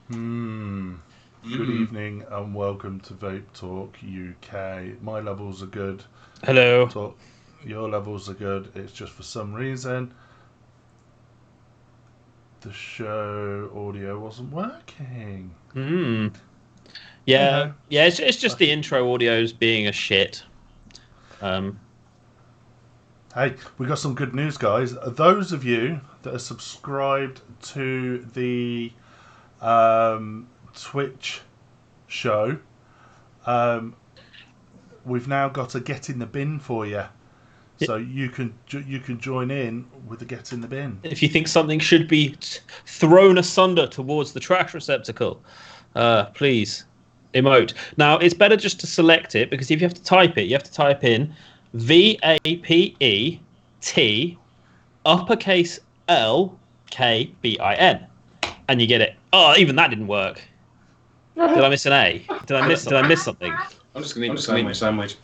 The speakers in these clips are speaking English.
Good evening and welcome to Vape Talk UK. My levels are good. Hello. Your levels are good. It's just for some reason the show audio wasn't working. Yeah, it's just the intro audio's being a shit. Hey, we got some good news, guys. Those of you that are subscribed to the Twitch show, we've now got a get in the bin for you, so you can join in with the get in the bin. If you think something should be thrown asunder towards the trash receptacle, please emote. Now it's better just to select it, because if you have to type it, you have to type in VAPET uppercase LKBIN, and you get it. Oh, even that didn't work. Did I miss an A? Did I miss something? I'm just going to eat my sandwich.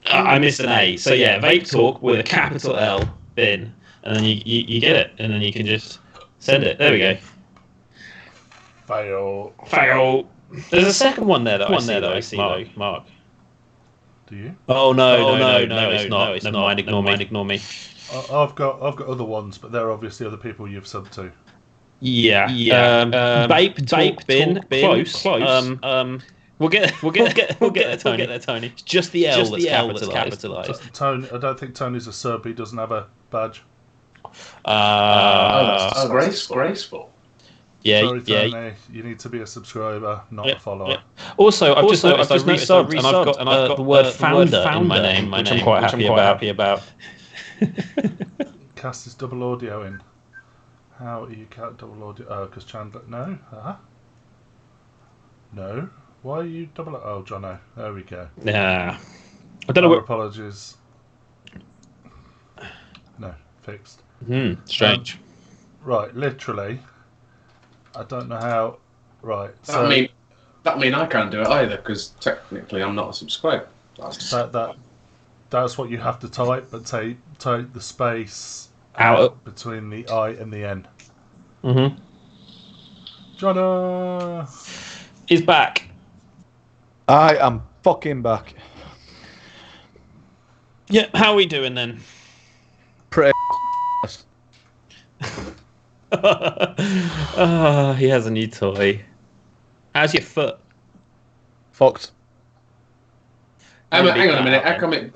I missed an A. So yeah, Vape Talk with a capital L bin, and then you get it, and then you can just send it. There we go. Fail. There's a second one there that I see, Mark. Do you? Oh no, it's not. Never mind. Ignore me. I've got other ones, but they're obviously other people you've subbed to. Yeah. Vape bin. Close. We'll get there, Tony. It's just the L that's capitalised. Tony, I don't think Tony's a sub. He doesn't have a badge. That's graceful. Yeah, Sorry, Tony, you need to be a subscriber, not a follower. Yeah. Also, I've just noticed I've resubbed, and I've got the word founder in my name, which I'm quite happy about. Cast is double audio in. How are you double audio? Oh, because Chandler. No? No? Why are you double? Oh, Jono. There we go. Yeah. I don't know what. Apologies. No, fixed. Strange. Right, literally. I don't know how. Right. That mean I can't do it either, because technically I'm not a subscriber. That's what you have to type, but take the space out between the I and the N. Jono is back. I am fucking back. Yeah, how are we doing then? Pretty. He has a new toy. How's your foot? Fucked. Hang on a minute. How come it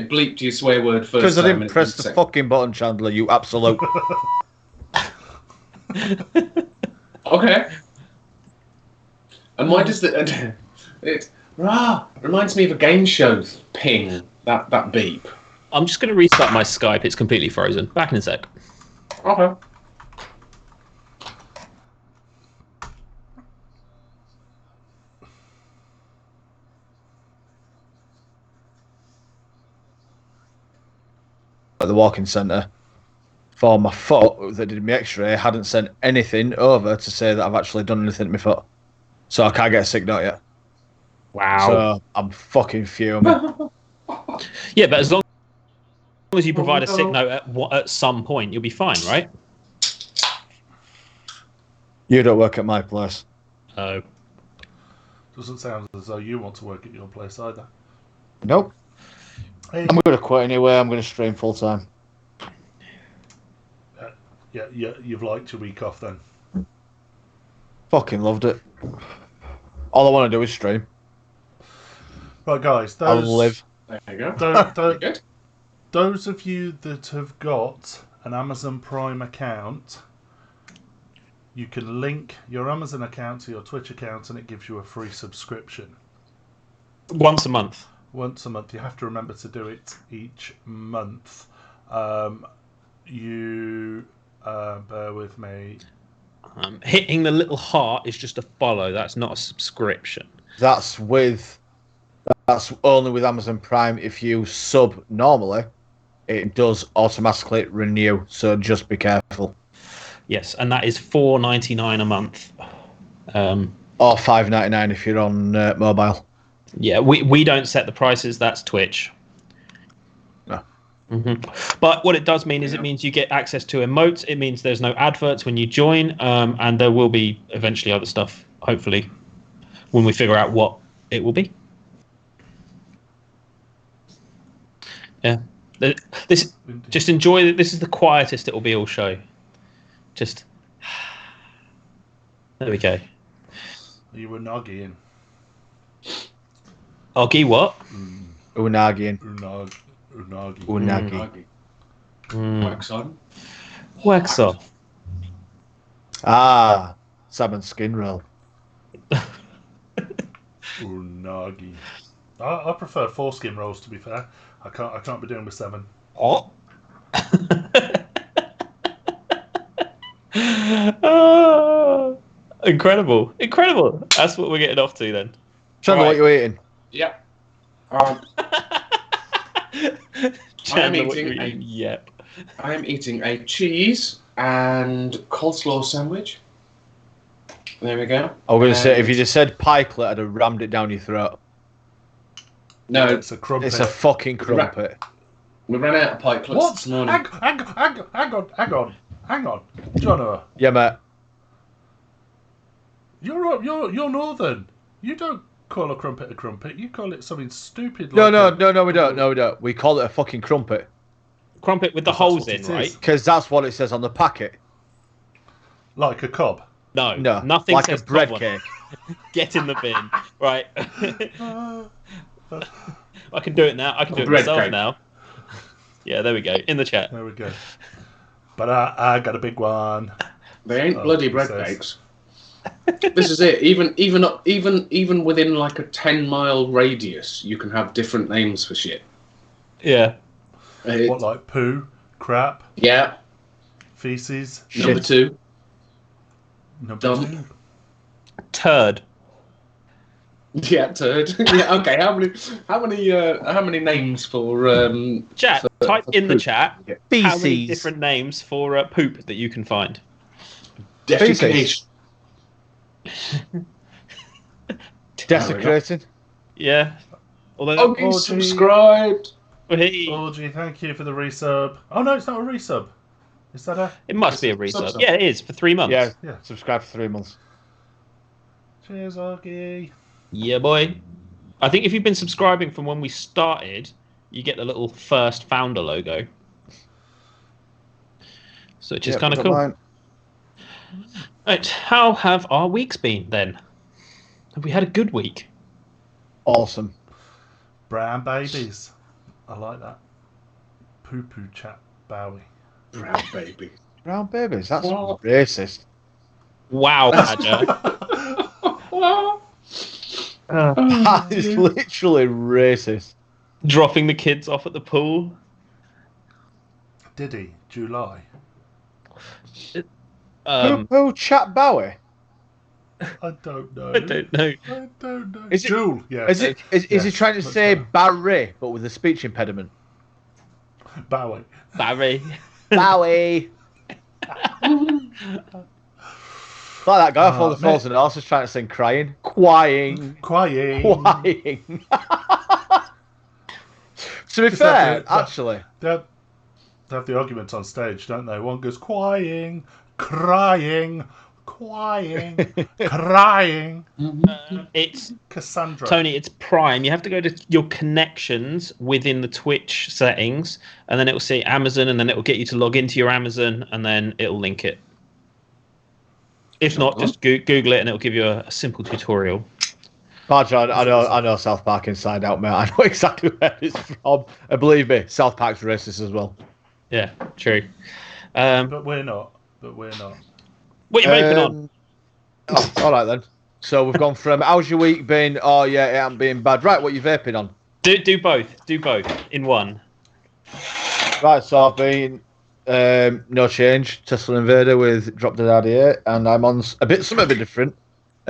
bleeped your swear word first? Because I didn't press the fucking button, Chandler. You absolute. Okay. And why does it reminds me of a game show ping, that beep. I'm just going to restart my Skype. It's completely frozen. Back in a sec. Okay. At the walking centre for my foot that did my x-ray hadn't sent anything over to say that I've actually done anything to my foot, so I can't get a sick note yet. Wow. So I'm fucking fuming. Yeah, but as long as you provide a sick note at some point, you'll be fine, right? You don't work at my place. Oh. Doesn't sound as though you want to work at your place either. Nope. Hey. I'm going to quit anyway. I'm going to stream full time. Yeah, you've liked your week off then. Fucking loved it. All I want to do is stream. Right, guys. I'll live. There you go. Those of you that have got an Amazon Prime account, you can link your Amazon account to your Twitch account, and it gives you a free subscription. Once a month. Once a month. You have to remember to do it each month. Bear with me. Hitting the little heart is just a follow. That's not a subscription. That's only with Amazon Prime. If you sub normally, it does automatically renew. So just be careful. Yes, and that is $4.99 a month. Or $5.99 if you're on mobile. Yeah, we don't set the prices. That's Twitch. No. But what it does mean is it means you get access to emotes. It means there's no adverts when you join, and there will be eventually other stuff, hopefully, when we figure out what it will be. Yeah. This, just enjoy it. This is the quietest it will be all show. Just there we go. You were noggying. Oggy what? Unagiing. Unagi. Unagi. Wax on. Wax off. Ah, salmon skin roll. Unagi. I prefer foreskin rolls, to be fair. I can't be doing with 7. Oh. Incredible. That's what we're getting off to then. Chandler, what you eating? Yeah. Chandler, I'm what eating you eating? Yep. I am eating a cheese and coleslaw sandwich. There we go. I was going to say, if you just said pikelet, I'd have rammed it down your throat. No, It's a crumpet. It's a fucking crumpet. we ran out of pikelets What? this morning. Hang on. Jono, Yeah, mate. you're northern. You don't call a crumpet. You call it something stupid. No, like we don't. We call it a fucking crumpet. Crumpet with the That's holes what in, it right? is. Because that's what it says on the packet. Like a cob. No, No, nothing like says a bread cob on it. cake. Get in the bin, right? I can do it now. I can do it Bread myself cake. now. Yeah, there we go. In the chat. There we go. But I got a big one. They ain't bloody bread says- cakes. This is it. Even within like a 10-mile radius, you can have different names for shit. Yeah. What, like poo, crap, Yeah. feces, Number 2. number Dump. 2. Turd. Yeah, turd. Yeah. Okay. How many names for Chat. Type in the poop. chat how many Feces. different names for poop that you can find. defecation? Desecrating. Yeah. Although Oh, Oh, he's subscribed. hey, Orgy, thank you for the resub. Oh no, it's not a resub. Is that a? it must be a resub. Sub. Yeah, it is for 3 months. Yeah. Yeah. Subscribe for 3 months. Cheers, Orgy. Yeah, boy. I think if you've been subscribing from when we started, you get the little first founder logo. So which is kind of cool. Right, how have our weeks been then? Have we had a good week? Awesome. Brown babies. I like that. Poo poo chat Bowie. Brown baby. Brown babies. That's What? racist. Wow, Badger. That is literally racist. Dropping the kids off at the pool. Did he? July. Who chat Bowie? I don't know. I don't know. I don't know. Is it- Jewel, yeah. Is he Yes, trying to much say better. Barry but with a speech impediment? Bowie. Barry. Bowie. Like that guy off all the falls and horses trying to sing crying. Crying. Crying. Crying. To be fair, actually. They have the argument on stage, don't they? One goes crying, crying, crying. It's Cassandra. Tony, it's Prime. You have to go to your connections within the Twitch settings, and then it will say Amazon, and then it will get you to log into your Amazon, and then it'll link it. If not, just Google it, and it'll give you a simple tutorial. Badger, I know South Park inside out, mate. I know exactly where it's from. And believe me, South Park's racist as well. Yeah, true. But we're not. What are you vaping on? Oh, all right then. So we've gone from how's your week been? Oh yeah, it ain't been bad. Right, what you vaping on? Do both. Do both in one. Right, so I've been no change. Tesla Invader with Drop Dead RDA, and I'm on something a bit different.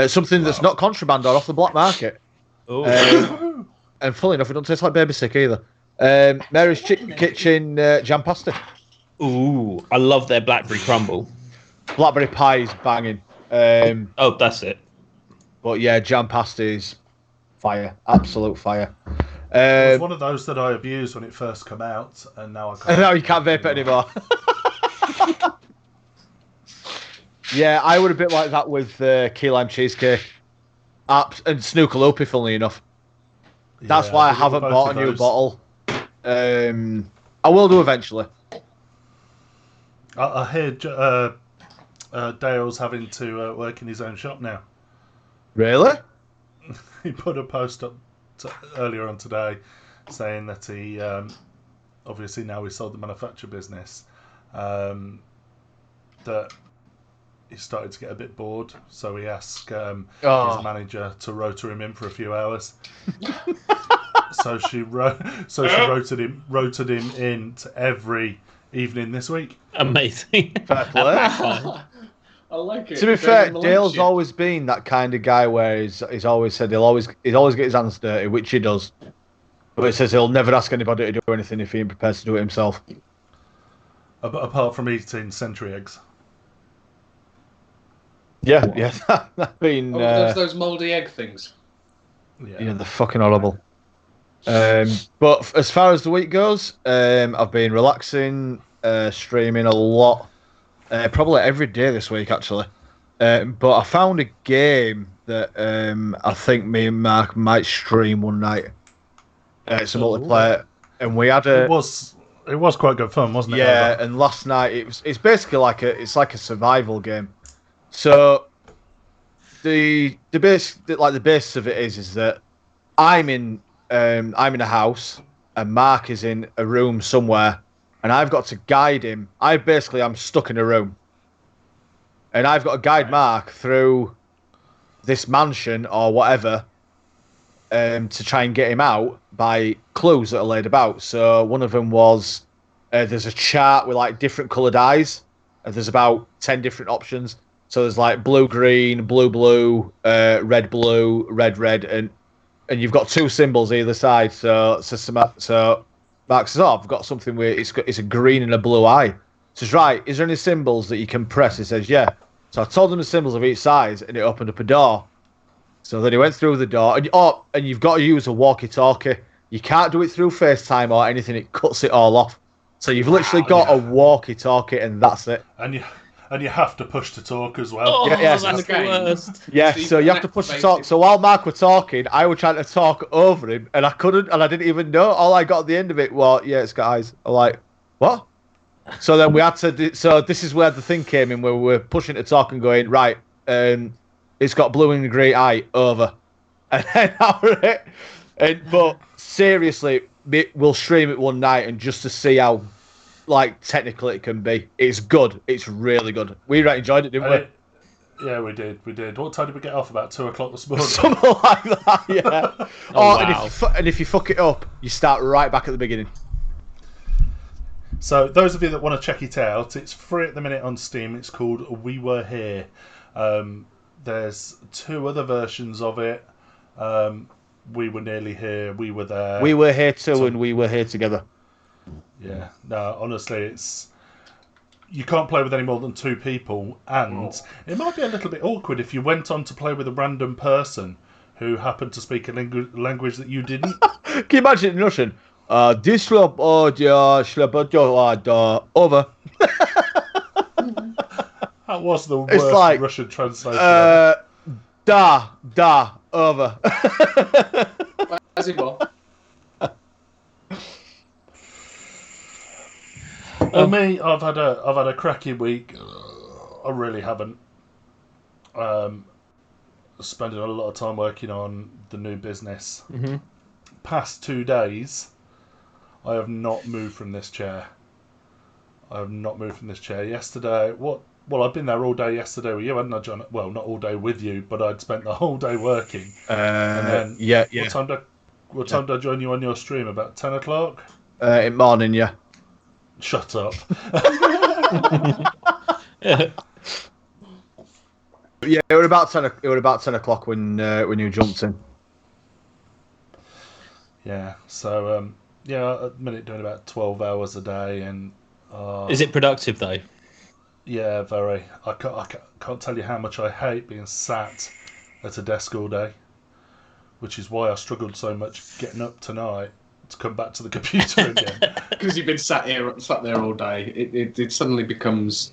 Something that's not contraband or off the black market. Oh, And fully enough, it don't taste like baby sick either. Mary's Kitchen jam pasta. ooh! I love their blackberry crumble. Blackberry pie is banging. Oh, that's it. But yeah, jam pasta is fire. Absolute fire. It was one of those that I abused when it first came out, and now I can't. And now you can't vape it anymore. Yeah, I would a bit like that with key lime cheesecake. And snooker loopy, funnily enough. That's why I haven't bought a new bottle. I will do eventually. I hear Dale's having to work in his own shop now. Really? He put a post up earlier on today saying that he obviously now he sold the manufacture business, that he started to get a bit bored, so he asked his manager to rotor him in for a few hours. so she rotored him in to every evening this week. Amazing. Fair play. I like it. To be fair, Dale's always been that kind of guy where he's always said he'll always get his hands dirty, which he does. But he says he'll never ask anybody to do anything if he ain't prepared to do it himself. Apart from eating century eggs. Yeah. That's been those mouldy egg things. Yeah, they're fucking horrible. But as far as the week goes, I've been relaxing, streaming a lot, probably every day this week actually. But I found a game that I think me and Mark might stream one night. It's a multiplayer, and we had a. It was quite good fun, wasn't it? Yeah, and last night it's basically like a survival game. So the basis of it is that I'm in a house and Mark is in a room somewhere, and I've got to guide him. I'm stuck in a room, and I've got to guide Mark through this mansion or whatever, to try and get him out by clues that are laid about. So one of them was there's a chart with like different coloured eyes, and there's about 10 different options. So there's like blue green, blue blue, red blue, red red, and you've got two symbols either side. So Mark says, "Oh, I've got something where it's a green and a blue eye." Says, "Right, is there any symbols that you can press?" He says, "Yeah." So I told him the symbols of each side, and it opened up a door. So then he went through the door, and you've got to use a walkie-talkie. You can't do it through FaceTime or anything; it cuts it all off. So you've literally got a walkie-talkie, and that's it. And you have to push to talk as well. Oh, yeah, that's the worst. Yeah, so you have to push to talk. So while Mark were talking, I was trying to talk over him, and I couldn't, and I didn't even know. All I got at the end of it was, yeah, it's got eyes. I'm like, what? So then we had to. So this is where the thing came in, where we were pushing to talk and going, right, it's got blue and green eye, over. And then that was it. But seriously, we'll stream it one night and just to see how technical it can be. It's good. It's really good. We really enjoyed it, didn't we? Yeah, we did. What time did we get off? About 2 o'clock this morning. Something like that, yeah. Wow. And if you fuck it up, you start right back at the beginning. So those of you that want to check it out, it's free at the minute on Steam. It's called We Were Here. There's 2 other versions of it. We Were Nearly Here, We Were There. We Were Here too, and We Were Here Together. Yeah, no, honestly, you can't play with any more than 2 people, and it might be a little bit awkward if you went on to play with a random person who happened to speak a language that you didn't. Can you imagine in Russian? This over. That was the worst Russian translation. Over. As it was. For me, I've had a cracking week. I really haven't. Spending a lot of time working on the new business. Mm-hmm. Past 2 days, I have not moved from this chair. Yesterday, Well, I'd been there all day yesterday with you, hadn't I, John? Well, not all day with you, but I'd spent the whole day working. And then, yeah. What time did I join you on your stream? About 10 o'clock? In morning, yeah. Shut up. Yeah, it was about 10. It was about 10 o'clock when you jumped in. Yeah. So at the minute doing about 12 hours a day, and is it productive though? Yeah, very. I can't tell you how much I hate being sat at a desk all day. which is why I struggled so much getting up tonight to come back to the computer again. Because you've been sat there all day. It suddenly goes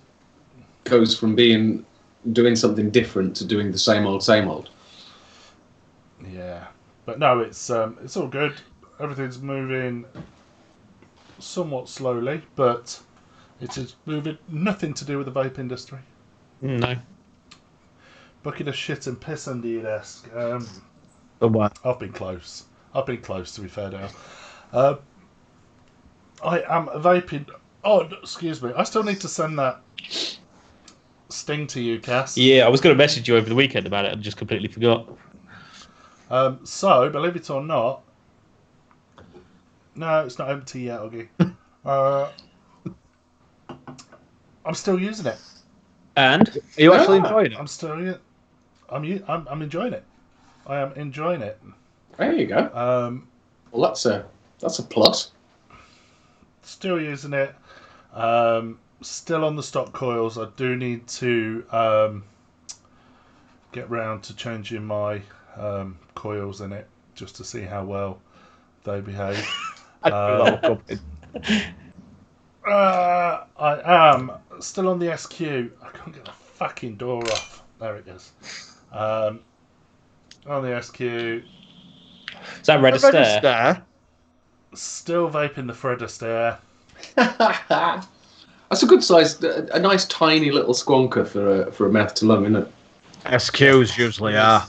from doing something different to doing the same old, same old. Yeah, but no, it's all good. Everything's moving somewhat slowly, but it is moving. Nothing to do with the vape industry. No. Bucket of shit and piss under your desk. Somewhere. I've been close. To be fair now. I am vaping. Oh, excuse me. I still need to send that sting to you, Cass. Yeah, I was going to message you over the weekend about it. I just completely forgot. So, believe it or not, no, it's not empty yet, Oggy. I'm still using it. And Are you actually enjoying it? I'm still. I'm enjoying it. I am enjoying it. There you go. Well, that's a plus. Still using it. Still on the stock coils. I do need to get round to changing my coils in it just to see how well they behave. I am still on the SQ. I can't get the fucking door off. There it is. On the SQ. is that Red Astaire? Still vaping the Fred Astaire. That's a good size, a nice tiny little squonker for a mouth to lung, isn't it? SQs usually are.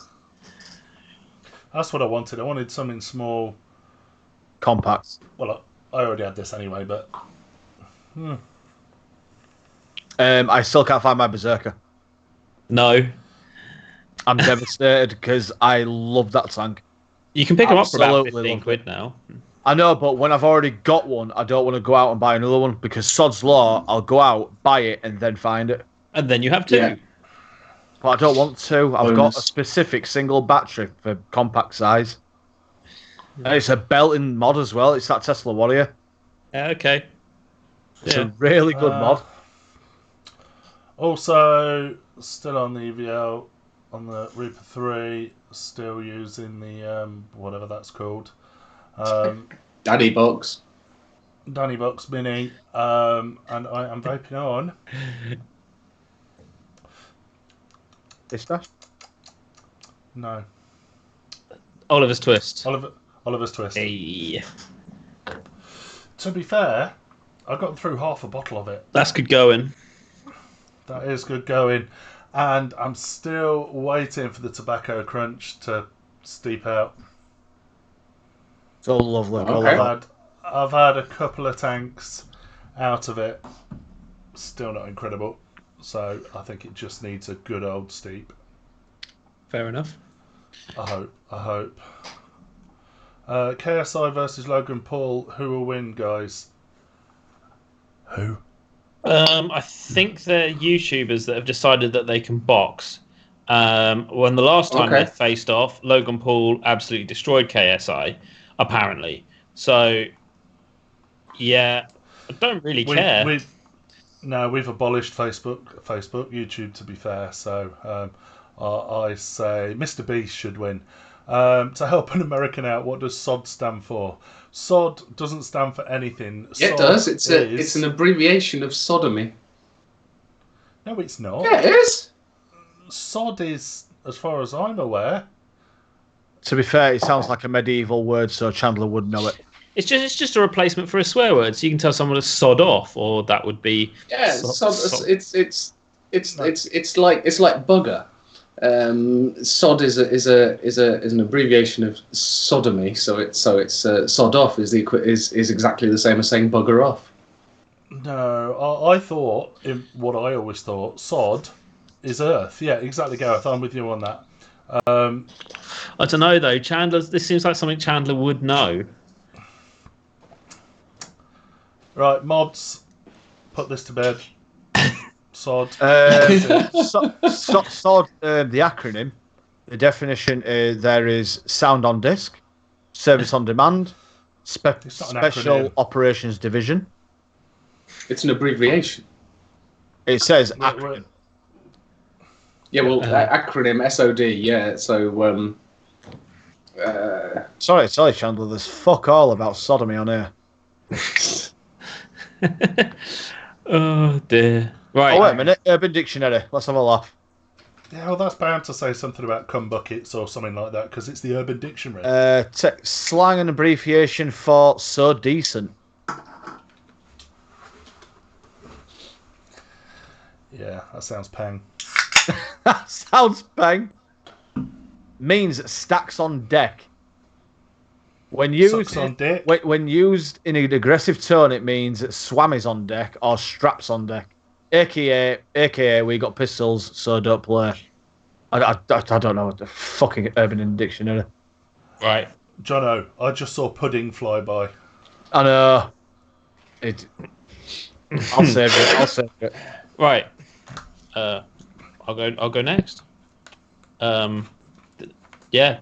That's what I wanted. I wanted something small. Compact. Well, I already had this anyway, but... I still can't find my Berserker. No. I'm devastated because I love that tank. You can pick them up for about Absolutely 15 quid now. I know, but when I've already got one, I don't want to go out and buy another one because sod's law, I'll go out, buy it, and then find it. And then you have two. Yeah. But I don't want to. I've got a specific single battery for compact size. And it's a belting mod as well. It's that Tesla Warrior. Okay. It's a really good mod. Also, still on the EVL, on the Reaper 3, still using the, whatever that's called. Daddy Box. Danny Box Mini, and I am vaping on. Pistache? No. Oliver's Twist. Oliver's Twist. Hey. To be fair, I got through half a bottle of it. That's good going. That is good going. And I'm still waiting for the tobacco crunch to steep out. It's all lovely. Okay. I've had a couple of tanks out of it. Still not incredible. So I think it just needs a good old steep. Fair enough. I hope. KSI versus Logan Paul. Who will win, guys? Who? I think they're YouTubers that have decided that they can box. When the last time they faced off, Logan Paul absolutely destroyed KSI, apparently. So, yeah, I don't really care. We've abolished Facebook, YouTube, to be fair. So I say Mr. Beast should win. To help an American out, what does SOD stand for? SOD doesn't stand for anything. Yeah, it does. It's an abbreviation of sodomy. No, it's not. Yeah, it is. SOD is, as far as I'm aware. To be fair, it sounds like a medieval word, so Chandler would know it. It's just a replacement for a swear word, so you can tell someone to sod off, or that would be it's like bugger. Sod is an abbreviation of sodomy, so it's sod off is exactly the same as saying bugger off. No, I thought, what I always thought, sod is earth. Yeah, exactly, Gareth. I'm with you on that. I don't know though, Chandler. This seems like something Chandler would know. Right, mods, put this to bed. SOD. SOD, the acronym, the definition there is sound on disk, service on demand, special operations division. It's an abbreviation. It says acronym. Yeah, well, acronym SOD. Yeah, so Sorry, Chandler. There's fuck all about sodomy on here. Oh dear. Right. Oh, wait a minute. Urban Dictionary. Let's have a laugh. Yeah, well, that's bound to say something about cum buckets or something like that because it's the Urban Dictionary. Slang and abbreviation for so decent. Yeah, that sounds pang. That sounds bang. Means stacks on deck. When used on dick. When used in an aggressive tone, it means swammies on deck or straps on deck. AKA, we got pistols, so don't play. I don't know what the fucking Urban Dictionary. Right. Jono, I just saw pudding fly by. I know. I'll save it. Right. I'll go next. Yeah.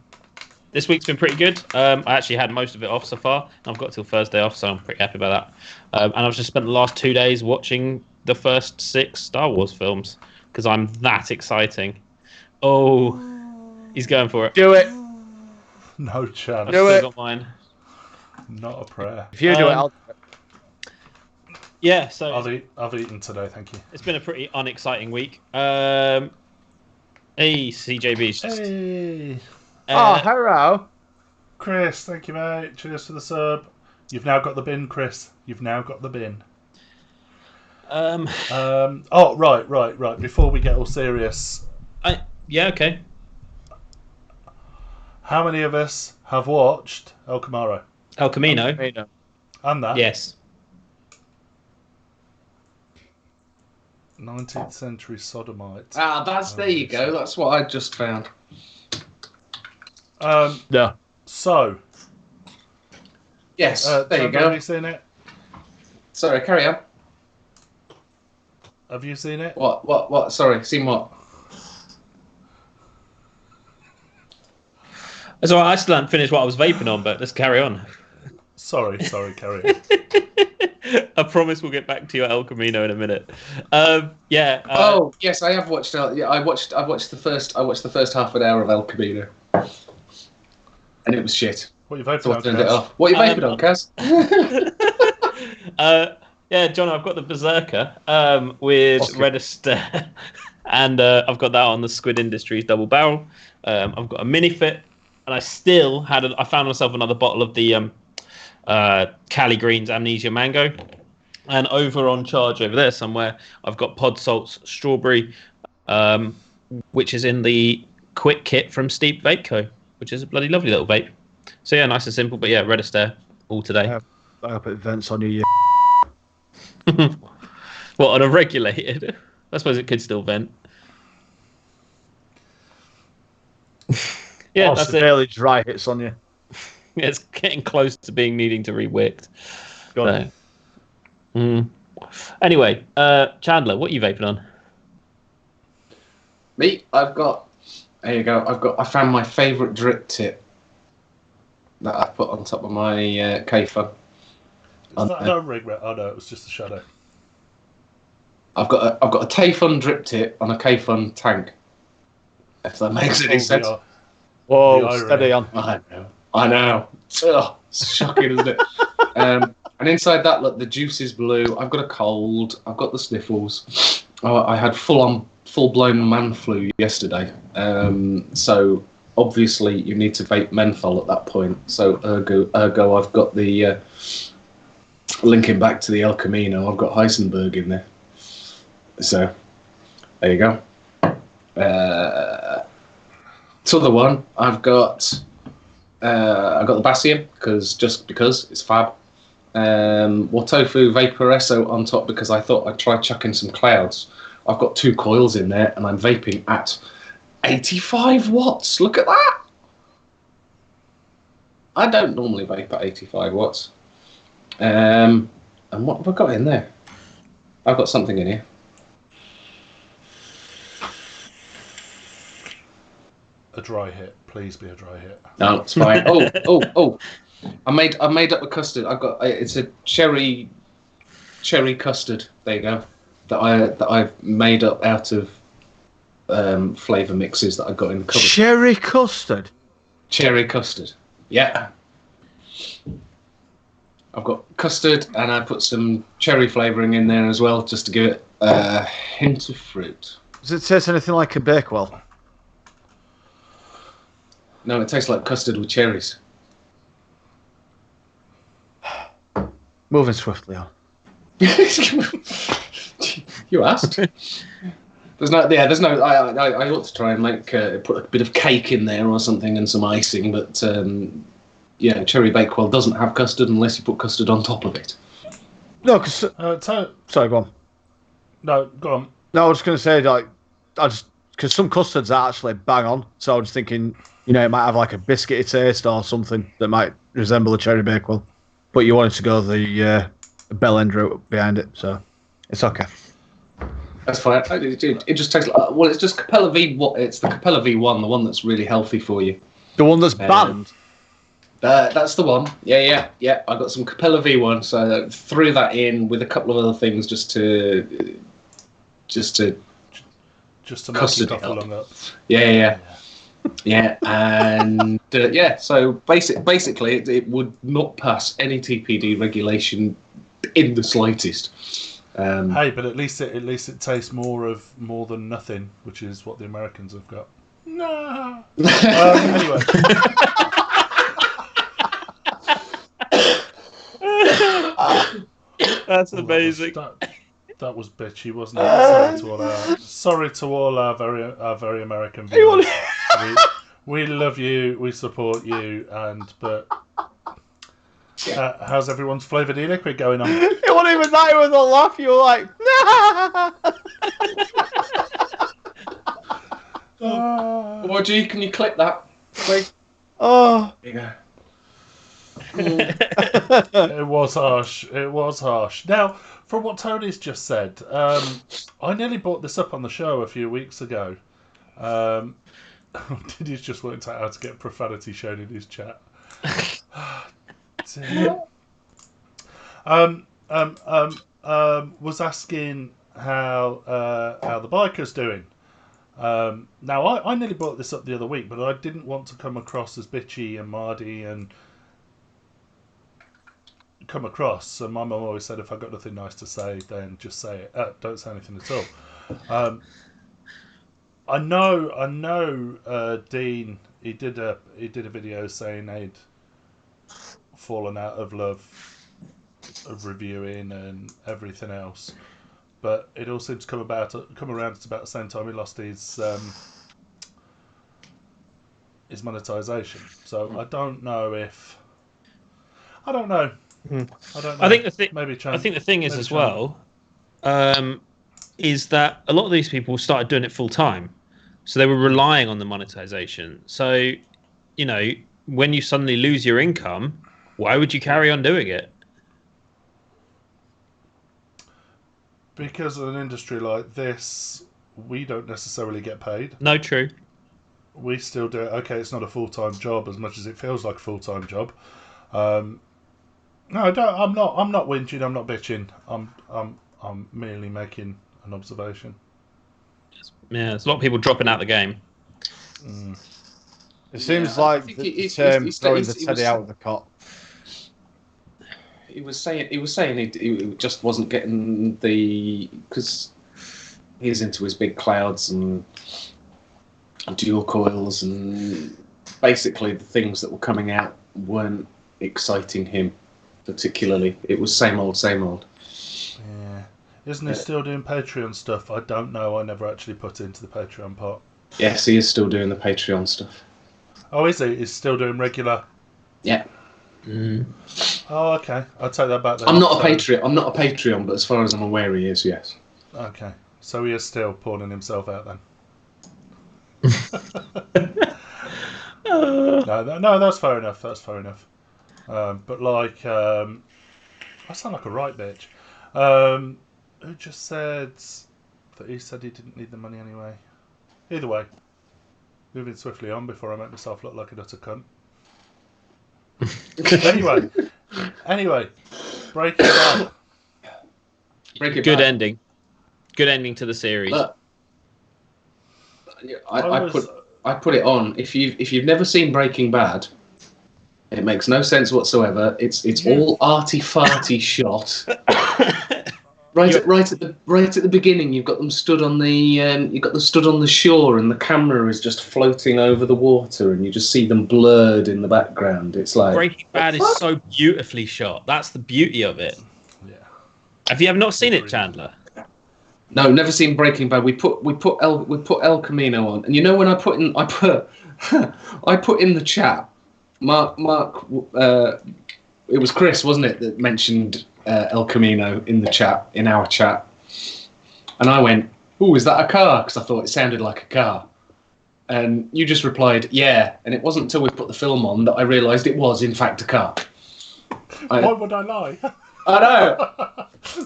This week's been pretty good. I actually had most of it off so far. I've got till Thursday off, so I'm pretty happy about that. And I've just spent the last 2 days watching the first 6 Star Wars films because I'm that exciting. Oh, he's going for it. Do it. No chance. I've Do still it. got mine. Not a prayer. If you do it, I'll do it. Yeah, so I've eaten today, thank you. it's been a pretty unexciting week. Hey, CJB's just... Hey, hello. Chris, thank you, mate. Cheers for the sub. You've now got the bin, Chris. You've now got the bin. Oh, right. Before we get all serious, yeah, okay. how many of us have watched El Camaro? El Camino. And that? Yes. 19th century sodomite. There you go. That's what I just found. No. So. Yes, there you Chandler, go. Have you seen it? Sorry, carry on. Have you seen it? What? Sorry, seen what? That's all right. I still haven't finished what I was vaping on, but let's carry on. Sorry, carry on. I promise we'll get back to your El Camino in a minute. Oh yes, I have watched. I watched the first half an hour of El Camino, and it was shit. What you vaping So I on, turned it Kaz? off. What are you vaping on, Kaz? Yeah, John, I've got the Berserker with Red Astaire, and I've got that on the Squid Industries double barrel. I've got a mini fit, and I still I found myself another bottle of the Cali Greens Amnesia Mango, and over on charge over there somewhere, I've got Pod Salts Strawberry, which is in the quick kit from Steep Vape Co, which is a bloody lovely little vape. So yeah, nice and simple, but yeah, Red Astaire all today. I put vents on you. What, on a regulated? I suppose it could still vent. Yeah, that's it. Barely dry hits on you. Yeah, it's getting close to needing to re-wicked. Go on. Anyway, Chandler, what are you vaping on? Me, there you go. I found my favourite drip tip that I put on top of my K-Fun. Is that no rig? Oh no, it was just a shadow. I've got a K-Fun drip tip on a K-Fun tank. If that makes any sense. Whoa, steady on. I know. Ugh, it's shocking, isn't it? And inside that, look, the juice is blue. I've got a cold. I've got the sniffles. I had full-blown man flu yesterday. So obviously you need to vape menthol at that point. So ergo, I've got the linking back to the El Camino. I've got Heisenberg in there. So there you go. To the one, I've got the Basium because it's fab. Watofu Vaporesso on top because I thought I'd try chucking some clouds. I've got 2 coils in there and I'm vaping at 85 watts. Look at that. I don't normally vape at 85 watts. And what have I got in there? I've got something in here. A dry hit, please be a dry hit. No, it's fine. Oh! I made up a custard. It's a cherry custard. There you go. That I've made up out of flavour mixes that I got in the cupboard. Cherry custard. cherry custard. Yeah. I've got custard, and I put some cherry flavouring in there as well, just to give it a hint of fruit. Does it taste anything like a Bakewell? No, it tastes like custard with cherries. Moving swiftly on. You asked. There's no. I ought to try and put a bit of cake in there or something and some icing, but cherry Bakewell doesn't have custard unless you put custard on top of it. No, because sorry, go on. No, go on. No, I was just going to say because some custards are actually bang on, so I was thinking, it might have like a biscuity taste or something that might resemble a cherry Bakewell, but you wanted to go the bell end route behind it, so it's okay. That's fine. It just tastes like, well, it's just Capella V. It's the Capella V1, the one that's really healthy for you. The one that's banned. That's the one. Yeah. I got some Capella V1, so I threw that in with a couple of other things just to make you cough along up. Yeah. And so basically, it would not pass any TPD regulation in the slightest. Hey, but at least it tastes more than nothing, which is what the Americans have got. No. Anyway. That's amazing. That was bitchy, wasn't it? Sorry to all our very American viewers. We love you, we support you, but how's everyone's flavoured e-liquid going on? It wasn't even that. It was a laugh. You were like, Well, G, can you clip that, please? Oh. There you go. It was harsh. Now, from what Tony's just said, I nearly brought this up on the show a few weeks ago. Diddy's just worked out how to get profanity shown in his chat. Was asking how the biker's doing. Now, I nearly brought this up the other week, but I didn't want to come across as bitchy and mardy and come across. So my mum always said, if I got nothing nice to say, then just say it. Don't say anything at all. I know. Dean. He did a video saying they'd fallen out of love of reviewing and everything else, but it all seems to come around at about the same time he lost his monetization. So I don't know. I think the thing is as well, is that a lot of these people started doing it full time, so they were relying on the monetization. So, when you suddenly lose your income, why would you carry on doing it? Because in an industry like this, we don't necessarily get paid. No, true. We still do it. Okay, it's not a full-time job as much as it feels like a full-time job. No, I don't. I'm not whinging. I'm not bitching. I'm merely making an observation. Yeah, there's a lot of people dropping out the game. It seems like the term throwing the teddy out of the cot. He was saying he just wasn't getting because he's into his big clouds and dual coils, and basically the things that were coming out weren't exciting him particularly. It was same old. Yeah. Isn't he still doing Patreon stuff? I don't know. I never actually put it into the Patreon pot. Yes, he is still doing the Patreon stuff. Oh, is he? He's still doing regular? Yeah. Oh, okay. I'll take that back then. I'm not a Patreon, but as far as I'm aware, he is, yes. Okay. So he is still pawning himself out then. No, that's fair enough. But I sound like a right bitch. Who just said that he said he didn't need the money anyway? Either way, moving swiftly on before I make myself look like an utter cunt. Anyway, Breaking Bad. Good ending. Good ending to the series. Look, I I put it on. If you've never seen Breaking Bad, it makes no sense whatsoever. It's all arty farty shot. Right at the beginning, you've got them stood on the shore, and the camera is just floating over the water, and you just see them blurred in the background. It's like Breaking Bad is so beautifully shot. That's the beauty of it. Yeah. Have you ever not seen it, Chandler? No, never seen Breaking Bad. We put El Camino on, and you know when I put in the chat, Mark. It was Chris, wasn't it, that mentioned El Camino in our chat, and I went, "Ooh, is that a car?" Because I thought it sounded like a car, and you just replied, "Yeah." And it wasn't until we put the film on that I realised it was in fact a car. Why would I lie? I know.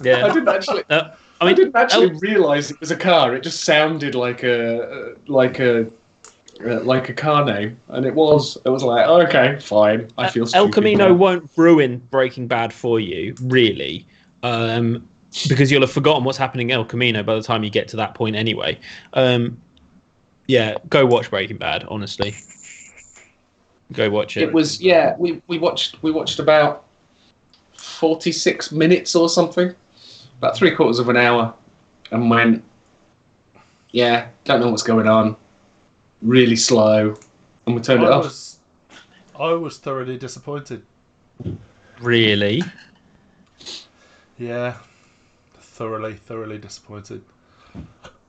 Yeah. I didn't actually realise it was a car. It just sounded like a car name, and it was. It was like, okay, fine. I feel stupid. El Camino won't ruin Breaking Bad for you, really, because you'll have forgotten what's happening in El Camino by the time you get to that point, anyway. Yeah, go watch Breaking Bad. Honestly, go watch it. It was we watched about 46 minutes or something, about 3/4 of an hour, and went, yeah, don't know what's going on. Really slow, and we turned it off. I was thoroughly disappointed. Really? Yeah, thoroughly disappointed.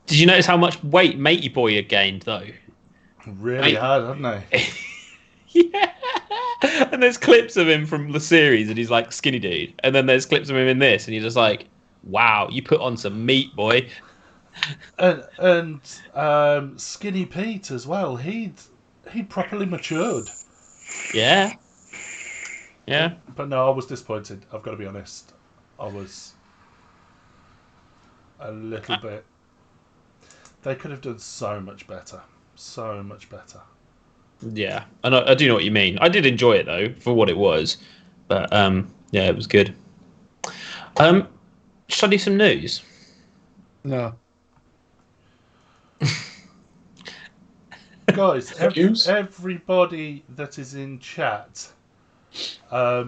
Did you notice how much weight Matey Boy had gained, though? Really hard, haven't they? Yeah. And there's clips of him from the series, and he's like skinny dude. And then there's clips of him in this, and you're just like, wow, you put on some meat, boy. And Skinny Pete as well. He'd properly matured. Yeah. Yeah. But no, I was disappointed. I've got to be honest. I was a little bit. They could have done so much better. So much better. Yeah, and I do know what you mean. I did enjoy it though for what it was, but yeah, it was good. Should I do some news? No. Guys, everybody that is in chat, I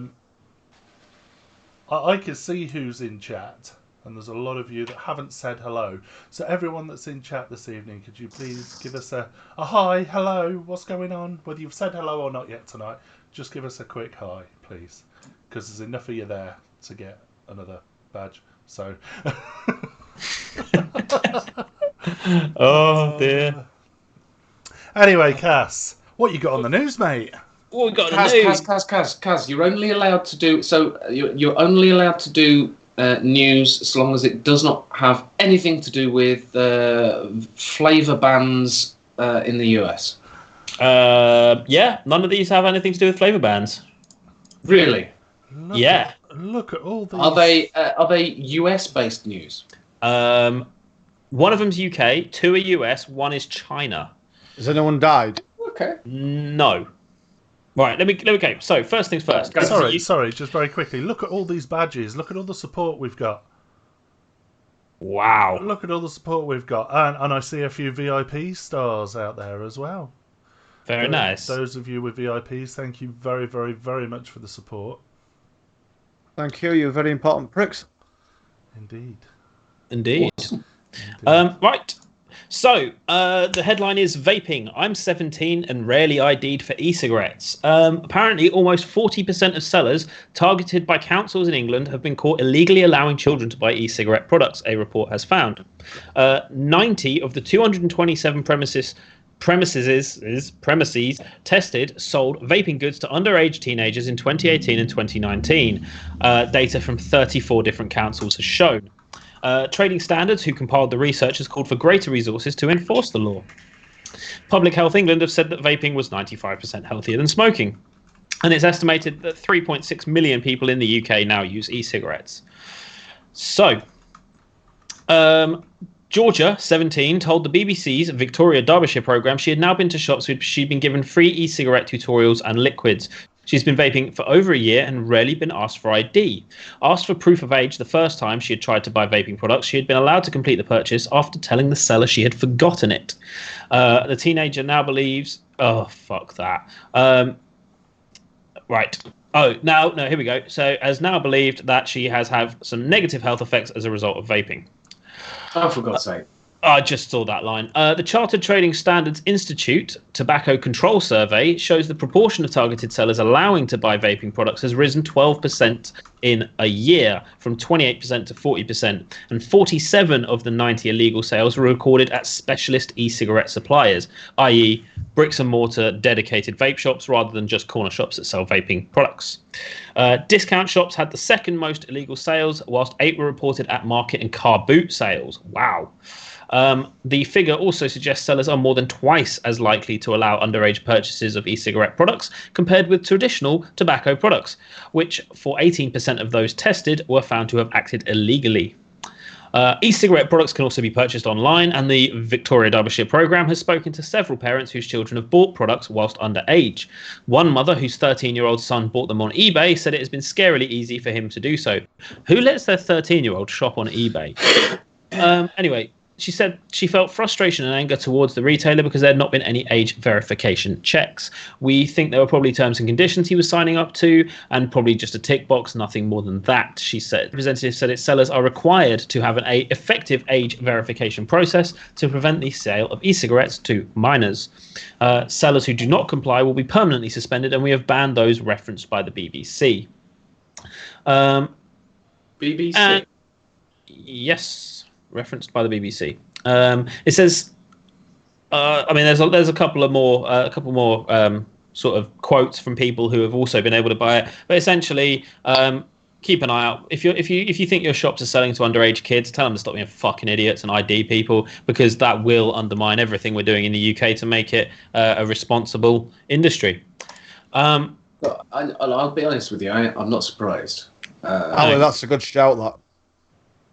can see who's in chat, and there's a lot of you that haven't said hello. So everyone that's in chat this evening, could you please give us a hi, hello, what's going on? Whether you've said hello or not yet tonight, just give us a quick hi, please, because there's enough of you there to get another badge. So. Oh dear. Anyway, Cass, what you got on the news, mate? What we got on the news? Cass, you're only allowed to do you're only allowed to do news as long as it does not have anything to do with flavor bans in the US. Yeah, none of these have anything to do with flavor bans. Really? Look at all these. Are they US based news? One of them's UK, 2 are US, 1 is China. Has anyone died? Okay. No. Right, let me go. So first things first. Sorry, just very quickly. Look at all these badges. Look at all the support we've got. Wow. Look at all the support we've got. And I see a few VIP stars out there as well. Very nice. Those of you with VIPs, thank you very, very, very much for the support. Thank you, you're very important pricks. Indeed. Awesome. Right. So, the headline is Vaping. I'm 17 and rarely ID'd for e-cigarettes. Apparently, almost 40% of sellers targeted by councils in England have been caught illegally allowing children to buy e-cigarette products, a report has found. 90 of the 227 premises tested sold vaping goods to underage teenagers in 2018 and 2019. Data from 34 different councils has shown. Trading Standards, who compiled the research, has called for greater resources to enforce the law. Public Health England have said that vaping was 95% healthier than smoking. And it's estimated that 3.6 million people in the UK now use e-cigarettes. So, Georgia, 17, told the BBC's Victoria Derbyshire programme she had now been to shops where she'd been given free e-cigarette tutorials and liquids. She's been vaping for over a year and rarely been asked for ID. Asked for proof of age the first time she had tried to buy vaping products, she had been allowed to complete the purchase after telling the seller she had forgotten it. The teenager now believes... Oh, fuck that. Right. Oh, no, here we go. So, has now believed that she has had some negative health effects as a result of vaping. Oh, for God's sake. I just saw that line. The Chartered Trading Standards Institute Tobacco Control Survey shows the proportion of targeted sellers allowing to buy vaping products has risen 12% in a year, from 28% to 40%. And 47 of the 90 illegal sales were recorded at specialist e-cigarette suppliers, i.e. bricks and mortar dedicated vape shops rather than just corner shops that sell vaping products. Discount shops had the second most illegal sales, whilst 8 were reported at market and car boot sales. Wow. The figure also suggests sellers are more than twice as likely to allow underage purchases of e-cigarette products compared with traditional tobacco products, which for 18% of those tested were found to have acted illegally. E-cigarette products can also be purchased online, and the Victoria Derbyshire programme has spoken to several parents whose children have bought products whilst underage. One mother whose 13-year-old son bought them on eBay said it has been scarily easy for him to do so. Who lets their 13-year-old shop on eBay? Anyway, she said she felt frustration and anger towards the retailer because there had not been any age verification checks. We think there were probably terms and conditions he was signing up to, and probably just a tick box, nothing more than that, she said. The representative said its sellers are required to have an effective age verification process to prevent the sale of e-cigarettes to minors. Sellers who do not comply will be permanently suspended, and we have banned those referenced by the BBC. BBC? Yes. Referenced by the BBC. It says, I mean, there's a couple more sort of quotes from people who have also been able to buy it. But essentially, keep an eye out. If you think your shops are selling to underage kids, tell them to stop being fucking idiots and ID people, because that will undermine everything we're doing in the UK to make it a responsible industry. But I'll be honest with you, I'm not surprised. That's a good shout.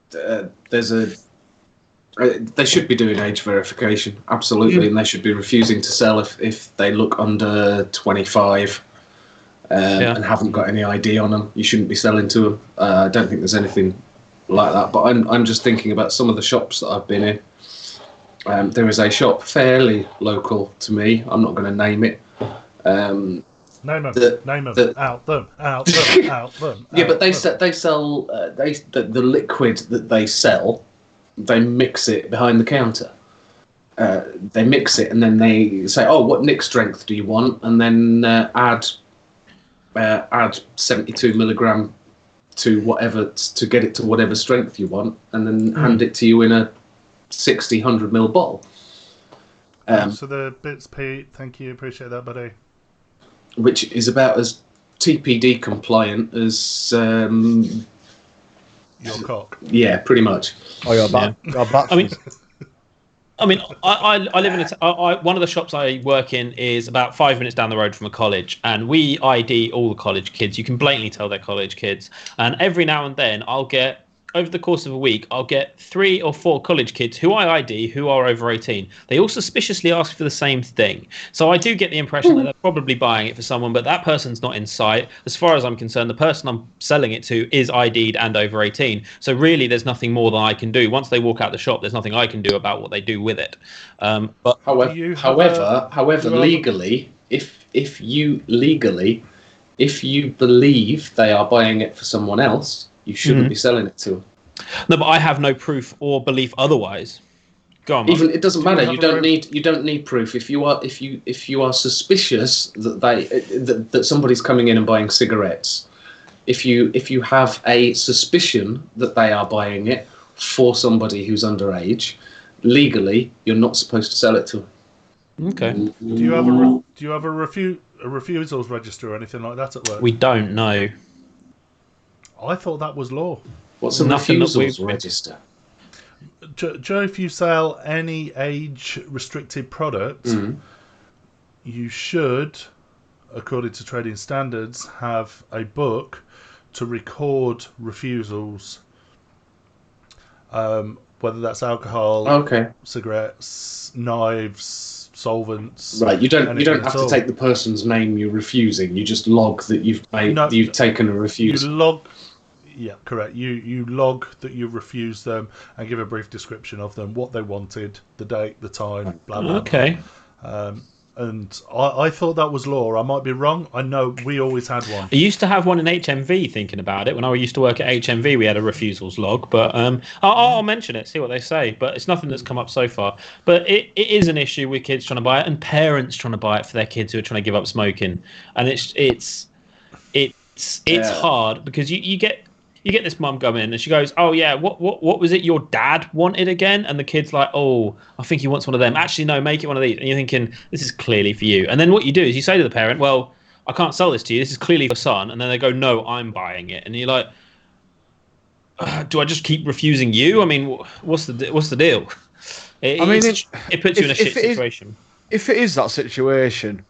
That they should be doing age verification, absolutely, and they should be refusing to sell if they look under 25 and haven't got any ID on them. You shouldn't be selling to them. I don't think there's anything like that. But I'm just thinking about some of the shops that I've been in. There is a shop fairly local to me. I'm not going to name it. Name them. Out them. Yeah, but they sell the liquid that they sell. They mix it behind the counter. They mix it and then they say, "Oh, what nick strength do you want?" And then add 72 milligram to whatever to get it to whatever strength you want, and then hand it to you in a 100 ml bottle. So the bits, Pete. Thank you, appreciate that, buddy. Which is about as TPD compliant as your cock. Yeah, pretty much. Oh, your back. I mean, I live in one of the shops I work in is about 5 minutes down the road from a college, and we ID all the college kids. You can blatantly tell they're college kids, and every now and then over the course of a week, I'll get 3 or 4 college kids who I ID who are over 18. They all suspiciously ask for the same thing. So I do get the impression that they're probably buying it for someone, but that person's not in sight. As far as I'm concerned, the person I'm selling it to is ID'd and over 18. So really, there's nothing more than I can do. Once they walk out the shop, there's nothing I can do about what they do with it. But however, legally, if you believe they are buying it for someone else, you shouldn't be selling it to them. No, but I have no proof or belief otherwise. Go on, Mark. Even it doesn't matter. You don't need proof. If you are suspicious that somebody's coming in and buying cigarettes, if you have a suspicion that they are buying it for somebody who's underage, legally you're not supposed to sell it to them. Okay. Do you have a refusals register or anything like that at work? We don't know. I thought that was law. What's a refusals register? Joe, if you sell any age-restricted product, you should, according to trading standards, have a book to record refusals whether that's alcohol, cigarettes, knives, solvents. Right, you don't have to all. take the person's name you're refusing. You just log that you've taken a refusal. You log. Yeah, correct. You log that you refused them and give a brief description of them, what they wanted, the date, the time, blah blah. Okay. Blah. And I thought that was law. I might be wrong. I know we always had one. I used to have one in HMV. Thinking about it, when I used to work at HMV, we had a refusals log. But I'll mention it, see what they say. But it's nothing that's come up so far. But it is an issue with kids trying to buy it and parents trying to buy it for their kids who are trying to give up smoking. And it's hard because you get this mum come in and she goes, "Oh yeah, what was it your dad wanted again?" And the kid's like, "Oh, I think he wants one of them." "Actually, no, make it one of these." And you're thinking, this is clearly for you. And then what you do is you say to the parent, "Well, I can't sell this to you. This is clearly for son." And then they go, "No, I'm buying it." And you're like, "Do I just keep refusing you? I mean, what's the deal?" It puts you in a shit situation. If it is that situation,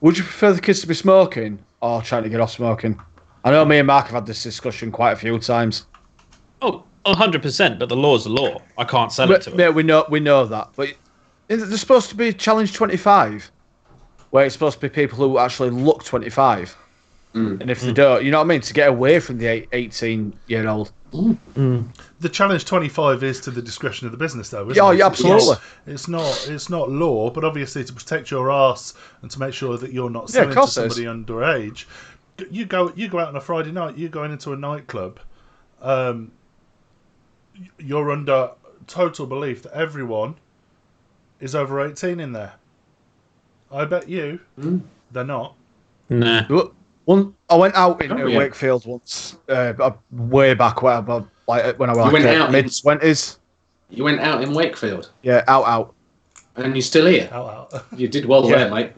would you prefer the kids to be smoking or trying to get off smoking? I know me and Mark have had this discussion quite a few times. Oh, 100%, but the law's the law. I can't sell it to them. Yeah, we know that. But there's supposed to be Challenge 25, where it's supposed to be people who actually look 25. And if they don't, you know what I mean? To get away from the 18-year-old. The Challenge 25 is to the discretion of the business, though, isn't it? Yeah, absolutely. It's not law, but obviously to protect your arse and to make sure that you're not selling to somebody underage. You go out on a Friday night. You're going into a nightclub. You're under total belief that everyone is over 18 in there. I bet you they're not. Nah. I went out in Wakefield once, way back when I was mid-20s. You went out in Wakefield? Yeah, out. And you're still here? Out. You did well there, mate.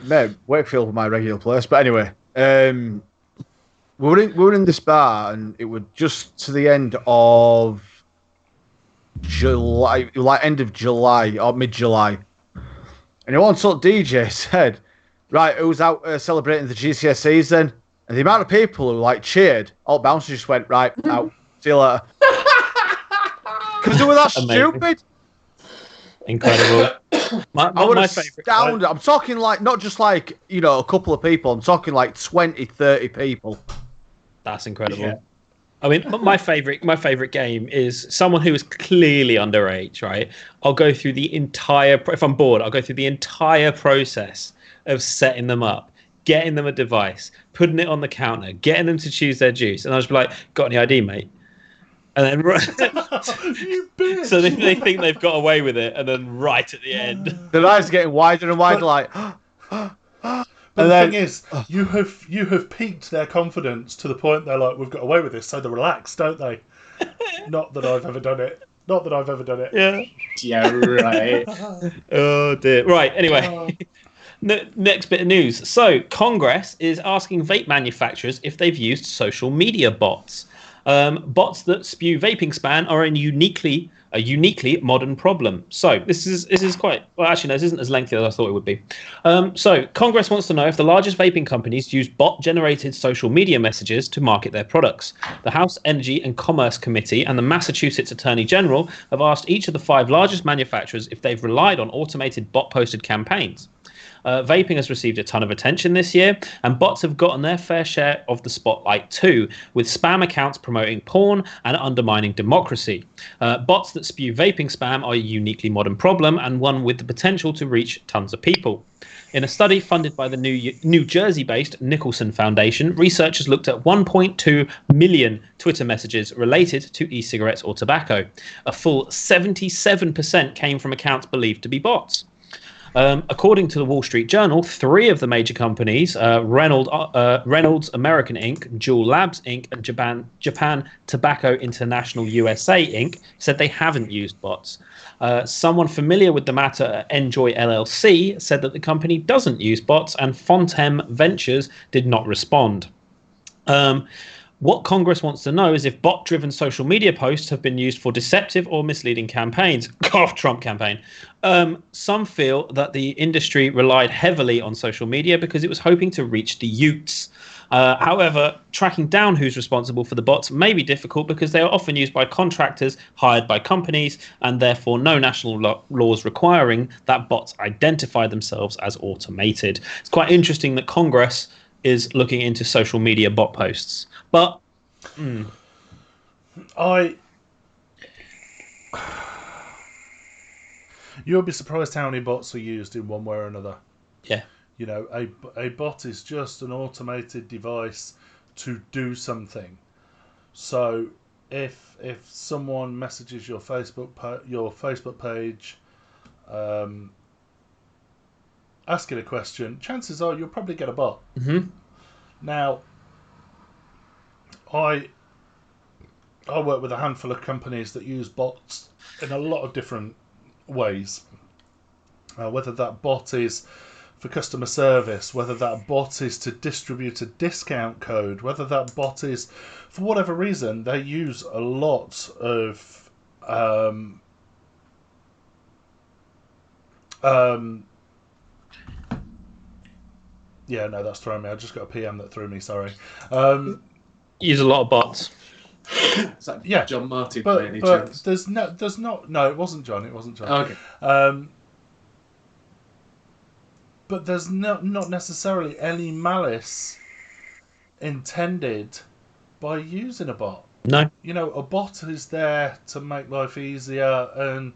Mate, Wakefield was my regular place. But anyway, we were in this bar, and it was just to the end of July, like end of July or mid-July. And one sort of DJ said, "Right, who's out celebrating the GCSEs then?" And the amount of people who cheered, all bouncers just went, "Right, out, see you later." Because they were that stupid. Incredible. My favorite. I'm talking not just a couple of people. I'm talking 20, 30 people. That's incredible. Yeah. I mean, my favorite game is someone who is clearly underage, right? I'll go through the entire, if I'm bored, I'll go through the entire process of setting them up, getting them a device, putting it on the counter, getting them to choose their juice. And I'll just be like, "Got any ID, mate?" And then you bitch. So they think they've got away with it, and then right at the end, the eyes are getting wider and wider, But the thing is, you have piqued their confidence to the point they're like, "We've got away with this," so they're relaxed, don't they? Not that I've ever done it. Yeah. Yeah, right. Oh dear. Right. Anyway. Next bit of news. So Congress is asking vape manufacturers if they've used social media bots. Bots that spew vaping spam are a uniquely modern problem. So this is quite well. Actually, no, this isn't as lengthy as I thought it would be. So Congress wants to know if the largest vaping companies use bot-generated social media messages to market their products. The House Energy and Commerce Committee and the Massachusetts Attorney General have asked each of the 5 largest manufacturers if they've relied on automated bot-posted campaigns. Vaping has received a ton of attention this year, and bots have gotten their fair share of the spotlight too, with spam accounts promoting porn and undermining democracy. Bots that spew vaping spam are a uniquely modern problem, and one with the potential to reach tons of people. In a study funded by the New Jersey-based Nicholson Foundation, researchers looked at 1.2 million Twitter messages related to e-cigarettes or tobacco. A full 77% came from accounts believed to be bots. According to the Wall Street Journal, 3 of the major companies, Reynolds American Inc., Juul Labs Inc., and Japan Tobacco International USA Inc., said they haven't used bots. Someone familiar with the matter at Enjoy LLC said that the company doesn't use bots, and Fontem Ventures did not respond. What Congress wants to know is if bot-driven social media posts have been used for deceptive or misleading campaigns. Trump campaign. Some feel that the industry relied heavily on social media because it was hoping to reach the Utes. However, tracking down who's responsible for the bots may be difficult because they are often used by contractors hired by companies, and therefore no national laws requiring that bots identify themselves as automated. It's quite interesting that Congress is looking into social media bot posts. But you'll be surprised how many bots are used in one way or another. Yeah. You know, a bot is just an automated device to do something. So if someone messages your Facebook page, asking a question, chances are you'll probably get a bot. Mm-hmm. Now, I work with a handful of companies that use bots in a lot of different ways. Whether that bot is for customer service, whether that bot is to distribute a discount code, whether that bot is for whatever reason, they use a lot of yeah, no, that's throwing me. I just got a PM that threw me. Sorry. Use a lot of bots. Is that Yeah, John Martin? But by any chance? there's not. No, it wasn't John. It wasn't John. Oh, okay. But there's not necessarily any malice intended by using a bot. No. You know, a bot is there to make life easier, and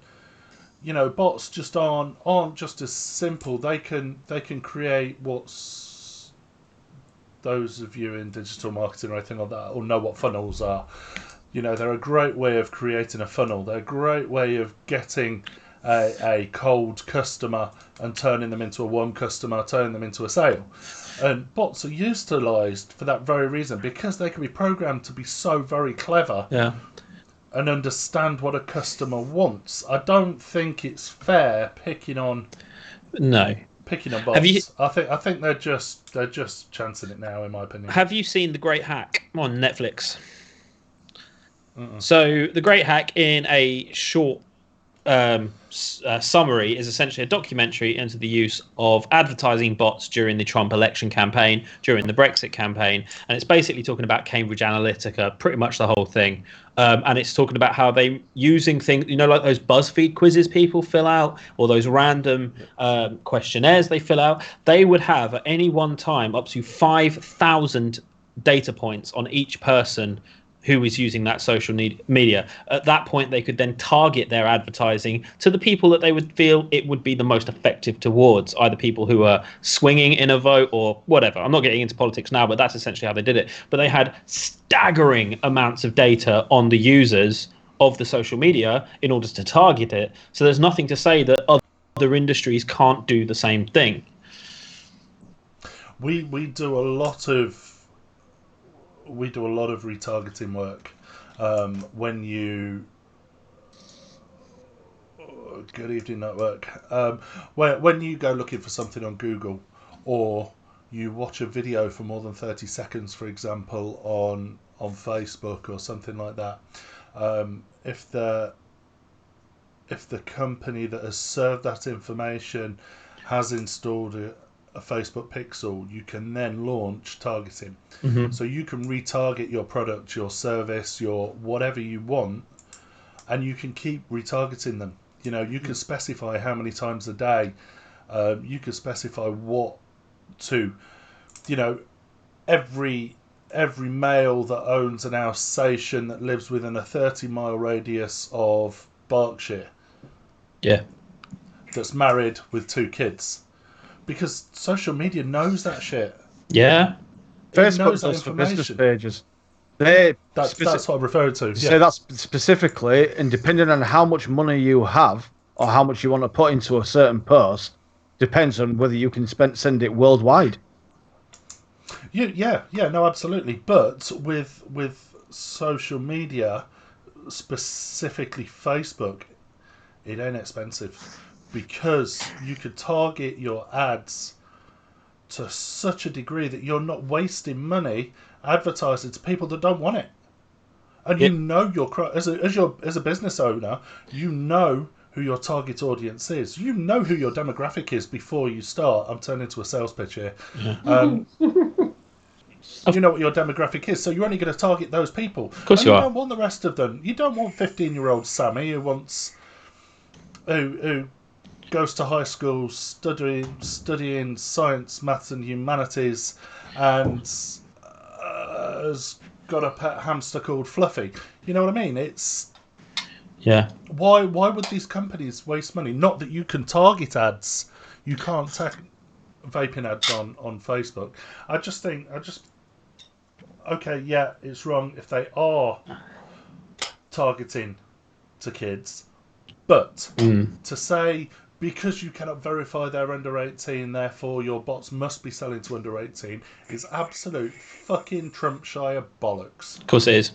you know, bots just aren't just as simple. They can create what's those of you in digital marketing or anything like that or know what funnels are. You know, they're a great way of creating a funnel. They're a great way of getting a cold customer and turning them into a warm customer, turning them into a sale. And bots are utilised for that very reason because they can be programmed to be so very clever and understand what a customer wants. I don't think it's fair picking on bots. I think they're just chancing it now, in my opinion. Have you seen The Great Hack on Netflix? So The Great Hack, in a short summary, is essentially a documentary into the use of advertising bots during the Trump election campaign, during the Brexit campaign, and it's basically talking about Cambridge Analytica, pretty much the whole thing. And it's talking about how they using things, you know, like those BuzzFeed quizzes people fill out, or those random questionnaires they fill out. They would have at any one time up to 5,000 data points on each person who is using that social media. At that point, they could then target their advertising to the people that they would feel it would be the most effective towards, either people who are swinging in a vote or whatever. I'm not getting into politics now, but that's essentially how they did it. But they had staggering amounts of data on the users of the social media in order to target it. So there's nothing to say that other industries can't do the same thing. We do a lot of retargeting work. Good evening, network. When you go looking for something on Google, or you watch a video for more than 30 seconds, for example, on Facebook or something like that, if the company that has served that information has installed a Facebook pixel, you can then launch targeting. So you can retarget your product, your service, your whatever you want, and you can keep retargeting them. You know, you can specify how many times a day. You can specify what to, you know, every male that owns an Alsatian that lives within a 30-mile radius of Berkshire. Yeah. That's married with 2 kids. Because social media knows that shit. Yeah. Facebook does for business pages. That's what I'm referring to. Yeah. So that's specifically, and depending on how much money you have or how much you want to put into a certain post, depends on whether you can send it worldwide. Yeah, no, absolutely. But with social media, specifically Facebook, it ain't expensive. Because you could target your ads to such a degree that you're not wasting money advertising to people that don't want it. And you know as a business owner, you know who your target audience is. You know who your demographic is before you start. I'm turning into a sales pitch here. Yeah. You know what your demographic is, so you're only going to target those people. Of course, and you don't want the rest of them. You don't want 15-year-old Sammy who goes to high school studying science, maths, and humanities, and has got a pet hamster called Fluffy. You know what I mean? It's why would these companies waste money? Not that you can target ads. You can't vaping ads on Facebook. Okay, yeah, it's wrong if they are targeting to kids, but to say because you cannot verify they're under 18, therefore your bots must be selling to under 18 is absolute fucking Trumpshire bollocks. Of course it is.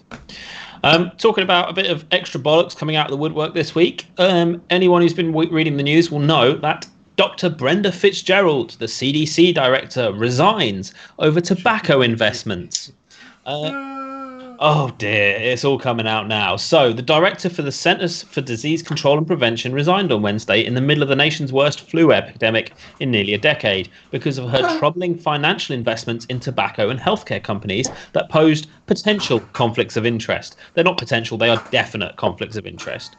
Talking about a bit of extra bollocks coming out of the woodwork this week, anyone who's been reading the news will know that Dr. Brenda Fitzgerald, the CDC director, resigns over tobacco investments. Oh dear, it's all coming out now. So, the director for the Centers for Disease Control and Prevention resigned on Wednesday in the middle of the nation's worst flu epidemic in nearly a decade because of her troubling financial investments in tobacco and healthcare companies that posed potential conflicts of interest. They're not potential, they are definite conflicts of interest.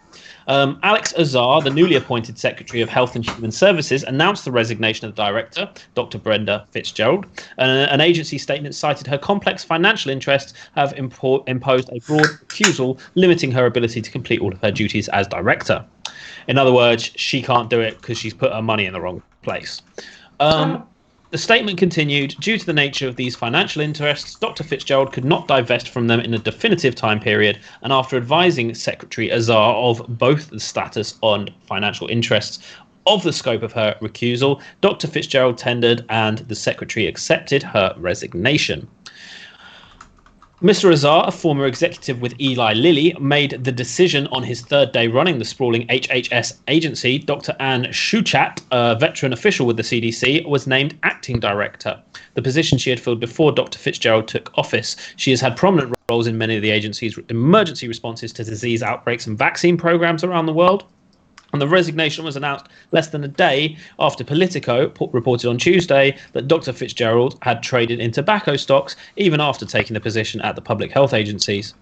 Alex Azar, the newly appointed Secretary of Health and Human Services, announced the resignation of the director, Dr. Brenda Fitzgerald. An agency statement cited her complex financial interests have imposed a broad recusal, limiting her ability to complete all of her duties as director. In other words, she can't do it because she's put her money in the wrong place. The statement continued, due to the nature of these financial interests, Dr. Fitzgerald could not divest from them in a definitive time period, and after advising Secretary Azar of both the status on financial interests of the scope of her recusal, Dr. Fitzgerald tendered and the Secretary accepted her resignation. Mr. Azar, a former executive with Eli Lilly, made the decision on his third day running the sprawling HHS agency. Dr. Anne Schuchat, a veteran official with the CDC, was named acting director, the position she had filled before Dr. Fitzgerald took office. She has had prominent roles in many of the agency's emergency responses to disease outbreaks and vaccine programs around the world. And the resignation was announced less than a day after Politico reported on Tuesday that Dr. Fitzgerald had traded in tobacco stocks even after taking the position at the public health agencies.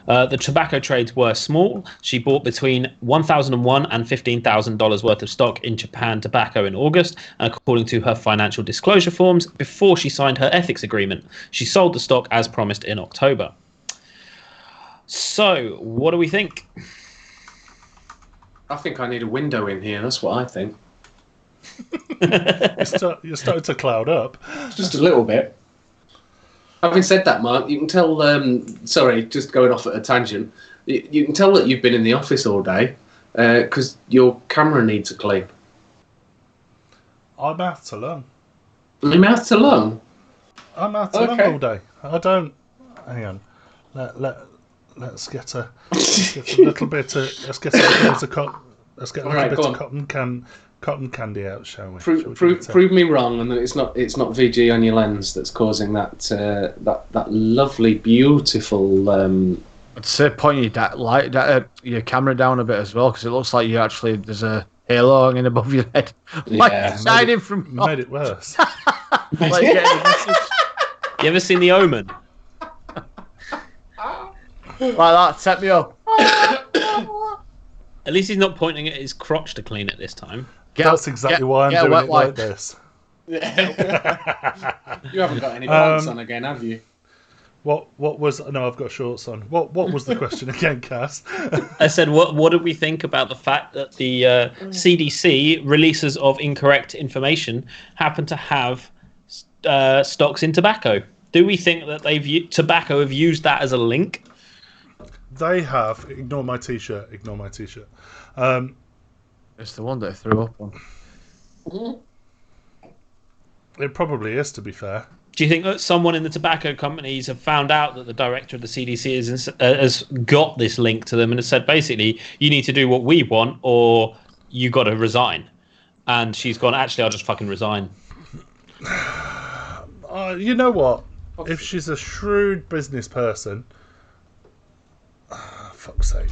The tobacco trades were small. She bought between $1,001 and $15,000 worth of stock in Japan Tobacco in August, and according to her financial disclosure forms, before she signed her ethics agreement. She sold the stock as promised in October. So, what do we think? I think I need a window in here. That's what I think. You're starting to cloud up. Just a little bit. Having said that, Mark, you can tell... sorry, just going off at a tangent. You can tell that you've been in the office all day because your camera needs a clean. I'm mouth to lung. Your mouth to lung? I'm mouth to lung all day. I don't... Hang on. Let's get a little bit of cotton candy out, shall we? Prove me wrong, and that it's not VG on your lens that's causing that lovely, beautiful. I'd say point your camera down a bit as well, because it looks like there's a halo hanging above your head, shining from. Made it worse. You ever seen The Omen? Like that, set me up. At least he's not pointing at his crotch to clean it this time. That's exactly why I'm doing it like this. You haven't got any pants on again, have you? What was... No, I've got shorts on. What was the question again, Cass? I said, what do we think about the fact that the CDC releases of incorrect information happen to have stocks in tobacco? Do we think that tobacco have used that as a link? They have. Ignore my t-shirt. It's the one that I threw up on. It probably is, to be fair. Do you think that someone in the tobacco companies have found out that the director of the CDC has got this link to them and has said, basically, you need to do what we want or you got to resign? And she's gone, actually, I'll just fucking resign. You know what? If she's a shrewd business person, fuck's sake.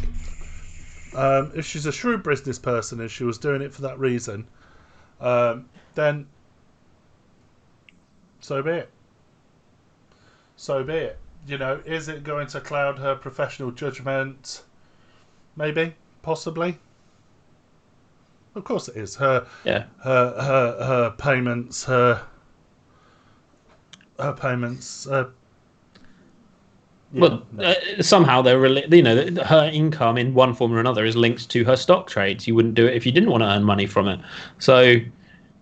If she's a shrewd business person and she was doing it for that reason, then so be it. So be it. You know, is it going to cloud her professional judgment? Maybe, possibly. Of course it is. Her payments, her payments. Somehow they're her income in one form or another is linked to her stock trades. You wouldn't do it if you didn't want to earn money from it. So,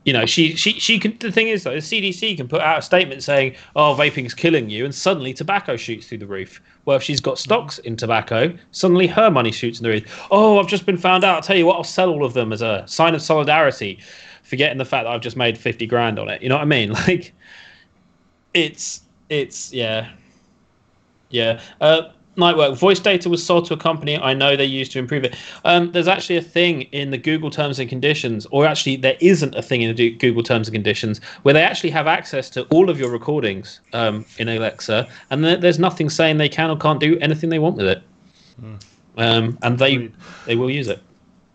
you know, she can. The thing is, though, the CDC can put out a statement saying, "Oh, vaping's killing you," and suddenly tobacco shoots through the roof. Well, if she's got stocks in tobacco, suddenly her money shoots in the roof. Oh, I've just been found out. I'll tell you what, I'll sell all of them as a sign of solidarity, forgetting the fact that I've just made 50 grand on it. You know what I mean? Like, it's yeah. Nightwork. Voice data was sold to a company I know they used to improve it. There's actually a thing in the Google terms and conditions, or actually there isn't a thing in the Google terms and conditions, where they actually have access to all of your recordings in Alexa, and there's nothing saying they can or can't do anything they want with it. And they will use it.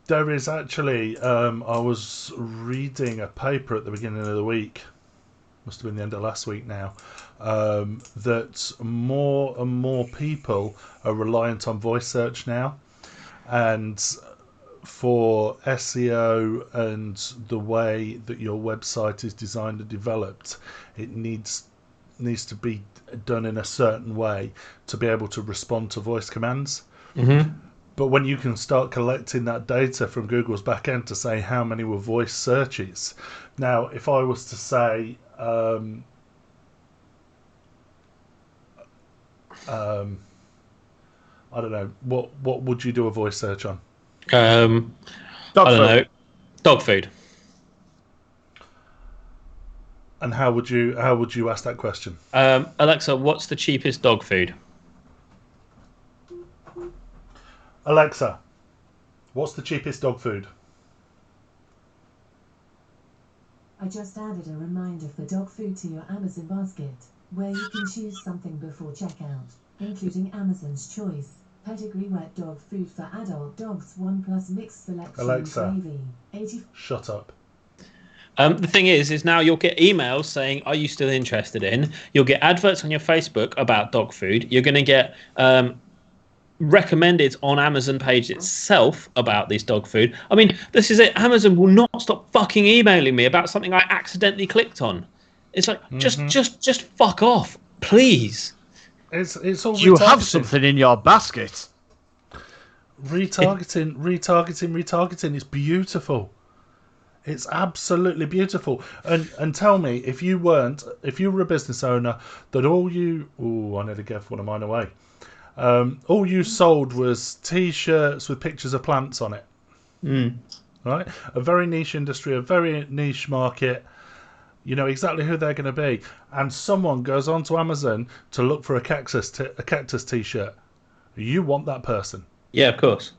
There is actually, I was reading a paper at the beginning of the week, must have been the end of last week now, that more and more people are reliant on voice search now, and for SEO and the way that your website is designed and developed, it needs to be done in a certain way to be able to respond to voice commands. But when you can start collecting that data from Google's backend to say how many were voice searches, now if I was to say I don't know, what would you do a voice search on? I don't know. Dog food. And how would you ask that question? Alexa, what's the cheapest dog food? Alexa, what's the cheapest dog food? I just added a reminder for dog food to your Amazon basket, where you can choose something before checkout, including Amazon's choice, pedigree wet dog food for adult dogs, 1+ mixed selection, Alexa, gravy, shut up. The thing is now you'll get emails saying, "Are you still interested in?" You'll get adverts on your Facebook about dog food. You're going to get recommended on Amazon page itself about this dog food. I mean, this is it. Amazon will not stop fucking emailing me about something I accidentally clicked on. It's like, just fuck off, please. It's all you have something in your basket. Retargeting is beautiful. It's absolutely beautiful. And tell me, if you were a business owner that I nearly gave one of mine away. All you sold was T-shirts with pictures of plants on it. Right? A very niche industry, a very niche market. You know exactly who they're going to be. And someone goes onto Amazon to look for a cactus T-shirt. You want that person. Yeah, of course.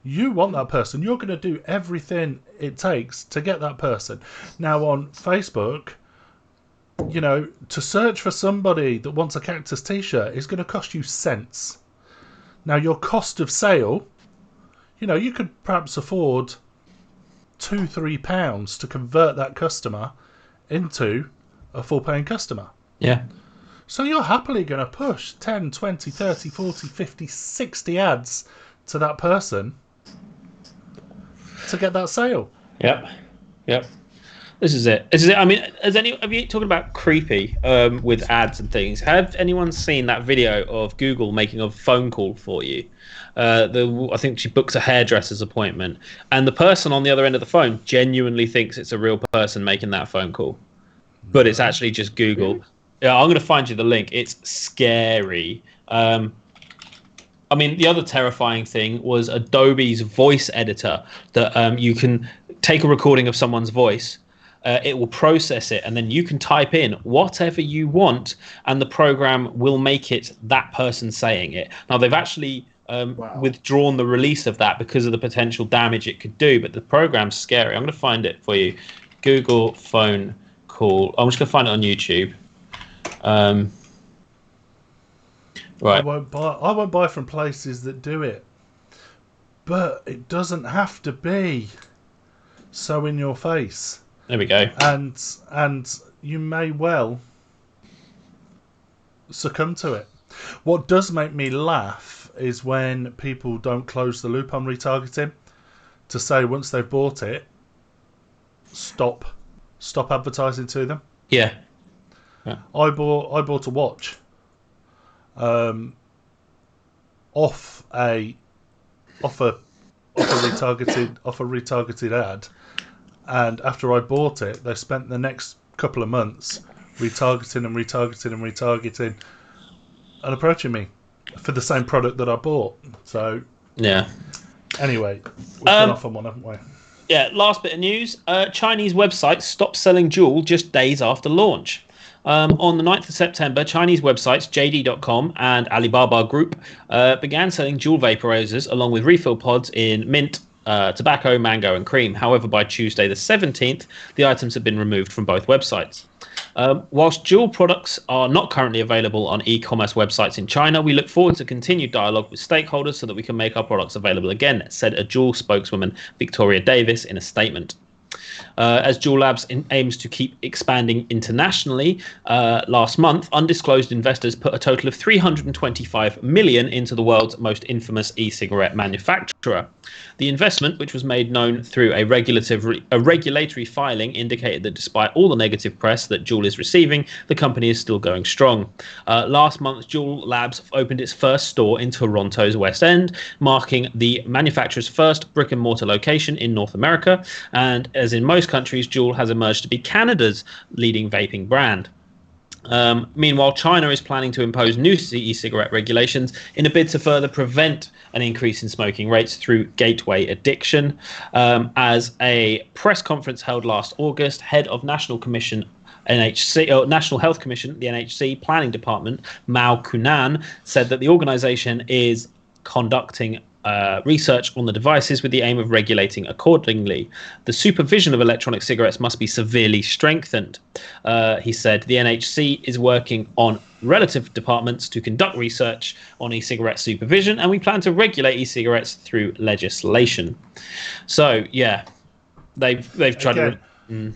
You want that person. You're going to do everything it takes to get that person. Now on Facebook, you know, to search for somebody that wants a cactus T-shirt is going to cost you cents. Now your cost of sale, you know, you could perhaps afford £2-3 to convert that customer into a full paying customer. Yeah. So you're happily going to push 10, 20, 30, 40, 50, 60 ads to that person to get that sale. Yep. This is it. I mean, have you talking about creepy with ads and things? Have anyone seen that video of Google making a phone call for you? I think she books a hairdresser's appointment, and the person on the other end of the phone genuinely thinks it's a real person making that phone call, but it's actually just Google. Really? Yeah, I'm going to find you the link. It's scary. I mean, the other terrifying thing was Adobe's voice editor that you can take a recording of someone's voice. It will process it, and then you can type in whatever you want, and the program will make it that person saying it. Now, they've actually withdrawn the release of that because of the potential damage it could do, but the program's scary. I'm going to find it for you. Google phone call. I'm just going to find it on YouTube. Right. I won't buy from places that do it. But it doesn't have to be so in your face. There we go. And you may well succumb to it. What does make me laugh is when people don't close the loop on retargeting to say once they've bought it, stop advertising to them. Yeah. I bought a watch off a retargeted ad, and after I bought it, they spent the next couple of months retargeting and approaching me for the same product that I bought. So yeah. Anyway, we've gone off on one, haven't we? Yeah. Last bit of news: Chinese websites stopped selling Juul just days after launch. On the 9th of September, Chinese websites JD.com and Alibaba Group began selling Juul vaporizers along with refill pods in mint, tobacco, mango, and cream. However, by Tuesday the 17th, the items have been removed from both websites. Whilst Juul products are not currently available on e-commerce websites in China, we look forward to continued dialogue with stakeholders so that we can make our products available again, said a Juul spokeswoman, Victoria Davis, in a statement. As Juul Labs aims to keep expanding internationally, last month, undisclosed investors put a total of $325 million into the world's most infamous e-cigarette manufacturer. The investment, which was made known through a regulatory filing, indicated that despite all the negative press that Juul is receiving, the company is still going strong. Last month, Juul Labs opened its first store in Toronto's West End, marking the manufacturer's first brick-and-mortar location in North America, and as in most countries, Juul has emerged to be Canada's leading vaping brand. Meanwhile, China is planning to impose new e-cigarette regulations in a bid to further prevent an increase in smoking rates through gateway addiction. As a press conference held last August, head of National Health Commission, the NHC Planning Department, Mao Kunan, said that the organisation is conducting research on the devices with the aim of regulating accordingly. The supervision of electronic cigarettes must be severely strengthened. He said the NHC is working on relative departments to conduct research on e-cigarette supervision, and we plan to regulate e-cigarettes through legislation. So yeah, they've tried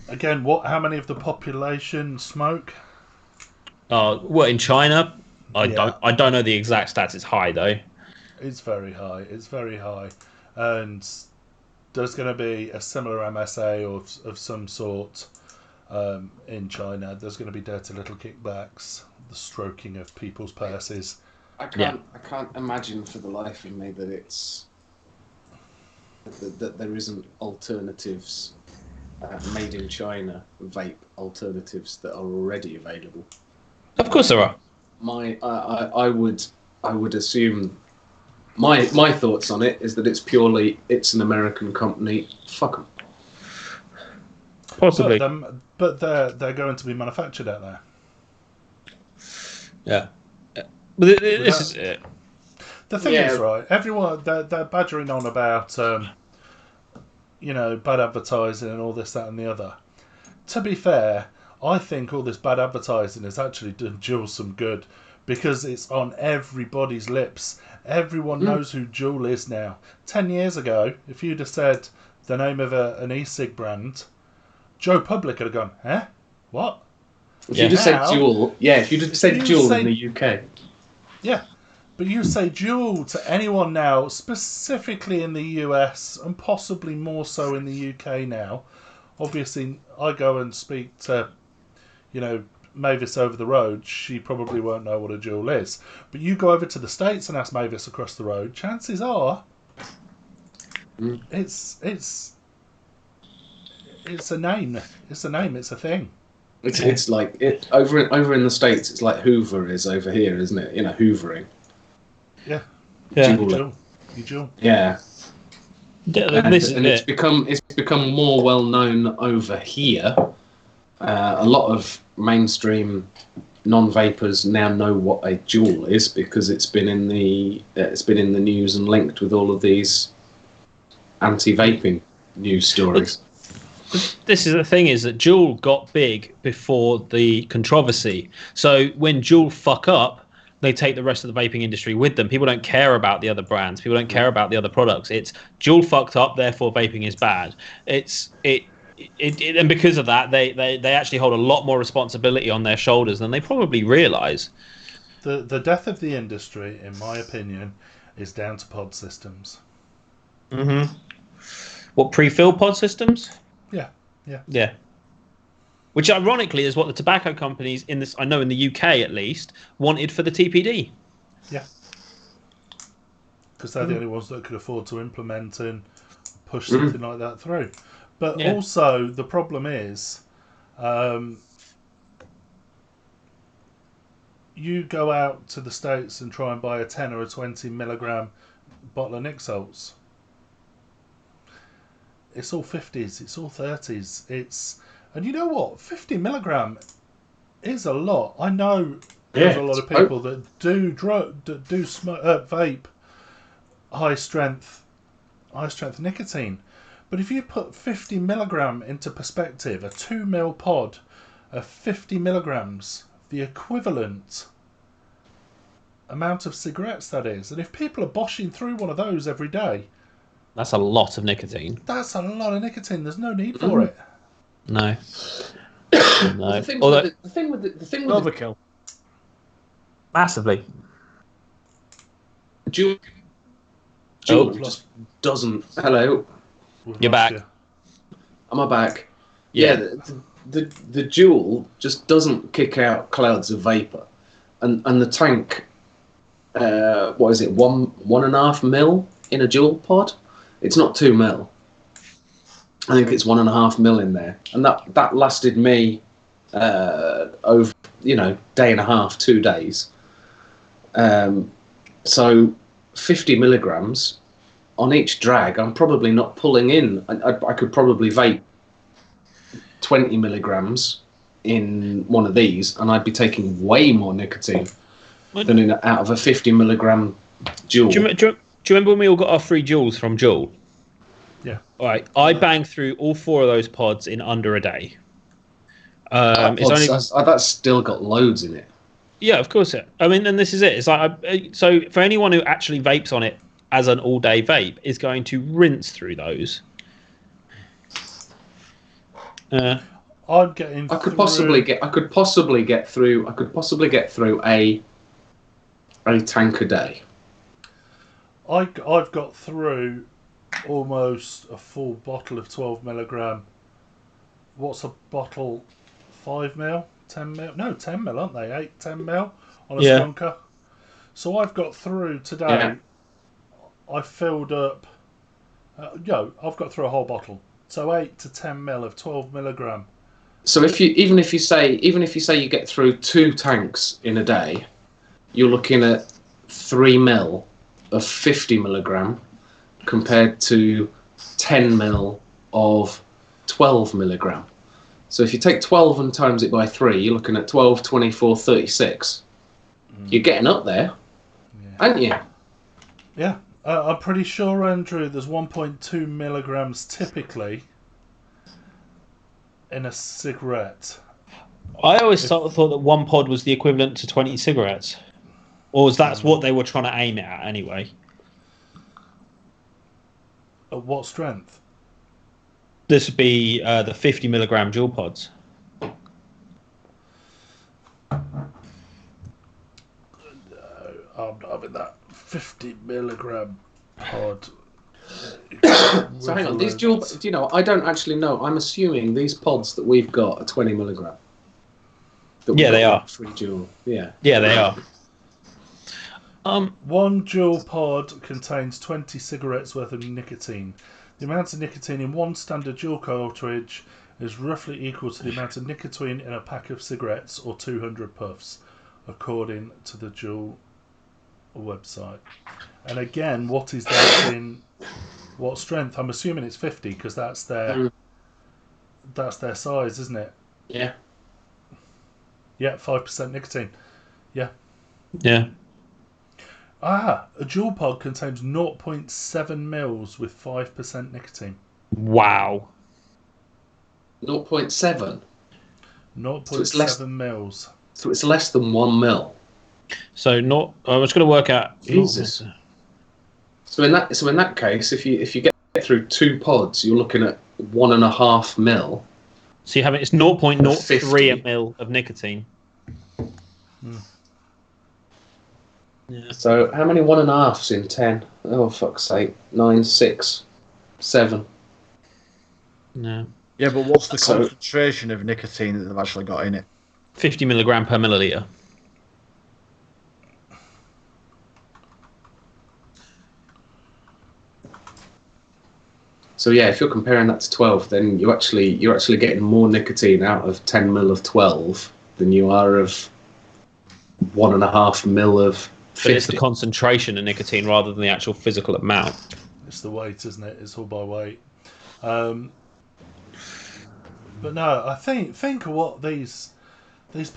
again. How many of the population smoke? Well, in China, I don't know the exact stats. It's high though. It's very high. And there's going to be a similar MSA of some sort in China. There's going to be dirty little kickbacks, the stroking of people's purses. I can't imagine for the life of me that that there isn't alternatives made in China, vape alternatives that are already available. Of course there are. I would assume. My thoughts on it is that it's an American company. Fuck them. Possibly. But they're going to be manufactured out there. Yeah. But this is it. The thing is, right, everyone, they're badgering on about, bad advertising and all this, that and the other. To be fair, I think all this bad advertising has actually done Juul some good because it's on everybody's lips. Everyone knows who Juul is now. 10 years ago, if you'd have said the name of an e-cig brand, Joe Public would have gone, eh? What? If you'd have said Juul, if you'd have said Juul in the UK. Yeah, but you say Juul to anyone now, specifically in the US, and possibly more so in the UK now. Obviously, I go and speak to, Mavis over the road, she probably won't know what a Juul is. But you go over to the States and ask Mavis across the road, chances are it's a name. It's a name, it's a thing. It's like it over in the States, it's like Hoover is over here, isn't it? Hoovering. Yeah. Juul. Juul. Yeah. It's become more well known over here. A lot of mainstream non-vapers now know what a Juul is because it's been in the news and linked with all of these anti-vaping news stories. This is the thing, is that Juul got big before the controversy. So when Juul fuck up, they take the rest of the vaping industry with them. People don't care about the other brands. People don't care about the other products. It's Juul fucked up, therefore vaping is bad. And because of that, they actually hold a lot more responsibility on their shoulders than they probably realise. The death of the industry, in my opinion, is down to pod systems. Mm-hmm. What, pre-filled pod systems? Yeah. Which ironically is what the tobacco companies in this, I know in the UK at least, wanted for the TPD. Yeah. Because they're the only ones that could afford to implement and push something like that through. But also the problem is, you go out to the States and try and buy a 10 or a 20 milligram bottle of Nic Salts. It's all 50s, it's all 30s. And you know what? 50 milligram is a lot. I know there's a lot of people that do smoke, vape high strength nicotine. But if you put 50 milligram into perspective, a 2 mil pod of 50 milligrams, the equivalent amount of cigarettes that is. And if people are boshing through one of those every day, that's a lot of nicotine. That's a lot of nicotine. There's no need for it. No. The thing with overkill. Massively. Juul just doesn't. Hello. You're back. Am I back? Yeah. The Juul just doesn't kick out clouds of vapor, and the tank. What is it? 1.5 mil in a Juul pod. It's not 2 mil. I think it's 1.5 mil in there, and that lasted me over day and a half, 2 days. So 50 milligrams on each drag. I'm probably not pulling in. I could probably vape 20 milligrams in one of these, and I'd be taking way more nicotine than out of a 50 milligram Juul. Do you remember when we all got our free Juuls from Juul? Yeah. All right. I banged through all 4 of those pods in under a day. That's still got loads in it. Yeah, of course. I mean, and this is it. It's like so for anyone who actually vapes on it as an all-day vape is going to rinse through those. I'm getting. I could possibly get through a tank a day. I've got through almost a full bottle of 12 milligram. What's a bottle? 5 mil? 10 mil? No, 10 mil, aren't they? 8, 10 mil on a skunker. So I've got through today. Yeah. I filled up. I've got through a whole bottle. So 8 to 10 mil of 12 milligram. So even if you say you get through 2 tanks in a day, you're looking at 3 mil of 50 milligram compared to 10 mil of 12 milligram. So if you take 12 and times it by 3, you're looking at 12, 24, 36. You're getting up there, aren't you? Yeah. I'm pretty sure, Andrew, there's 1.2 milligrams typically in a cigarette. I always thought that 1 pod was the equivalent to 20 cigarettes. Or was that what they were trying to aim it at anyway? At what strength? This would be the 50 milligram Juul pods. I'm not having that 50 milligram pod. So hang on, these Juul. Do you know? I don't actually know. I'm assuming these pods that we've got are 20 milligram. Yeah, they are. Free Juul. Yeah. Yeah, they are. One Juul pod contains 20 cigarettes worth of nicotine. The amount of nicotine in one standard Juul cartridge is roughly equal to the amount of nicotine in a pack of cigarettes or 200 puffs, according to the Juul website. And again, what is that in what strength? I'm assuming it's 50 because that's their size, isn't it? Yeah. Yeah, 5% nicotine. Yeah. Yeah. A Juul pod contains 0.7 mils with 5% nicotine. Wow. 0.7. 0.7 mils. So it's less than 1 mil. So not. I was going to work out. Jesus. So in that case, if you get through 2 pods, you're looking at 1.5 mil. So you have it's 0.03 50. ml of nicotine. Yeah. So how many 1.5s in 10? Oh, fuck's sake. 9, 6, 7. No. Yeah, but what's the concentration of nicotine that they've actually got in it? 50 milligram per milliliter. So yeah, if you're comparing that to 12, then you're actually getting more nicotine out of 10 mil of 12 than you are of 1.5 mil of 50. But it's the concentration of nicotine rather than the actual physical amount. It's the weight, isn't it? It's all by weight. But no, I think of what these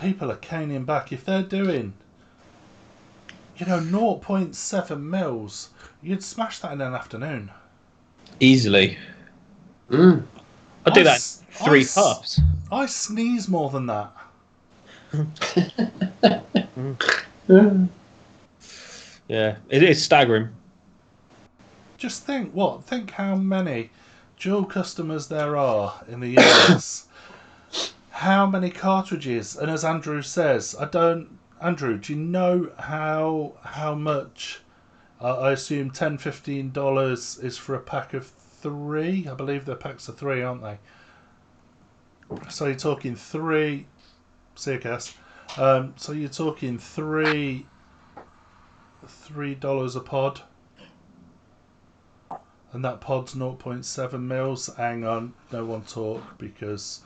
people are caning back. If they're doing, 0.7 mils, you'd smash that in an afternoon. Easily. I'd do that in 3 puffs. I sneeze more than that. Yeah, it is staggering. Just think how many dual customers there are in the US. How many cartridges? And as Andrew says, Andrew, do you know how much? I assume $10-15 is for a pack of 3. I believe the packs are 3, aren't they? So you're talking 3. CKS. So you're talking $3 a pod. And that pod's 0.7 mils. Hang on, no one talk because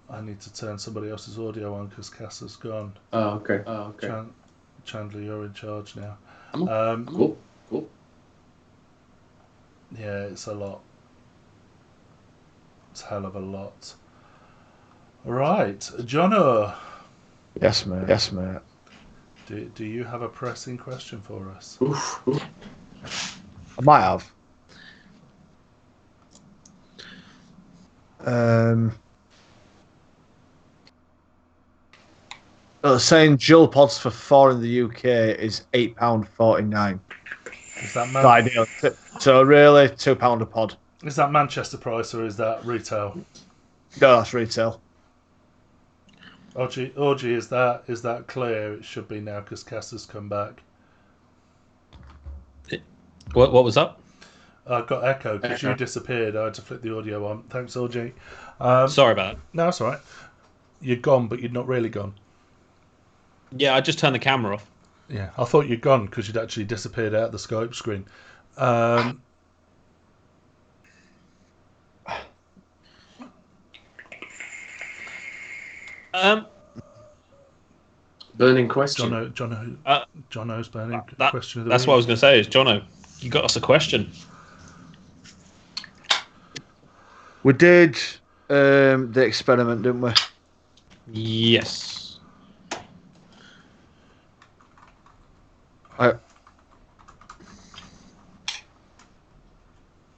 I need to turn somebody else's audio on because Cass has gone. Oh, okay. Chandler, you're in charge now. Cool. Yeah, it's a lot. It's a hell of a lot. Right, Jono. Yes, mate. Do you have a pressing question for us? Oof. I might have. Saying dual pods for 4 in the UK is £8.49. Is that ideal? So really, £2 a pod. Is that Manchester price or is that retail? No, that's retail. Orgy, is that clear? It should be now because Cass has come back. What was that? I got echo because you disappeared. I had to flip the audio on. Thanks, Orgy. Sorry about that. No, that's all right. You're gone, but you're not really gone. Yeah, I just turned the camera off. Yeah, I thought you'd gone because you'd actually disappeared out of the Skype screen. Burning question. Jono's burning question of the That's week. what I was going to say is, Jono, you got us a question. We did the experiment, didn't we? Yes.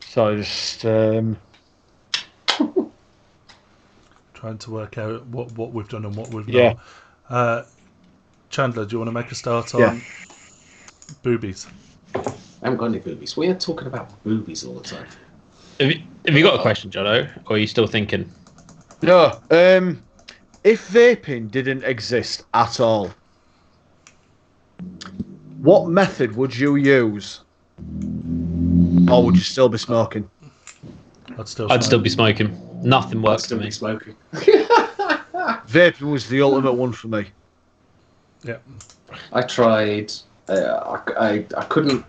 So just trying to work out what we've done and what we've not. Chandler, do you want to make a start on boobies? I haven't got any boobies. We are talking about boobies all the time. Have you got a question, Jono, or are you still thinking? No. If vaping didn't exist at all, what method would you use? Or would you still be smoking? I'd still be smoking. Nothing works for me. Smoking. Vaping was the ultimate one for me. Yeah. I tried. I couldn't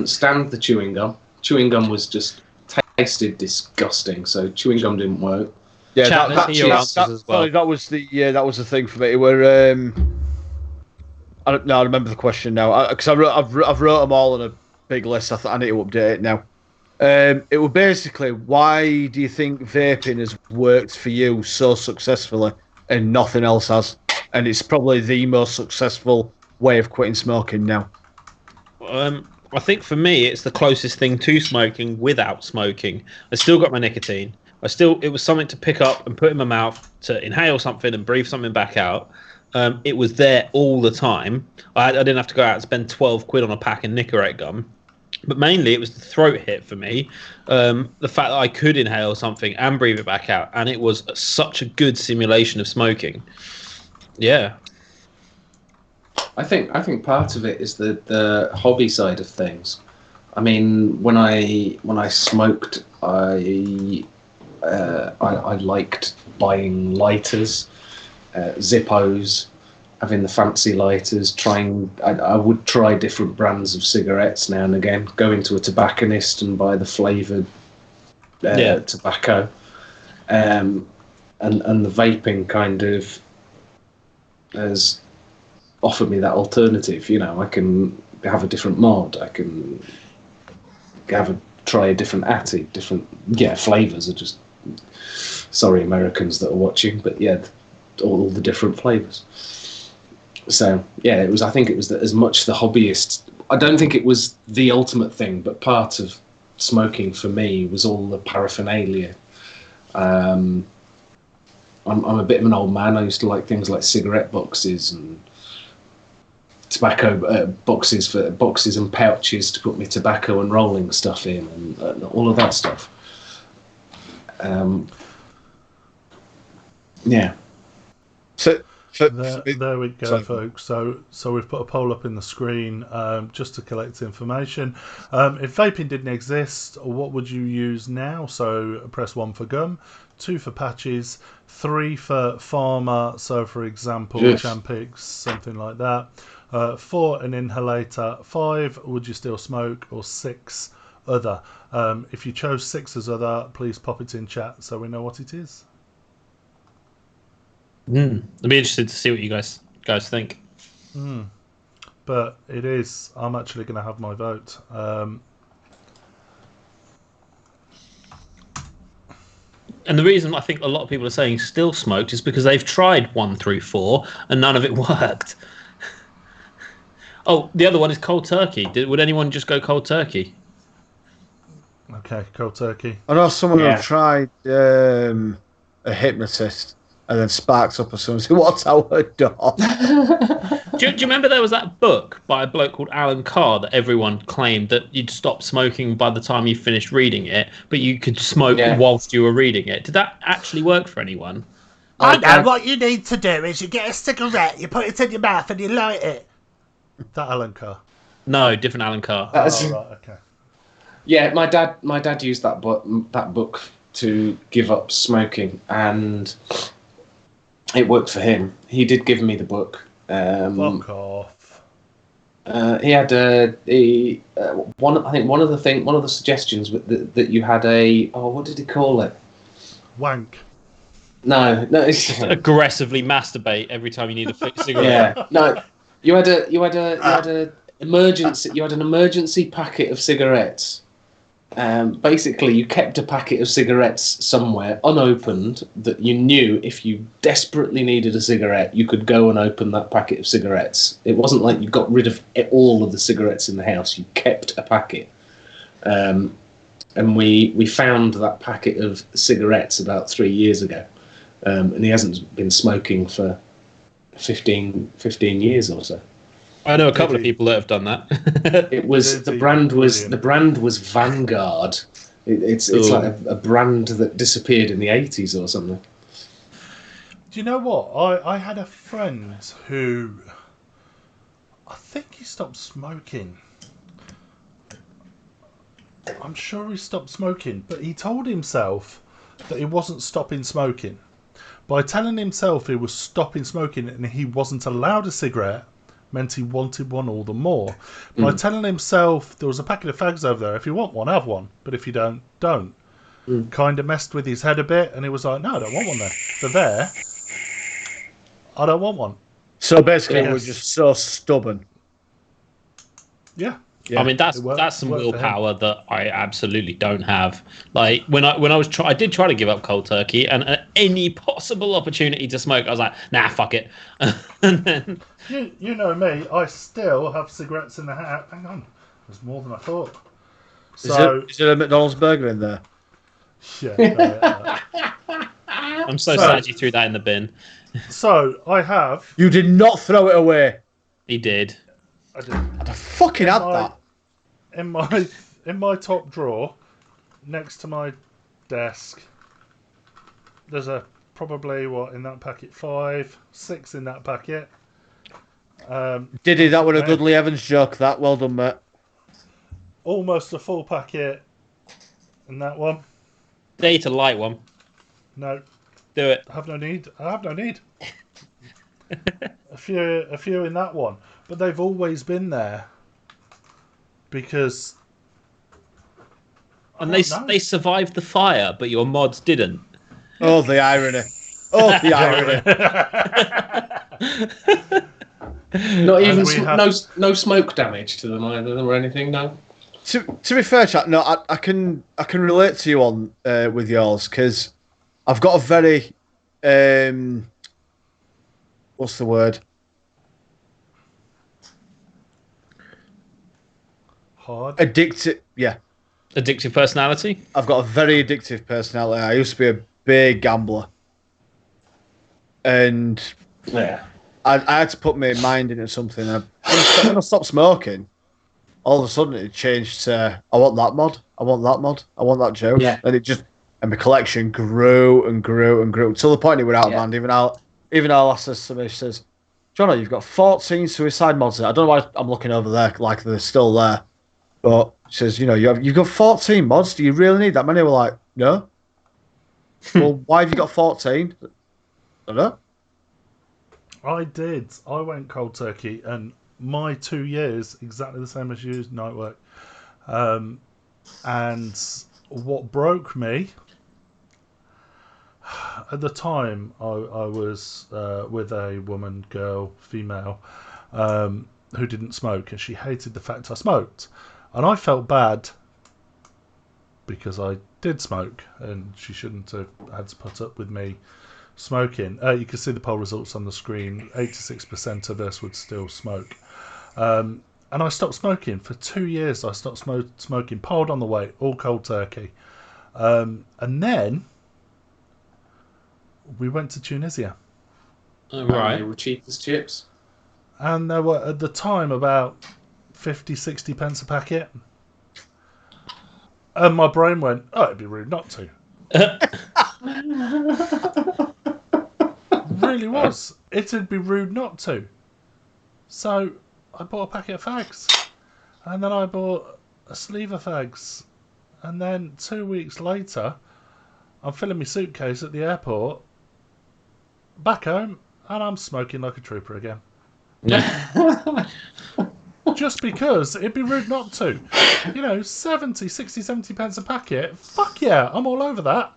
stand the chewing gum. Chewing gum was just tasted disgusting. So chewing gum didn't work. Yeah, that was the thing for me. It were I remember the question now because I've wrote them all on a big list. I thought I need to update it now. It was basically, why do you think vaping has worked for you so successfully and nothing else has? And it's probably the most successful way of quitting smoking now. I think for me, it's the closest thing to smoking without smoking. I still got my nicotine. I it was something to pick up and put in my mouth, to inhale something and breathe something back out. It was there all the time. I didn't have to go out and spend 12 quid on a pack of Nicorette gum. But mainly it was the throat hit for me. The fact that I could inhale something and breathe it back out. And it was such a good simulation of smoking. Yeah. I think part of it is the hobby side of things. I mean, when I smoked, I liked buying lighters, Zippos, having the fancy lighters. I would try different brands of cigarettes now and again. Go into a tobacconist and buy the flavoured tobacco, and the vaping kind of has offered me that alternative. You know, I can have a different mod. I can try a different atty, different flavours are just. Sorry, Americans that are watching, but yeah, all the different flavours. So yeah, it was. I think it was as much the hobbyist. I don't think it was the ultimate thing, but part of smoking for me was all the paraphernalia. I'm a bit of an old man. I used to like things like cigarette boxes and tobacco boxes and pouches to put my tobacco and rolling stuff in, and all of that stuff. Yeah. So there we go, folks. So we've put a poll up in the screen just to collect information. If vaping didn't exist, what would you use now? So press 1 for gum, 2 for patches, 3 for pharma. So for example, Champix, something like that. 4 an inhalator. 5 would you still smoke, or 6 other. If you chose 6 as other, please pop it in chat so we know what it is. I'd be interested to see what you guys think. But it is. I'm actually going to have my vote. And the reason I think a lot of people are saying still smoked is because they've tried 1 through 4 and none of it worked. Oh, the other one is cold turkey. Would anyone just go cold turkey? Okay, cold turkey. I know someone who tried a hypnotist and then sparks up or something. What's our door? Do you remember there was that book by a bloke called Alan Carr that everyone claimed that you'd stop smoking by the time you finished reading it, but you could smoke whilst you were reading it? Did that actually work for anyone? I know what you need to do is you get a cigarette, you put it in your mouth and you light it. That Alan Carr? No, different Alan Carr. Right, okay. Yeah, my dad used that book to give up smoking, and it worked for him. He did give me the book. Fuck off. He had one of the suggestions that you had what did he call it? Wank. No. Aggressively masturbate every time you need a cigarette. Yeah, no. You had an emergency packet of cigarettes. Basically, you kept a packet of cigarettes somewhere unopened that you knew if you desperately needed a cigarette, you could go and open that packet of cigarettes. It wasn't like you got rid of all of the cigarettes in the house. You kept a packet. And we found that packet of cigarettes about 3 years ago. And he hasn't been smoking for 15 years or so. I know a couple of people that have done that. The brand was Vanguard. It's like a brand that disappeared in the 80s or something. Do you know what? I had a friend who, I think he stopped smoking. I'm sure he stopped smoking, but he told himself that he wasn't stopping smoking. By telling himself he was stopping smoking and he wasn't allowed a cigarette, meant he wanted one all the more. By telling himself there was a packet of fags over there, if you want one, have one, but if you don't, don't. Kind of messed with his head a bit, and he was like, no, I don't want one there. They're there. I don't want one. So basically, we're just so stubborn. Yeah. I mean, that's some willpower that I absolutely don't have. Like when I did try to give up cold turkey, and at any possible opportunity to smoke, I was like, nah, fuck it. And then you know me, I still have cigarettes in the house. Hang on, there's more than I thought. So is there a McDonald's burger in there? Yeah. No, I'm so So- sad you threw that in the bin. so I have. You did not throw it away. He did. I did, I fucking In had my- that. in my top drawer, next to my desk, there's probably in that packet 5, 6 in that packet. Diddy, that was a Okay. Goodly Evans joke. That well done, mate. Almost a full packet in that one. Dare you to light one. No, Do it. I have no need. a few in that one, but they've always been there because. And they survived the fire, but your mods didn't. Oh, the irony. Oh, the irony. Not even we have- no smoke damage to them either or anything. No. To be fair, chat, no, I can relate to you on with yours because I've got a very what's the word? Hard. Addictive. Yeah, Addictive personality. I've got a very addictive personality. I used to be a big gambler, and Yeah. I had to put my mind into something. When I stopped smoking, all of a sudden it changed to I want that mod, I want that mod, I want that joke, Yeah. and my collection grew and grew and grew till the point it went out of Yeah. hand. Even our last says to me, she says, "Jono, you've got 14 suicide mods there. I don't know why I'm looking over there like they're still there, but she says, you've got 14 mods. Do you really need that many?" We're like, no. Well, why have you got 14? I don't know. I did. I went cold turkey, and my 2 years exactly the same as you, night work. And what broke me at the time, I was with a woman, girl, female, who didn't smoke, and she hated the fact I smoked, and I felt bad because I did smoke, and she shouldn't have had to put up with me smoking. You can see the poll results on the screen. 86% of us would still smoke. And I stopped smoking. For 2 years, I stopped smoking, piled on the weight, all cold turkey. And then we went to Tunisia. Right. They were cheap as chips. And there were, at the time, about 50, 60 pence a packet. And my brain went, oh, it'd be rude not to. Really was. It'd be rude not to. So I bought a packet of fags, and then I bought a sleeve of fags, and then 2 weeks later, I'm filling my suitcase at the airport, back home, and I'm smoking like a trooper again. Just because it'd be rude not to. 70, 60, 70 pence a packet. Fuck yeah, I'm all over that.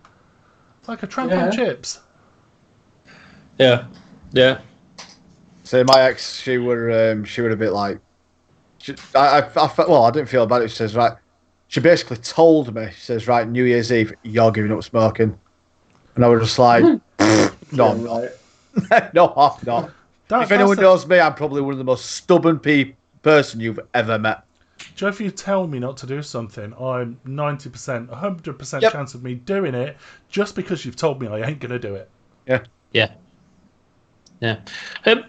Like a tramp on chips. Yeah. Yeah. So my ex, she were a bit like, I felt, well, I didn't feel about it. She says, right, she basically told me, she says, right, New Year's Eve, you're giving up smoking. And I was just like, no, I'm not. No, I'm not. If anyone knows me, I'm probably one of the most stubborn person you've ever met. Joe, if you tell me not to do something, I'm 90%, 100% Yep. chance of me doing it just because you've told me I ain't going to do it. Yeah. Yeah. Yeah.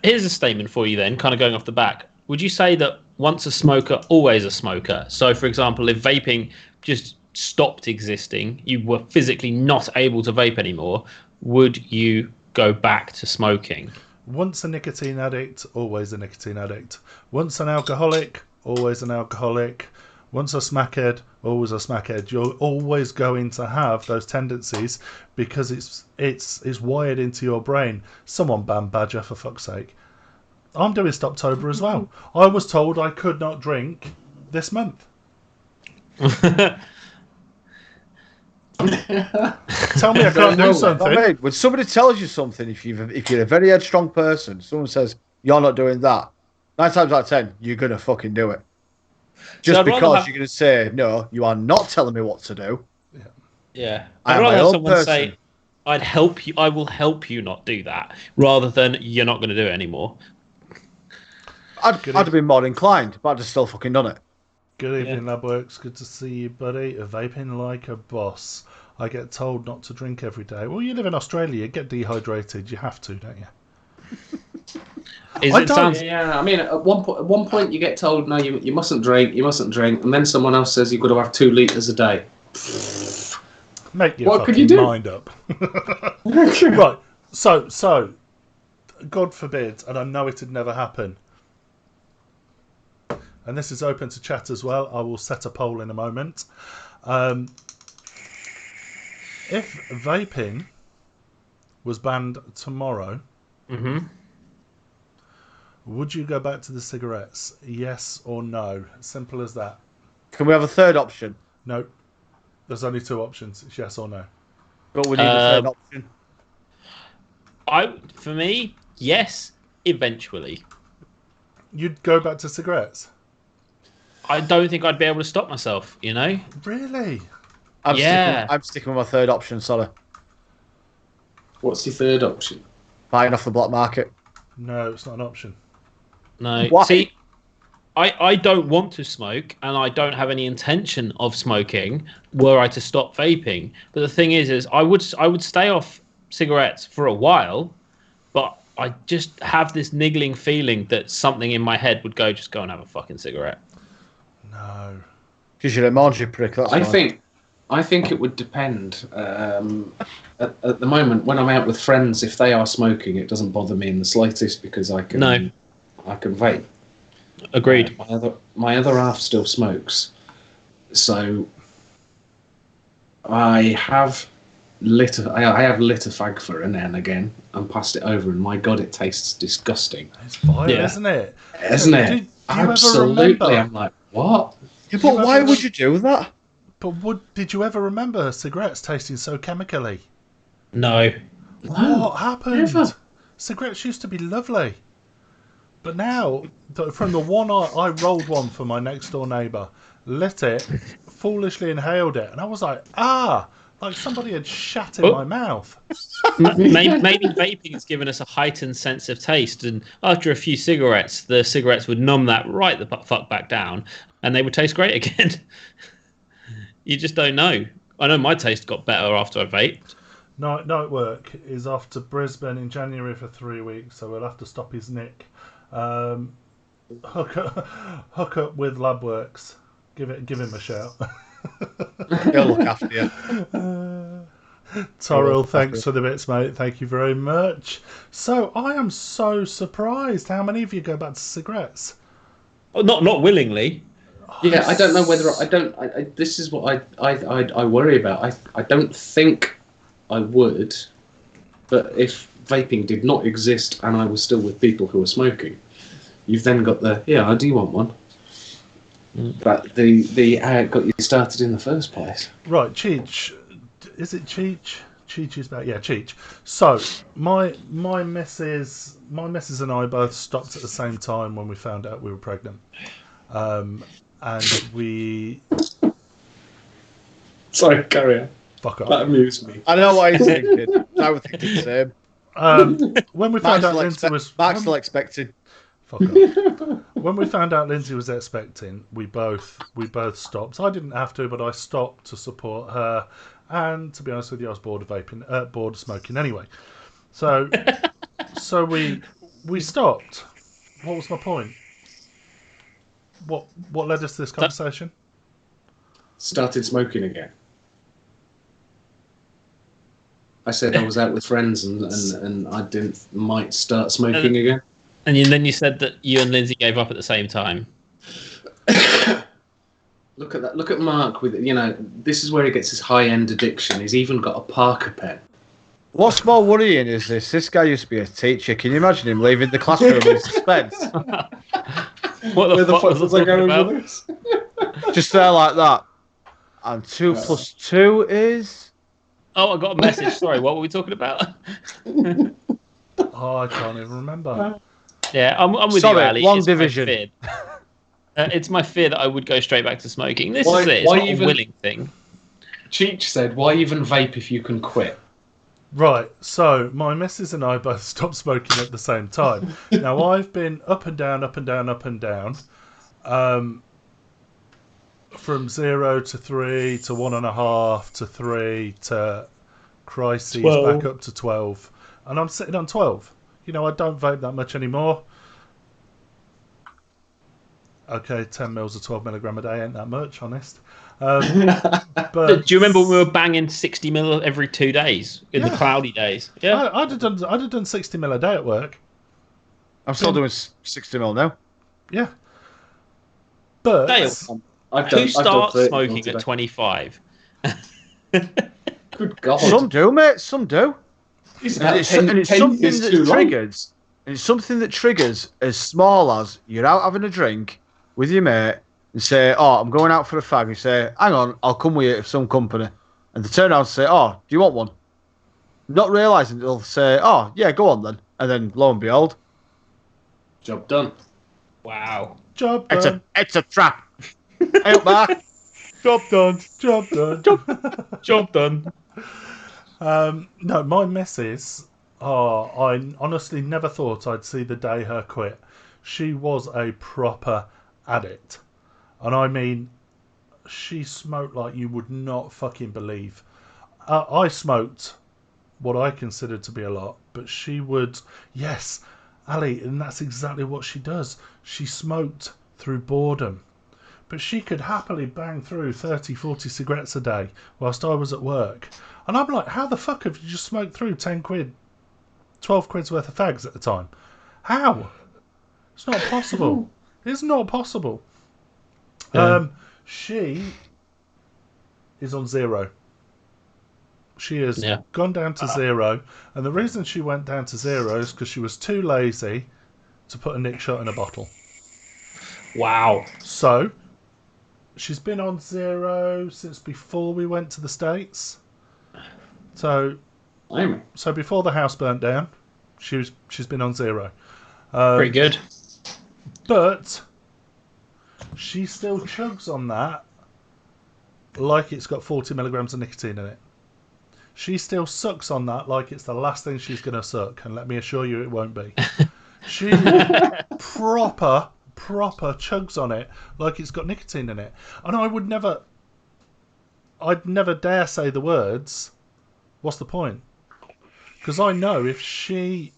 Here's a statement for you then, kind of going off the back. Would you say that once a smoker, always a smoker? So, for example, if vaping just stopped existing, you were physically not able to vape anymore, would you go back to smoking? Once a nicotine addict, always a nicotine addict. Once an alcoholic, always an alcoholic. Once a smackhead, always a smackhead. You're always going to have those tendencies because it's wired into your brain. Someone ban Badger, for fuck's sake. I'm doing Stoptober as well. I was told I could not drink this month. Tell me I can't do something. I mean, when somebody tells you something, if you're a very headstrong person, someone says you're not doing that, 9 times out of 10, you're gonna fucking do it. Just I'd rather because you're gonna say no, you are not telling me what to do. Yeah. I I'd am rather my have own someone person. say, I'd help you, I will help you not do that, rather than you're not going to do it anymore. I'd have been more inclined, but I'd have still fucking done it. Good evening, Labworks. Good to see you, buddy. Vaping like a boss. I get told not to drink every day. Well, you live in Australia, you get dehydrated. You have to, don't you? It sounds Yeah, I mean, at one point you get told, no, you mustn't drink, and then someone else says you've got to have 2 litres a day. Make your What could fucking you do? mind up. Right, so, God forbid, and I know it'd never happen, and this is open to chat as well, I will set a poll in a moment. If vaping was banned tomorrow, would you go back to the cigarettes? Yes or no? Simple as that. Can we have a third option? No. There's only 2 options. It's yes or no. But we need a third option. For me, yes, eventually. You'd go back to cigarettes? I don't think I'd be able to stop myself, you know? Really? I'm sticking with my third option, sorry. What's your third option? Buying off the black market. No, it's not an option. No. Why? See, I don't want to smoke, and I don't have any intention of smoking were I to stop vaping. But the thing is I would stay off cigarettes for a while, but I just have this niggling feeling that something in my head would go, just go and have a fucking cigarette. No. Because you're a margin prick, that's why. I think it would depend. At the moment, when I'm out with friends, if they are smoking, it doesn't bother me in the slightest because I can vape. Agreed. My other half still smokes, so I have lit a fag for her now and again and passed it over, and my God, it tastes disgusting. It's vile, isn't it? Isn't it? Do you Absolutely. ever remember? I'm like, what? Yeah, but why would you do that? But did you ever remember cigarettes tasting so chemically? No. What happened? Never. Cigarettes used to be lovely. But now, from the one I rolled one for my next door neighbour, lit it, foolishly inhaled it, and I was like, like somebody had shat in my mouth. Maybe vaping has given us a heightened sense of taste, and after a few cigarettes, the cigarettes would numb that right the fuck back down, and they would taste great again. You just don't know. I know my taste got better after I vaped. Night work is off to Brisbane in January for 3 weeks, so we'll have to stop his nick. Hook up with Labworks. Give him a shout. He'll look after you. Toril, thanks for the bits, mate. Thank you very much. So I am so surprised. How many of you go back to cigarettes? Oh, not willingly. Yeah, I don't know whether this is what I worry about. I don't think I would, but if vaping did not exist and I was still with people who were smoking, you've then got I do want one. But the how it got you started in the first place. Right, Cheech. Is it Cheech? Cheech is back. Yeah, Cheech. So my missus and I both stopped at the same time when we found out we were pregnant. And we... Sorry, carry on. Fuck off. That amused me. I know what he's thinking. I would think the same. When we found out Lindsay was... Mark's still expecting. Fuck off. When we found out Lindsay was expecting, we both stopped. I didn't have to, but I stopped to support her. And to be honest with you, I was bored of vaping, bored of smoking anyway. So we stopped. What was my point? What led us to this conversation? Started smoking again. I said I was out with friends and I might start smoking again. And then you said that you and Lindsay gave up at the same time. Look at that. Look at Mark with, this is where he gets his high-end addiction. He's even got a Parker pen. What's more worrying is this guy used to be a teacher. Can you imagine him leaving the classroom in suspense? What the fuck was I going about? This? Just there like that. And 2 + 2 is... Oh, I got a message. Sorry, what were we talking about? Oh, I can't even remember. Yeah, I'm with Sorry, you, Ali. long It's division. My fear. It's my fear that I would go straight back to smoking. This Why- is it. It's why not even- a willing thing. Cheech said, "Why even vape if you can quit?" Right, so my missus and I both stopped smoking at the same time. Now, I've been up and down, up and down, up and down. from 0 to 3 to 1.5 to 3 to crises 12. back up to 12, and I'm sitting on 12. You know, I don't vape that much anymore. Okay, 10 mils of 12 milligram a day ain't that much, honest. But Do you remember when we were banging 60 mil every 2 days in the Yeah. cloudy days? Yeah. I'd have done 60 mil a day at work. I'm still doing 60 mil now. Yeah. But Dale, I've who done starts 30 smoking today. at 25? Good God. Some do, mate. Some do. It's And about it's, 10 and it's 10 something years that too long. triggers. And it's something that triggers as small as you're out having a drink with your mate and say, "Oh, I'm going out for a fag." You say, "Hang on, I'll come with you if some company." And they turn around and say, "Oh, do you want one?" Not realizing they'll say, "Oh, yeah, go on then." And then lo and behold, Job done. Wow. job done. it's a trap. Hey up, Mark. Job done. Job done. Job done. No, my missus. Oh, I honestly never thought I'd see the day her quit. She was a proper addict, and I mean, she smoked like you would not fucking believe. I smoked what I considered to be a lot, but she would. Yes, Ali, and that's exactly what she does. She smoked through boredom. But she could happily bang through 30, 40 cigarettes a day whilst I was at work. And I'm like, how the fuck have you just smoked through 10 quid, 12 quid's worth of fags at the time? How? It's not possible. It's not possible. Yeah. She is on 0. She has Yeah. gone down to 0. And the reason she went down to 0 is because she was too lazy to put a nick shot in a bottle. Wow. So, she's been on 0 since before we went to the States. So before the house burnt down, she's been on 0. Pretty good. But she still chugs on that like it's got 40 milligrams of nicotine in it. She still sucks on that like it's the last thing she's going to suck, and let me assure you it won't be. She proper chugs on it like it's got nicotine in it. And I'd never dare say the words, what's the point? Because I know if you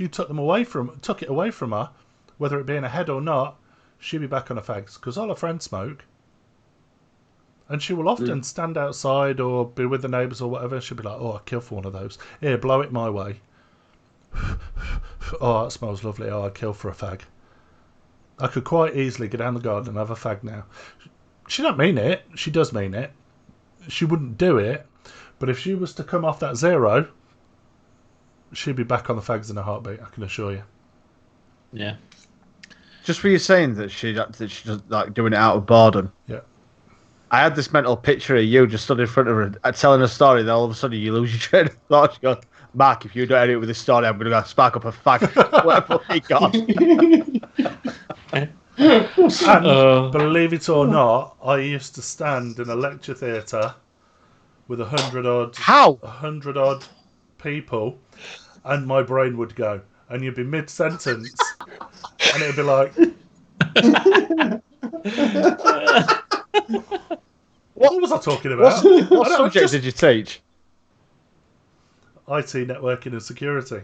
took it away from her, whether it be in her head or not, she'd be back on her fags. Because all her friends smoke. And she will often stand outside or be with the neighbours or whatever. She'll be like, "Oh, I'd kill for one of those. Here, blow it my way. Oh, that smells lovely. Oh, I'd kill for a fag. I could quite easily go down the garden and have a fag now." She don't mean it. She does mean it. She wouldn't do it. But if she was to come off that 0, she'd be back on the fags in a heartbeat, I can assure you. Yeah. Just for you saying that she's like doing it out of boredom. Yeah. I had this mental picture of you just stood in front of her telling a story, then all of a sudden you lose your train of thought. She goes, "Mark, if you don't edit with this story, I'm going to spark up a fag." Whatever he got. And believe it or not, I used to stand in a lecture theatre with 100 odd people, and my brain would go, and you'd be mid-sentence, and it'd be like, what was I talking about? What subject did you teach? IT, networking and security.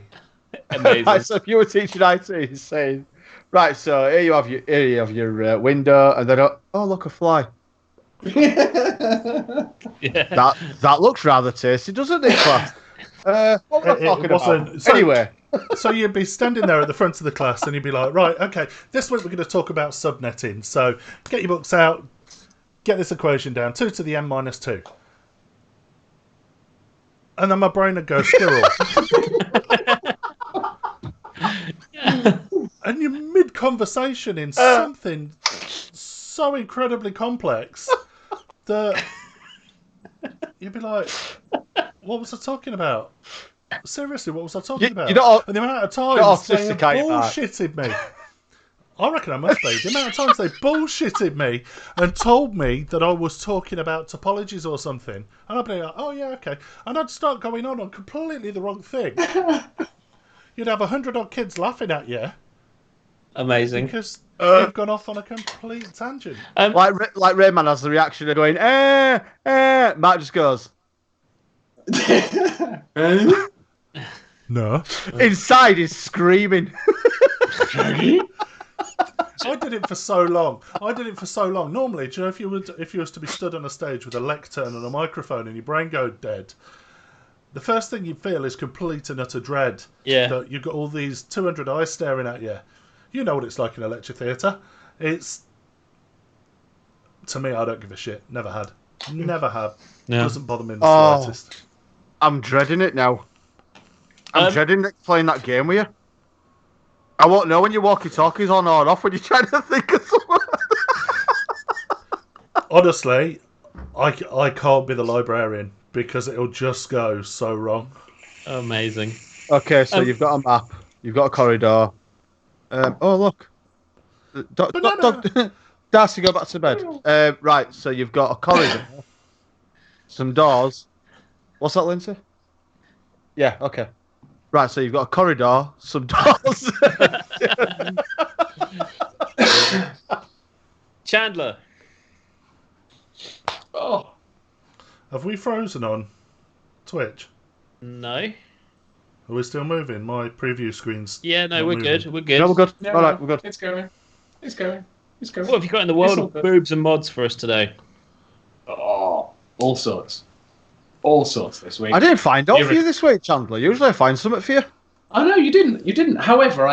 Amazing. Right, so if you were teaching IT, you're saying, right, so here you have your window, and then oh look, a fly. Yeah. That looks rather tasty, doesn't it, class? What was I talking about? So, anyway, so you'd be standing there at the front of the class, and you'd be like, right, okay, this week we're going to talk about subnetting. So get your books out, get this equation down: 2 to the n minus 2. And then my brain would go squirrel. And you're mid-conversation in something so incredibly complex that you'd be like, what was I talking about? Seriously, what was I talking about? And the amount of times they bullshitted me. I reckon I must be. The amount of times they bullshitted me and told me that I was talking about topologies or something. And I'd be like, oh yeah, okay. And I'd start going on completely the wrong thing. You'd have 100 odd kids laughing at you. Amazing. Because you've gone off on a complete tangent. Like Rayman has the reaction of going, Matt just goes, No. inside he's screaming. I did it for so long. Normally, do you know if you was to be stood on a stage with a lectern and a microphone and your brain go dead, the first thing you feel is complete and utter dread. Yeah. That you've got all these 200 eyes staring at you. You know what it's like in a lecture theatre. It's, to me, I don't give a shit. Never had. Never have. No. Doesn't bother me in the slightest. I'm dreading it now. I'm dreading playing that game with you. I won't know when your walkie-talkie's on or off when you're trying to think of something. Honestly, I can't be the librarian because it'll just go so wrong. Amazing. Okay, so you've got a map. You've got a corridor. Oh, look. Darcy, go back to bed. Right, so you've got a corridor. Some doors. What's that, Lindsay? Yeah, okay. Right, so you've got a corridor, some doors. Chandler. Oh. Have we frozen on Twitch? No. Are we still moving? My preview screen's Yeah, no, not we're moving. good. We're good. No, we're good. Yeah, All right, we're good. It's going. What have you got in the world of boobs and mods for us today? Oh, all sorts. All sorts this week. I didn't find out for you this week, Chandler. Usually I find something for you. Oh, no, you didn't. However,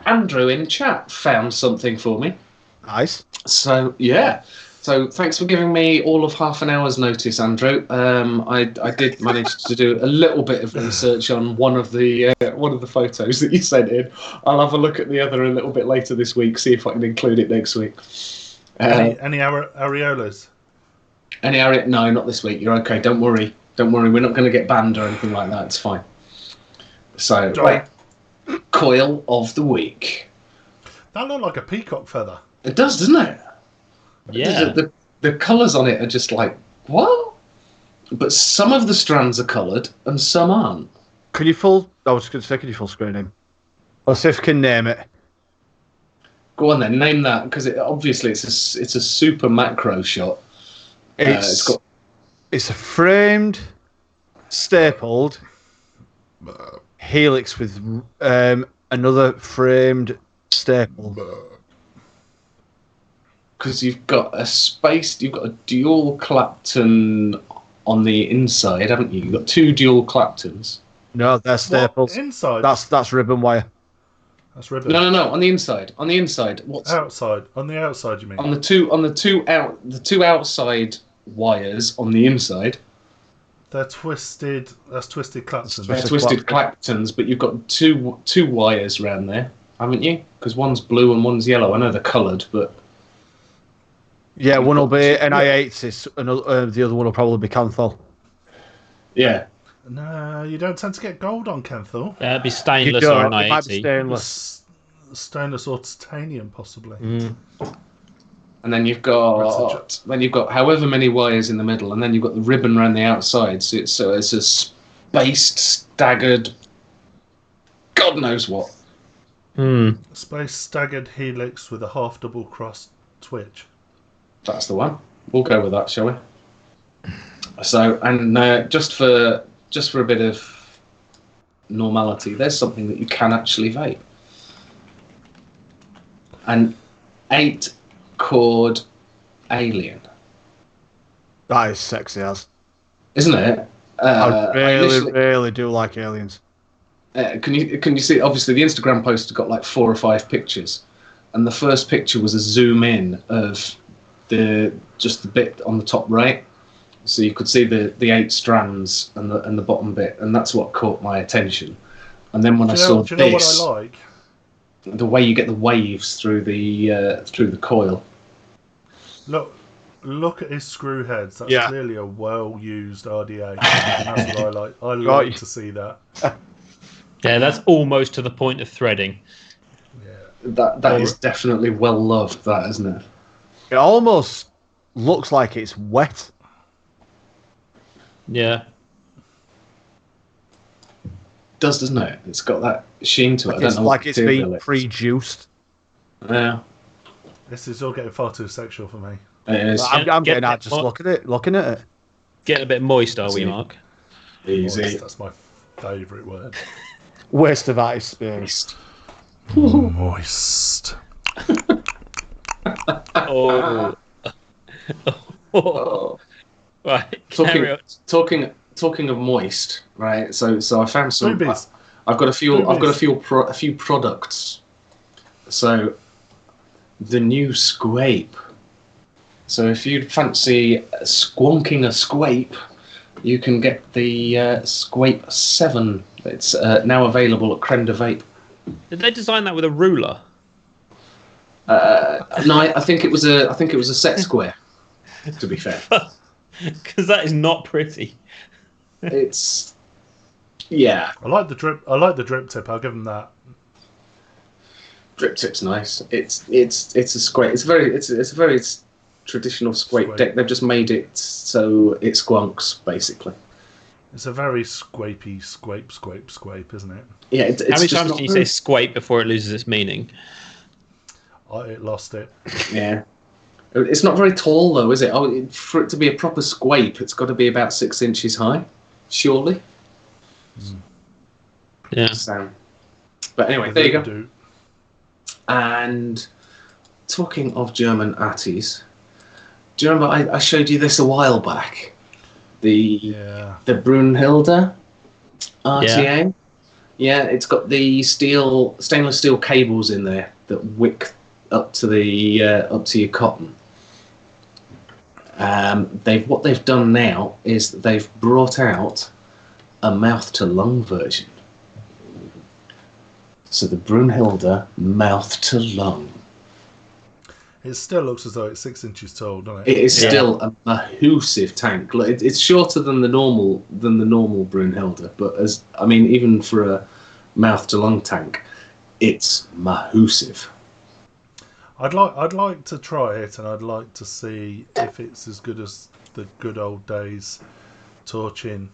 Andrew in chat found something for me. Nice. So, yeah. So, thanks for giving me all of half an hour's notice, Andrew. I did manage to do a little bit of research on one of the photos that you sent in. I'll have a look at the other a little bit later this week, see if I can include it next week. Any areolas? No, not this week. You're okay. Don't worry. We're not going to get banned or anything like that. It's fine. So, right. Coil of the week. That looked like a peacock feather. It does, doesn't it? Yeah. The colours on it are just like, what? But some of the strands are coloured and some aren't. I was going to say, can you full screen him? Let's see if we can name it. Go on then, name that, because obviously it's a super macro shot. It's a framed, stapled helix with another framed staple. Because you've got a dual Clapton on the inside, haven't you? You've got two dual Claptons. No, they're staples. What? Inside? That's ribbon wire. That's ribbon. No, on the inside. On the inside. What's outside? On the outside, you mean? On the two outside wires on the inside. They're twisted. That's twisted Claptons. They're twisted Claptons, but you've got two wires around there, haven't you? Because one's blue and one's yellow. I know they're coloured, but yeah, one will be NI8s, and the other one will probably be Canthal. Yeah. No, you don't tend to get gold on Kenthal. That'd be stainless or an It might be I-80. stainless. Stainless or titanium, possibly. And then you've got however many wires in the middle, and then you've got the ribbon around the outside. So it's a spaced, staggered, God knows what. Space staggered helix with a half double cross twitch. That's the one. We'll go with that, shall we? So, and just for a bit of normality, there's something that you can actually vape. An 8-chord alien. That is sexy as. Isn't it? I really do like aliens. Can you see? Obviously, the Instagram post has got like 4 or 5 pictures, and the first picture was a zoom in of the bit on the top right, so you could see the 8 strands and the bottom bit, and that's what caught my attention. And then when I saw this, do you know what I like? The way you get the waves through the coil. Look at his screw heads. That's clearly a well-used RDA. And that's what I like. I like to see that. Yeah, that's almost to the point of threading. Yeah. That is definitely well loved, that, isn't it? It almost looks like it's wet. Yeah. does, doesn't it? It's got that sheen to it. Like I don't it's know like what it's material been it is. pre-juiced. Yeah, This is all getting far too sexual for me. it is. I'm Get getting out just looking at it. Getting a bit moist, are we, See. Mark? Easy. Moist, that's my favourite word. Waste of ice space. Moist. Oh. Oh. Right. Carry on. Talking of moist, right? So I found some. Boobies. I've got a few. I've got Boobies. a few products. So the new Squape. So if you fancy squonking a Squape, you can get the Squape 7. It's now available at Creme de Vape. Did they design that with a ruler? No, I think it was a set square. To be fair, Because that is not pretty. it's yeah. I like the drip. I like the drip tip. I'll give them that. Drip tip's nice. It's a Squape. It's a very traditional Squape deck. They've just made it so it squonks basically. It's a very squapey, squape, isn't it? Yeah. It's How many just times not can you very- say squape before it loses its meaning? It lost it. Yeah. It's not very tall though, is it? For it to be a proper Squape, it's got to be about 6 inches high, surely. Yeah. So, but anyway, there you go. Do. And talking of German Atties, do you remember I showed you this a while back? Yeah. The Brunhilde RTA. Yeah, it's got the stainless steel cables in there that wick up to your cotton. What they've done now is they've brought out a mouth to lung version. So the Brunhilde mouth to lung. It still looks as though it's 6 inches tall, doesn't it? It is still a massive tank. Look, it's shorter than the normal Brunhilde, but even for a mouth to lung tank, it's massive. I'd like to try it, and I'd like to see if it's as good as the good old days torching.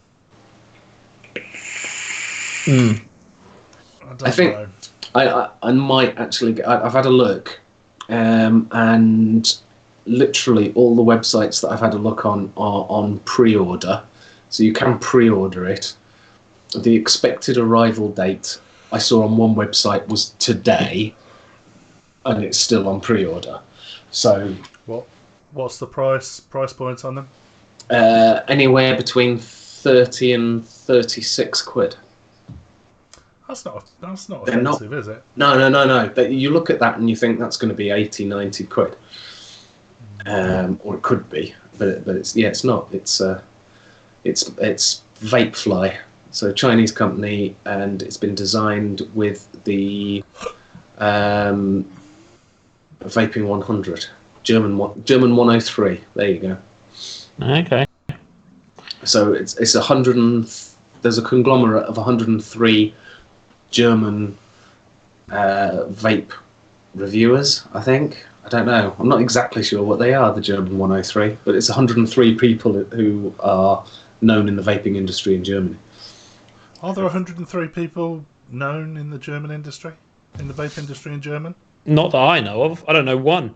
I think know. I might actually. I've had a look, and literally all the websites that I've had a look on are on pre-order, so you can pre-order it. The expected arrival date I saw on one website was today, and it's still on pre-order. So What's the price point on them? anywhere between 30 and 36 quid. That's not They're not- offensive, is it? No. You look at that and you think that's going to be 80, 90 quid. Or it could be, but it's not. It's Vapefly, so a Chinese company, and it's been designed with the Vaping 100, German 103. There you go. Okay. So it's there's a conglomerate of 103 German vape reviewers, I think. I don't know. I'm not exactly sure what they are, the German 103, but it's 103 people who are known in the vaping industry in Germany. Are there 103 people known in the German industry, in the vape industry in German? Not that I know of. I don't know one.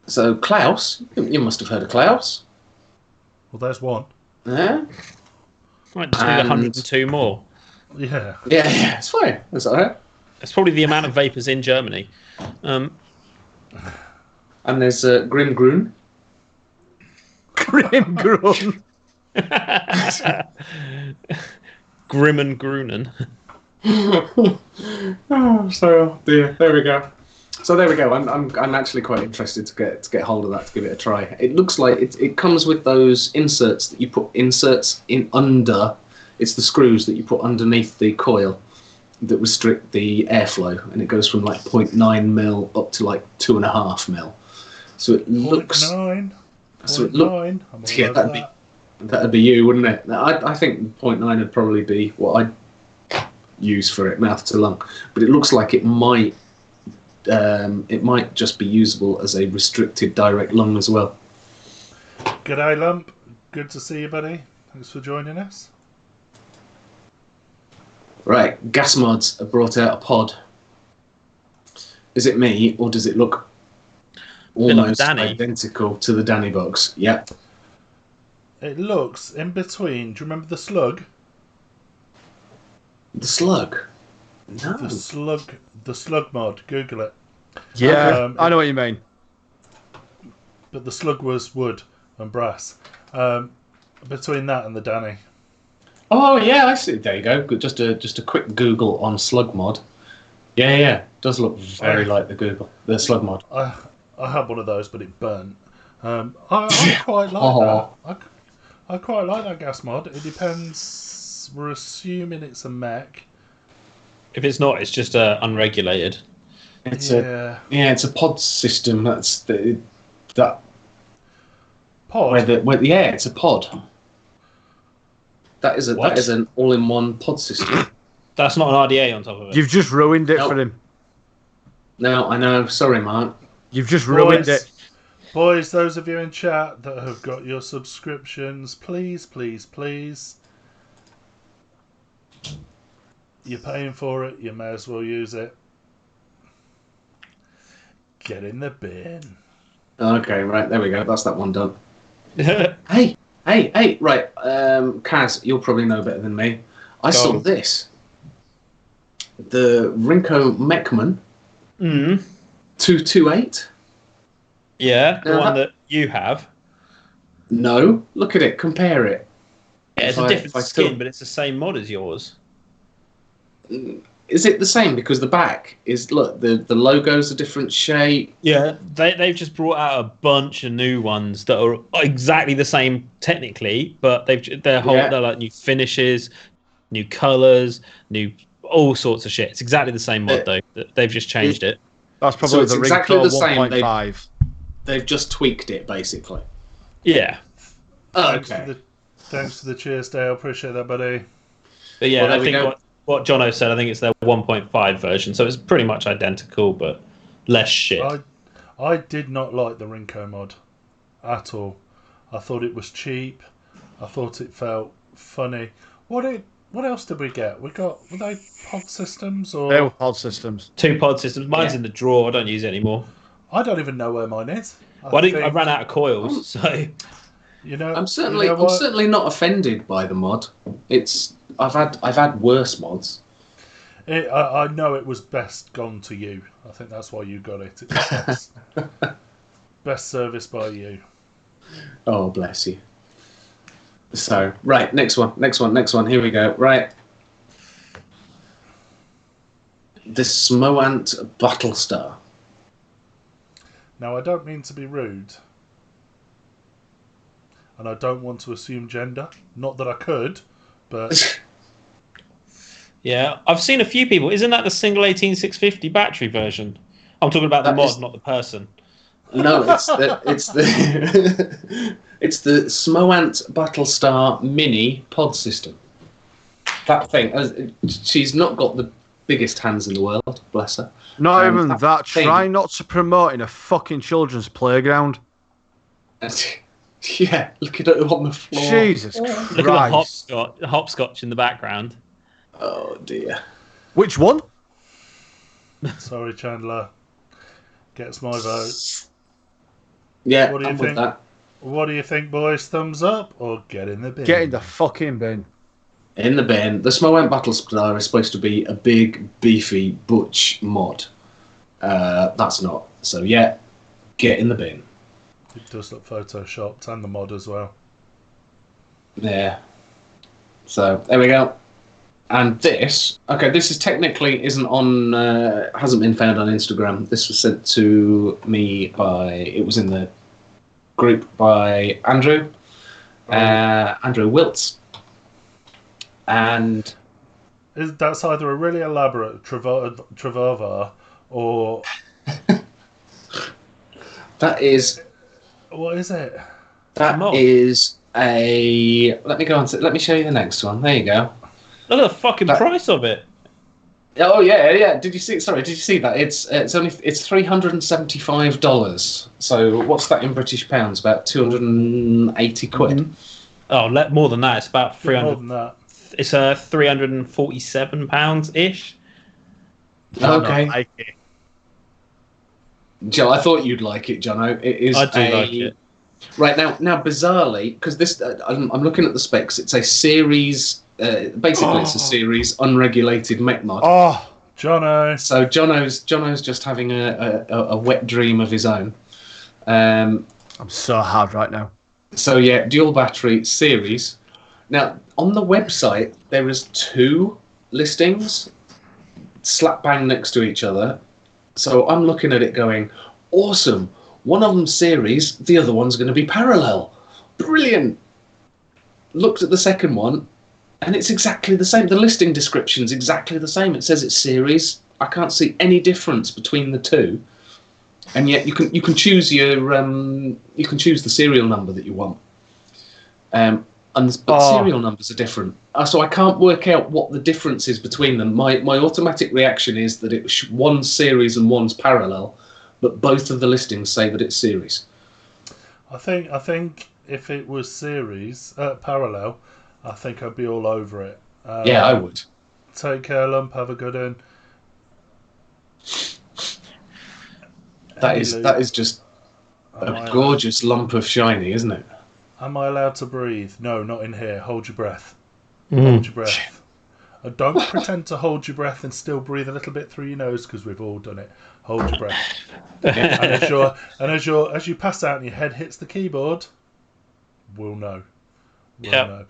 So Klaus, you must have heard of Klaus. Well, there's one. Yeah? Might just need And- 102 more. Yeah. Yeah, it's fine. That's all right. That's probably the amount of vapors in Germany. And there's Grim Grun. Grim Grun. Grim and Grunen. So there we go. So there we go. I'm actually quite interested to get hold of that, to give it a try. It looks like it comes with those inserts that you put in under. It's the screws that you put underneath the coil that restrict the airflow, and it goes from like 0.9 mil up to like 2.5 mil. So it looks. 0.9. So it 0.9. I'm all Yeah, over that'd be you, wouldn't it? I think 0.9 would probably be what I'd use for it, mouth to lung. But it looks like it might just be usable as a restricted direct lung as well. G'day, Lump. Good to see you, buddy. Thanks for joining us. Right, Gas Mods have brought out a pod. Is it me, or does it look almost Danny. identical to the Danny box? Yep. It looks in between. Do you remember the slug? The slug. No. The slug mod. Google it. Yeah, I know what you mean. But the slug was wood and brass. Between that and the Danny. Oh yeah, I see. There you go. Just a quick Google on slug mod. Yeah. Does look very like the slug mod. I had one of those, but it burnt. I quite like that. I quite like that gas mod. It depends. We're assuming it's a mech. If it's not, it's just unregulated. It's a pod system. That's that pod. It's a pod. That is an all-in-one pod system. That's not an RDA on top of it. You've just ruined it for him. No, I know. Sorry, Mark. You've just ruined it. Boys, those of you in chat that have got your subscriptions, please. You're paying for it, you may as well use it. Get in the bin. Okay, right, there we go. That's that one done. Hey, right. Kaz, you'll probably know better than me. I saw this. The Rinko Mekman 228. Yeah, the one that you have. No, look at it. Compare it. Yeah, it's a different skin, but it's the same mod as yours. Is it the same? Because the back is the logo's a different shape. Yeah, they've just brought out a bunch of new ones that are exactly the same technically, but they're like new finishes, new colours, new all sorts of shit. It's exactly the same mod though. They've just changed it. That's probably the exactly the same. 1.5. They've just tweaked it basically. Yeah. Oh, okay. Thanks for the cheers, Dale. Appreciate that, buddy. But yeah, I think what Jono said, I think it's their 1.5 version, so it's pretty much identical, but less shit. I did not like the Rinko mod at all. I thought it was cheap. I thought it felt funny. What else did we get? Were they pod systems or? They were pod systems. 2 pod systems. Mine's in the drawer. I don't use it anymore. I don't even know where mine is. I ran out of coils, so. I'm certainly not offended by the mod. I've had worse mods. I know it was best gone to you. I think that's why you got it. It was best service by you. Oh, bless you. So, right, next one. Here we go. Right. The Smoant Battlestar. Now, I don't mean to be rude. And I don't want to assume gender. Not that I could, but... Yeah, I've seen a few people. Isn't that the single 18650 battery version? I'm talking about the mod, not the person. No, it's the Smoant Battlestar Mini pod system. That thing. She's not got the biggest hands in the world, bless her. Not even that. Try not to promote in a fucking children's playground. Yeah, look at it on the floor. Jesus Christ. Look at the hopscotch in the background. Oh dear. Which one? Sorry, Chandler. Gets my vote. Yeah, what do you I'm think? With that. What do you think, boys? Thumbs up or get in the bin? Get in the fucking bin. In the bin. The Smoant Battlestar is supposed to be a big, beefy, butch mod. That's not. So yeah, get in the bin. It does look photoshopped, and the mod as well. Yeah. So there we go. And this is technically isn't on, hasn't been found on Instagram. This was sent to me it was in the group by Andrew, Andrew Wiltz. And that's either a really elaborate Travavar or that is. What is it? That is a. Let me show you the next one. There you go. Look at the fucking price of it. Oh yeah. Did you see? Sorry, did you see that? It's $375. So what's that in British pounds? About 280 quid. Oh, more than that. It's about 300. More than that. It's a £347 ish. Okay. Like it. Joe, I thought you'd like it, Jono. It is. I do like it. Right now, bizarrely, because this, I'm looking at the specs. It's a series. Basically, it's a series unregulated mech mod. Oh, Jono. So Jono's just having a wet dream of his own. I'm so hard right now. So yeah, dual battery series. Now on the website there is 2 listings, slap bang next to each other. So I'm looking at it going, awesome. One of them's series, the other one's going to be parallel. Brilliant. Looked at the second one, and it's exactly the same. The listing description's exactly the same. It says it's series. I can't see any difference between the 2. And yet you can choose your you can choose the serial number that you want. But serial numbers are different. So I can't work out what the difference is between them. My automatic reaction is that one's series and one's parallel, but both of the listings say that it's series. I think if it was series parallel, I think I'd be all over it. Yeah, I would. Take care, lump. Have a good one. That is just a gorgeous lump of shiny, isn't it? Am I allowed to breathe? No, not in here. Hold your breath. Mm. Hold your breath. Don't pretend to hold your breath and still breathe a little bit through your nose, because we've all done it. Hold your breath. and as you pass out and your head hits the keyboard, we'll know. Know.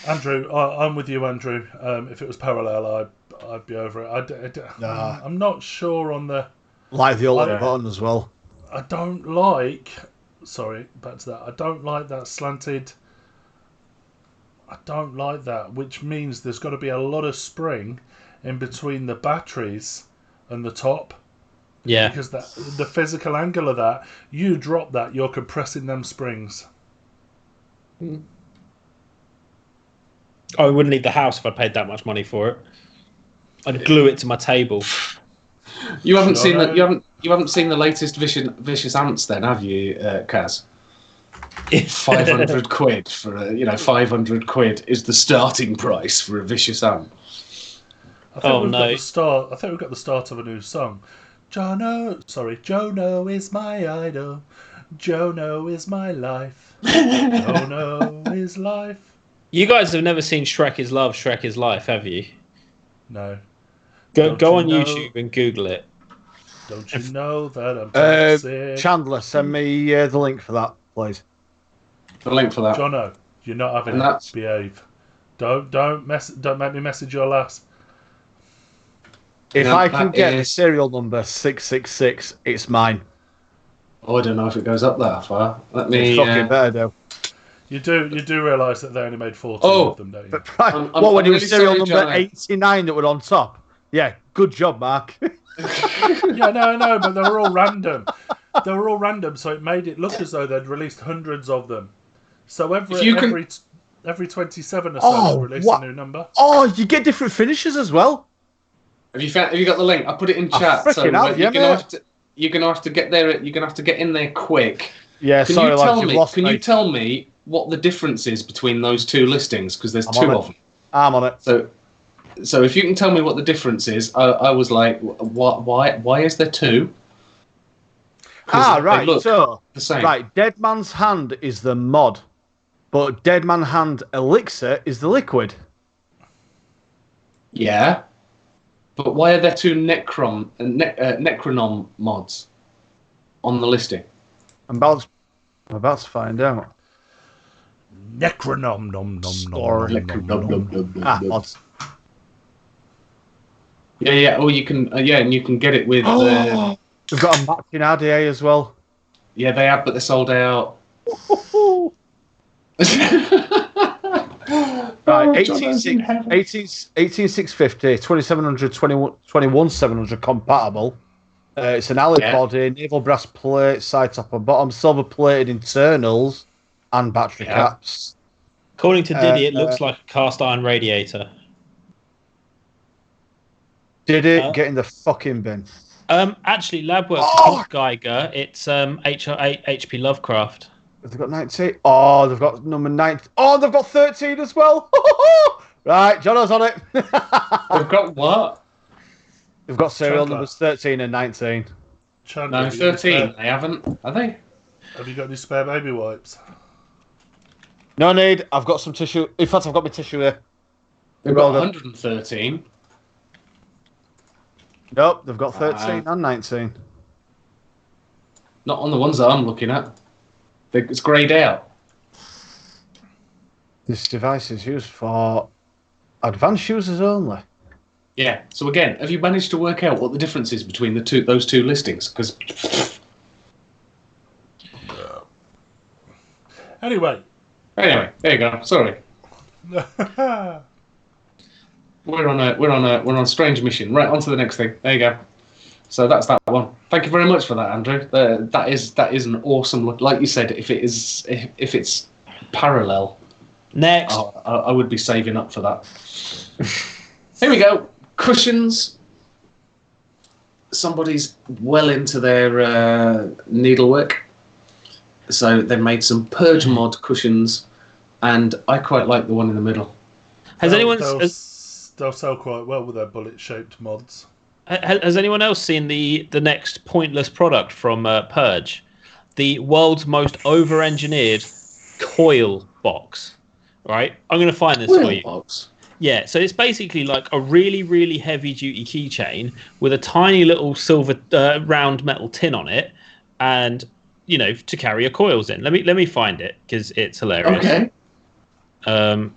Andrew, I'm with you, Andrew. If it was parallel, I'd be over it. I'm not sure on the. Like the old button as well. I don't like. Sorry, back to that. I don't like that slanted. I don't like that, which means there's got to be a lot of spring in between the batteries and the top. Yeah. Because the physical angle of that, you drop that, you're compressing them springs. I wouldn't leave the house if I paid that much money for it. I'd glue it to my table. You haven't seen that. You haven't seen the latest Vicious Ants, then, have you, Kaz? 500 quid for a, 500 quid is the starting price for a Vicious Ant. I think we've got the start of a new song. Jono is my idol. Jono is my life. Jono is life. You guys have never seen Shrek is Love, Shrek is Life, have you? No. Go on YouTube and Google it. Don't you know that I'm toxic? Chandler, send me the link for that, please. The link for that. Jono, you're not having it. Behave. Don't make me message your lass. If I can get the serial number 666, it's mine. Oh, I don't know if it goes up that far. Let me. Fucking better do. You do realise that they only made 14 of them, don't you? But when it was serial number 89 that were on top? Yeah, good job, Mark. Yeah, no, but they were all random. So it made it look as though they'd released hundreds of them. So every 27 or so they released a new number. Oh, you get different finishes as well. Have you got the link? I put it in chat. So you're gonna have to get there. You're gonna have to get in there quick. Yeah, Can you tell me what the difference is between those 2 listings? Because there's 2 of them. I'm on it. So if you can tell me what the difference is, I was like, why is there 2? Right. So the same. Right, Dead Man's Hand is the mod, but Dead Man Hand Elixir is the liquid. Yeah, but why are there 2 Necronom mods on the listing? I'm about to find out. Necronom nom nom. Mods. Yeah. Or you can, and you can get it with. We've got a matching RDA as well. Yeah, they have, but they're sold out. Right, 18650, 2700, 21700 compatible. It's an alloy body, naval brass plate, side top and bottom, silver plated internals, and battery caps. According to Diddy, it looks like a cast iron radiator. Did it get in the fucking bin? Actually, LabWorks Geiger. It's HP Lovecraft. Have they got 19? Oh, they've got number 19. Oh, they've got 13 as well. Right, Jono's on it. We've got what? We've got serial Chandler. numbers 13 and 19. Chandler, No, have you got any 13. spare- They haven't, are they? Have you got any spare baby wipes? No need. I've got some tissue. In fact, I've got my tissue here. They've got 113. Nope, they've got 13 and 19. Not on the ones that I'm looking at. It's greyed out. This device is used for advanced users only. Yeah. So again, have you managed to work out what the difference is between those two listings? Because Anyway. there you go. Sorry, we're on a strange mission. Right, on to the next thing. There you go. So that's that one. Thank you very much for that, Andrew. That is an awesome look. Like you said, if it's parallel, Next. I would be saving up for that. Here we go. Cushions. Somebody's well into their needlework. So they made some Purge mod cushions, and I quite like the one in the middle. Has anyone They'll sell quite well with their bullet-shaped mods. has anyone else seen the next pointless product from Purge? The world's most over-engineered coil box. Right? I'm going to find this for you. Box. Yeah, so it's basically like a really, really heavy-duty keychain with a tiny little silver round metal tin on it, and to carry your coils in. Let me find it because it's hilarious. Okay.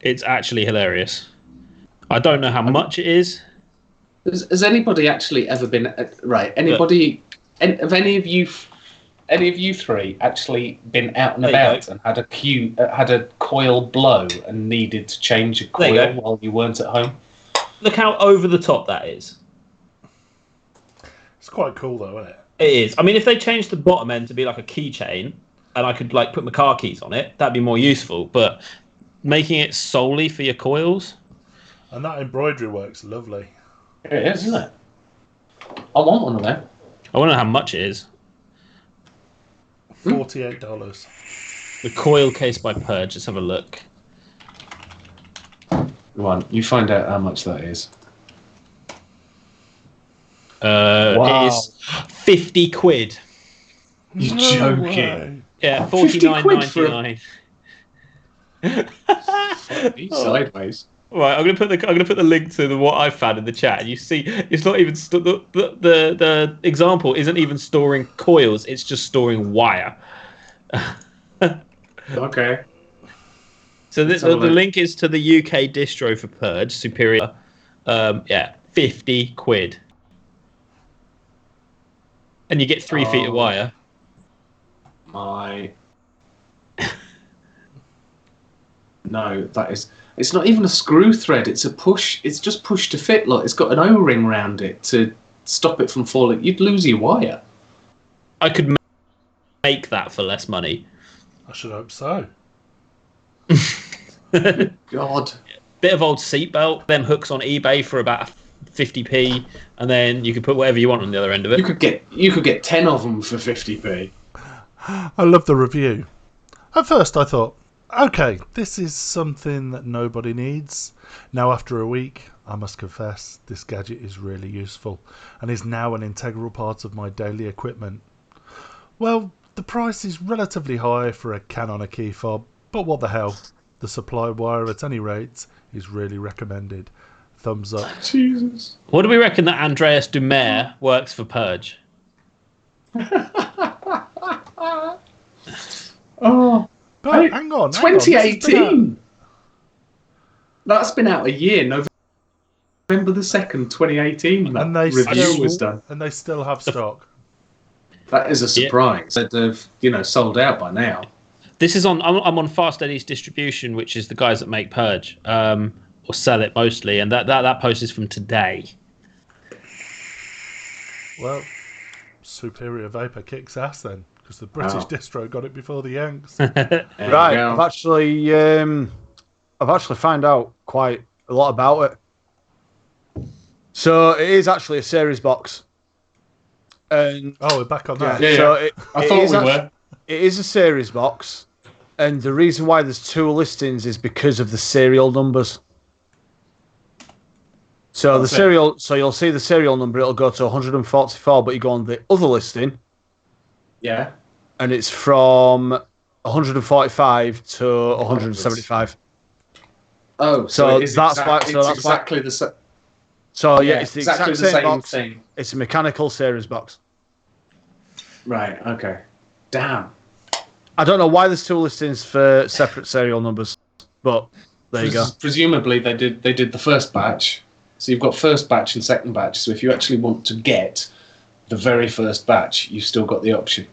It's actually hilarious. I don't know how much it is. Has anybody actually ever been right? Anybody? Have any of you three actually been out and about and had a coil blow and needed to change a coil while you weren't at home? Look how over the top that is. It's quite cool though, isn't it? It is. I mean, if they changed the bottom end to be like a keychain and I could put my car keys on it, that'd be more useful. But making it solely for your coils. And that embroidery work's lovely. It is, isn't it? I want one of them. I want to know how much it is. $48. The coil case by Purge. Let's have a look. Go on, you find out how much that is. It is 50 quid. You're No joking. way. Yeah, 50 quid for $49.99. Sideways. Right, I'm gonna put the link to what I found in the chat. You see, it's not even the example isn't even storing coils; it's just storing wire. Okay. So the link is to the UK distro for Purge Superior. 50 quid, and you get 3 feet of wire. No, that is. It's not even a screw thread. It's a push. It's just push to fit. Look, it's got an O-ring round it to stop it from falling. You'd lose your wire. I could make that for less money. I should hope so. God. Bit of old seatbelt. Them hooks on eBay for about 50p, and then you can put whatever you want on the other end of it. You could get 10 of them for 50p. I love the review. At first I thought, okay, this is something that nobody needs. Now after a week, I must confess, this gadget is really useful and is now an integral part of my daily equipment. Well, the price is relatively high for a Canon key fob, but what the hell. The supply wire at any rate is really recommended. Thumbs up. Jesus. What do we reckon that Andreas Dumer works for Purge? Oh. But hang on. 2018. That's been out a year. November the 2nd, 2018. That And they review was done. And they still have stock. That is a surprise. They've sold out by now. This is on. I'm on Fast Eddie's distribution, which is the guys that make Purge, or sell it mostly, and that post is from today. Well, Superior Vapor kicks ass then, because the British distro got it before the Yanks. Right, I've actually found out quite a lot about it. So it is actually a series box. And we're back on that. Yeah. So I thought we were. It is a series box, And the reason why there's 2 listings is because of the serial numbers. So That's the serial, so you'll see the serial number. It'll go to 144, but you go on the other listing, Yeah. and it's from 145 to 175. Oh, So it is that's why. So it's that's why. exactly the same. So yeah, it's the exactly exact same box. thing. It's a mechanical series box. Right. Okay. Damn. I don't know why there's 2 listings for separate serial numbers, but there you go. Presumably they did the first batch. So you've got first batch and second batch. So if you actually want to get the very first batch, you've still got the option,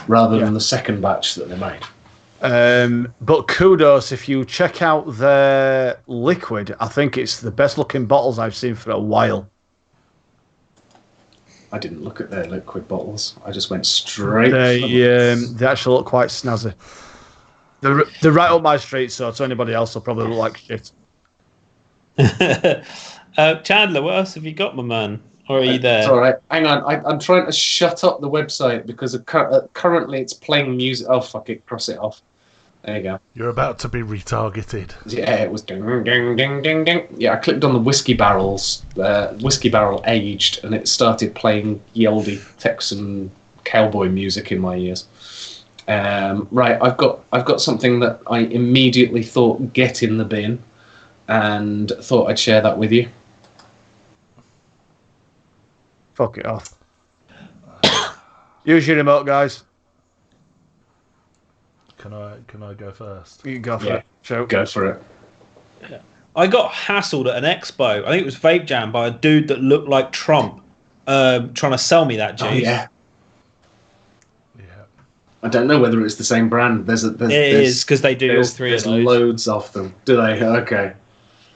rather than the second batch that they made. But kudos, if you check out their liquid, I think it's the best looking bottles I've seen for a while. I didn't look at their liquid bottles. I just went straight. They actually look quite snazzy. They're right up my street, so to anybody else, they'll probably look like shit. Chandler, what else have you got, my man? Or are you there? It's all right. Hang on. I'm trying to shut up the website because currently it's playing music. Oh, fuck it. Cross it off. There you go. You're about to be retargeted. Yeah, it was ding, ding, ding, ding, ding. Yeah, I clicked on the whiskey barrels, whiskey barrel aged, and it started playing Yeldy Texan cowboy music in my ears. Right, I've got something that I immediately thought get in the bin, and thought I'd share that with you. Fuck it off. Use your remote, guys. Can I go first? You can go for it. Show. Go for it. I got hassled at an expo. I think it was Vape Jam by a dude that looked like Trump, trying to sell me that juice. Oh, yeah. Yeah. I don't know whether it's the same brand. It is because they do all 3 of There's those. loads of them. Do they? Okay.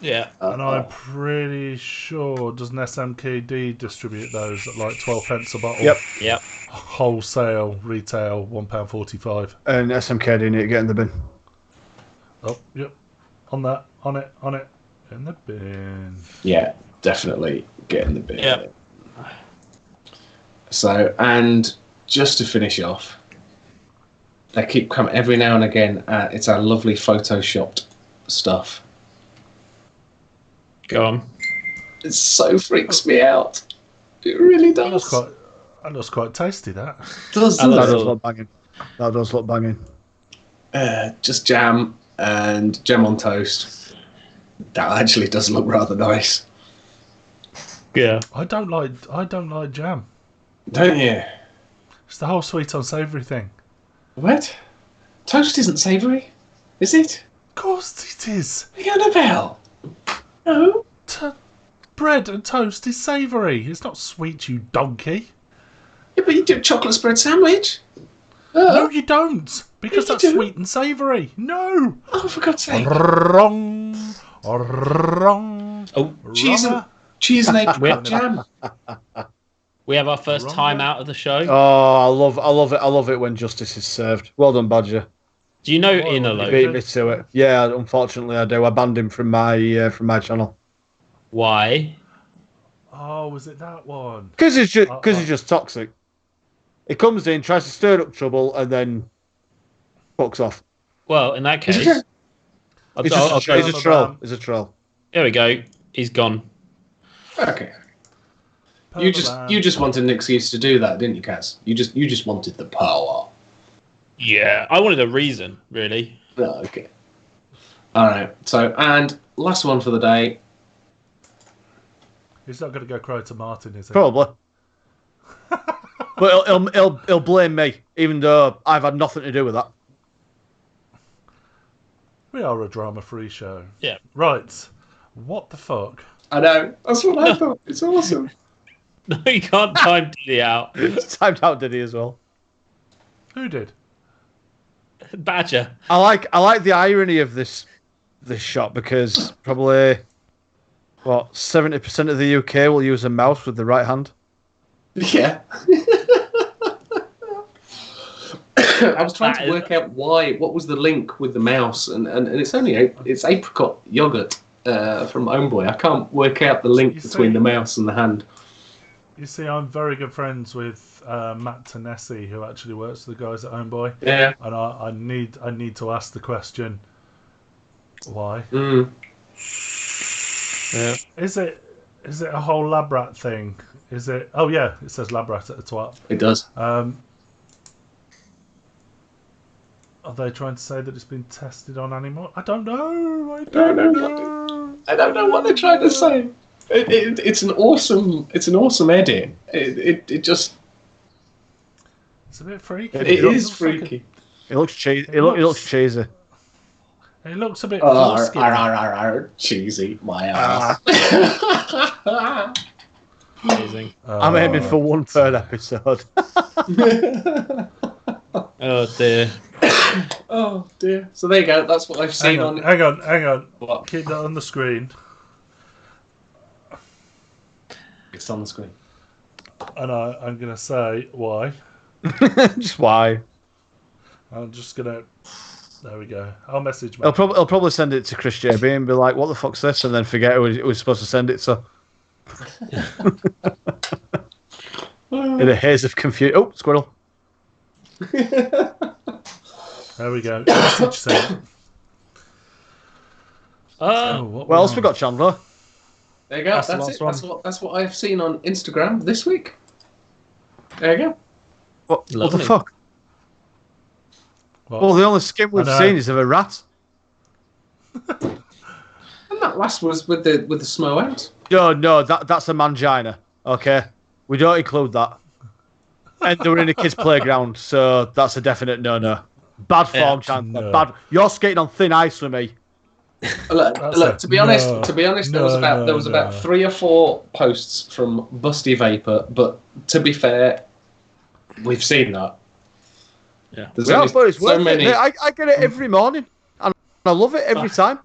Yeah. And I'm pretty sure, doesn't SMKD distribute those at like 12 pence a bottle? Yep. Wholesale, retail, £1.45. And SMK need to get in the bin. Oh, yep. On it. In the bin. Yeah, definitely get in the bin. Yep. So, and just to finish off, they keep coming every now and again. It's our lovely photoshopped stuff. Go on. It so freaks me out. It really does. That looks quite tasty, that. Does That does look banging. That does look banging. Just jam and jam on toast. That actually does look rather nice. Yeah. I don't like jam. Don't you? It's the whole sweet on savoury thing. What? Toast isn't savoury, is it? Of course it is. Are you on about? No. Bread and toast is savoury. It's not sweet, you donkey. Yeah, but you do a chocolate spread sandwich. No, you don't. Because you that's do. sweet and savoury. No. Oh, for God's sake. Wrong. Wrong. Oh, Cheese and apricot jam. we have our first Wrong time way. out of the show. Oh, I love it when justice is served. Well done, Badger. Do you know Well, Inner you Loaf? Beat me to it. Yeah, unfortunately I do. I banned him from my channel Why? Oh, was it that one? because he's just toxic. He comes in, tries to stir up trouble, and then fucks off. Well, in that case, He's a show troll. him He's a troll. here we go. He's gone. Okay. You just wanted an excuse to do that, didn't you, Kaz? You just wanted the power. Yeah, I wanted a reason, really. Oh, okay. All right. So, and last one for the day. He's not going to go cry to Martin, is he? Probably. But he'll blame me, even though I've had nothing to do with that. We are a drama-free show. Yeah. Right. What the fuck? I know. That's what I thought. It's awesome. No, you can't time Diddy out. It's timed out, did he as well? Who did? Badger. I like the irony of this shot because probably 70% of the UK will use a mouse with the right hand. Yeah. I was trying to work out what was the link with the mouse, and it's apricot yogurt from Homeboy. I can't work out the link between the mouse and the hand. You see, I'm very good friends with Matt Tennessee, who actually works for the guys at Homeboy. Yeah. And I need to ask the question, why? Mm. Yeah. Is it a whole lab rat thing? Is it? Oh yeah, it says lab rat at the top. It does. Are they trying to say that it's been tested on animal? I don't know. I don't know what they're trying to say. It's an awesome edit. It just. It's a bit freaky. It is freaky. It looks cheesy. It looks cheesy. It looks a bit flusky. Cheesy, my ass. Amazing. I'm aiming for 1 per episode. Oh dear. Oh dear. So there you go. That's what I've seen on. Hang on. What? Keep that on the screen. It's on the screen. And I'm going to say why. Just why? I'm just going to... There we go. I'll message He'll probably send it to Chris JB and be like, what the fuck's this? And then forget who he was supposed to send it to. In a haze of confusion. Oh, squirrel. There we go. Message sent. What else we got, Chandler? There you go. That's the That's last it. one. That's what I've seen on Instagram this week. There you go. What the Lovely. fuck? What? Well, the only skin we've seen is of a rat. And that last was with the smo ant. No, that's a mangina. Okay, we don't include that. And they were in a kids' playground, so that's a definite no. Bad form, Chandler. No. Bad. You're skating on thin ice with me. Look. To be honest, there was about 3 or 4 posts from Busty Vapor, but to be fair, we've seen that. Yeah. There's Yeah, only but it's so worth many. it. I get it every morning, and I love it every time.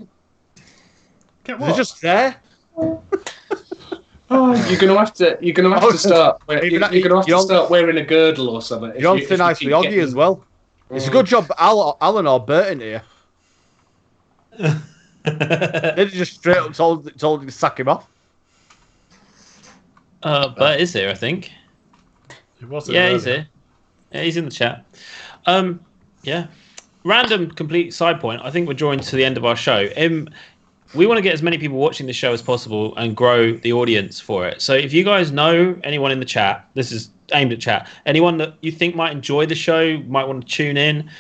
Get They're what? just there. You're gonna have to start. You're gonna have to start wearing a girdle or something. You're on thin ice with Oggy as well. It's a good job Alan or Bert in here. They just straight up told him to sack him off. But is there? I think. It wasn't Yeah, he's earlier. here. Yeah, he's in the chat. Yeah. Random complete side point. I think we're drawing to the end of our show. We want to get as many people watching the show as possible and grow the audience for it. So if you guys know anyone in the chat, this is aimed at chat, anyone that you think might enjoy the show, might want to tune in,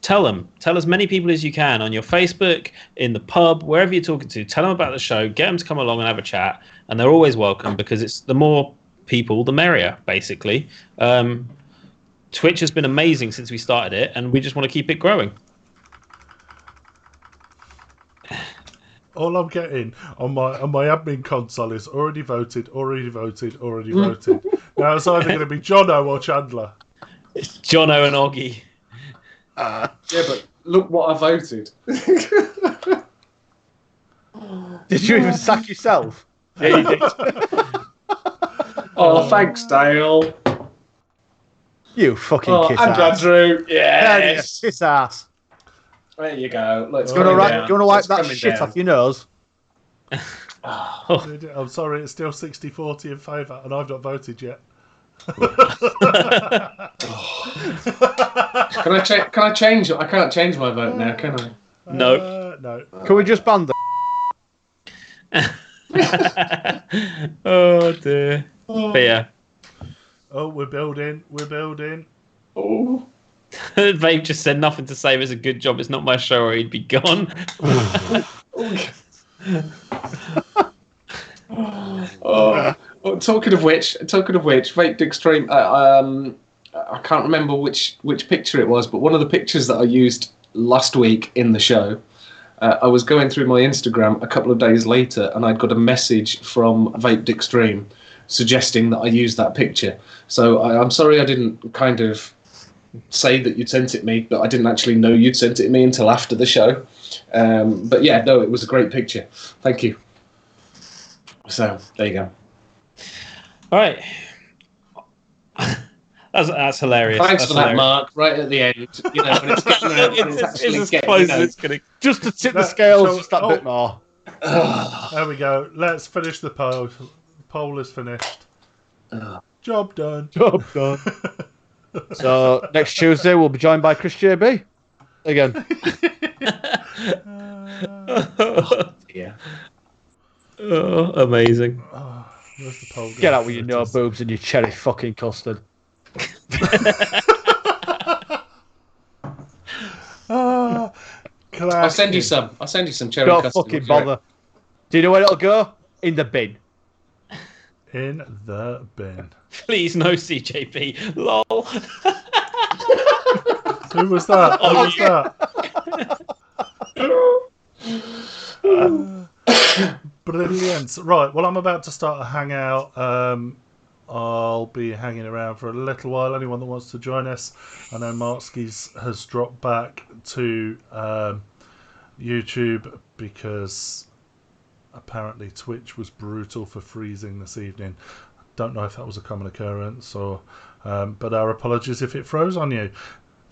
tell them. Tell as many people as you can on your Facebook, in the pub, wherever you're talking to. Tell them about the show. Get them to come along and have a chat. And they're always welcome because it's the more people, the merrier, basically. Twitch has been amazing since we started it, and we just want to keep it growing. All I'm getting on my admin console is already voted. Now it's either going to be Jono or Chandler. It's Jono and Oggy. Yeah, but look what I voted. Did you even sack yourself? Yeah, you did. Oh, thanks, Dale. You fucking Oh, kiss and ass. Andrew. There you go, Yes. kiss ass. There you go. Let's Do you want to wipe It's that coming shit down. off your nose? I'm sorry, it's still 60-40 in favour, and I've not voted yet. Can I change it? I can't change my vote now, can I? No. No. Can we just ban the? Oh dear. But yeah. Oh, we're building. Oh. Vape just said nothing to say. It's a good job. It's not my show, or he'd be gone. Oh. Talking of which, Vape Extreme. I can't remember which picture it was, but one of the pictures that I used last week in the show. I was going through my Instagram a couple of days later, and I'd got a message from Vape Extreme suggesting that I use that picture. So I'm sorry I didn't kind of say that you'd sent it me, but I didn't actually know you'd sent it me until after the show. But yeah, no, it was a great picture. Thank you. So there you go. All right. That's hilarious. Thanks That's for that, hilarious. Mark. Right at the end, you know, when it's getting out, when it's actually as getting, close you know, as it's gonna. Just to tip the scales So- just that bit more. There we go. Let's finish the poll. Poll is finished. Job done. Job done. So next Tuesday we'll be joined by Chris JB again. Yeah. Oh, amazing. Where's the poll Get going? out with your no boobs and your cherry fucking custard. I'll send you some. I'll send you some cherry Don't custard. fucking bother. Do you know where it'll go? In the bin. In the bin. Please no CJP. Lol. Who was that? Who was that? Brilliant. Right, well, I'm about to start a hangout. I'll be hanging around for a little while. Anyone that wants to join us. I know Markskis has dropped back to YouTube because apparently Twitch was brutal for freezing this evening. Don't know if that was a common occurrence or, but our apologies if it froze on you.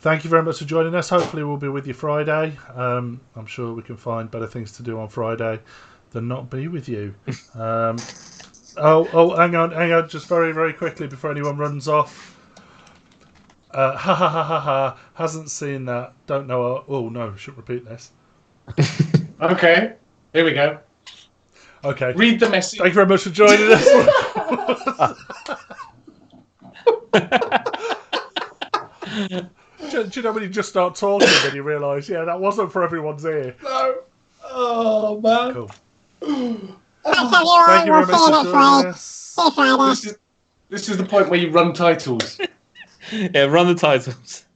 Thank you very much for joining us. Hopefully we'll be with you Friday. I'm sure we can find better things to do on Friday than not be with you. Hang on, just very, very quickly before anyone runs off. Hasn't seen that. Don't know. Oh no, shouldn't repeat this. Okay, here we go. Okay. Read the message. Thank you very much for joining us. Do you know when you just start talking and you realise, yeah, that wasn't for everyone's ear? No. Oh, man. Cool. Thank you very much for joining us. This is the point where you run titles. Yeah, run the titles.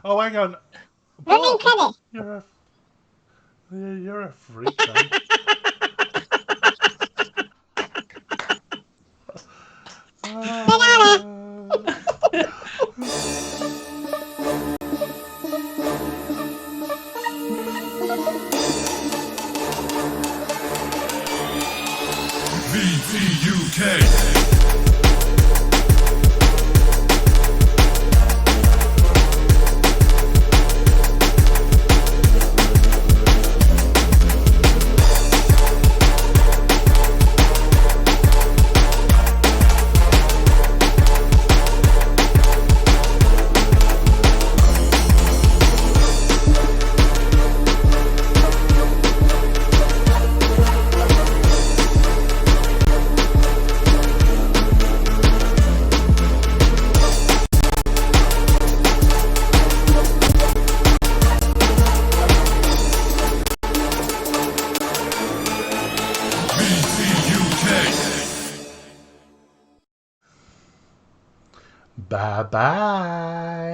Oh, hang on. You're a freak, man. VTUK. Bye-bye.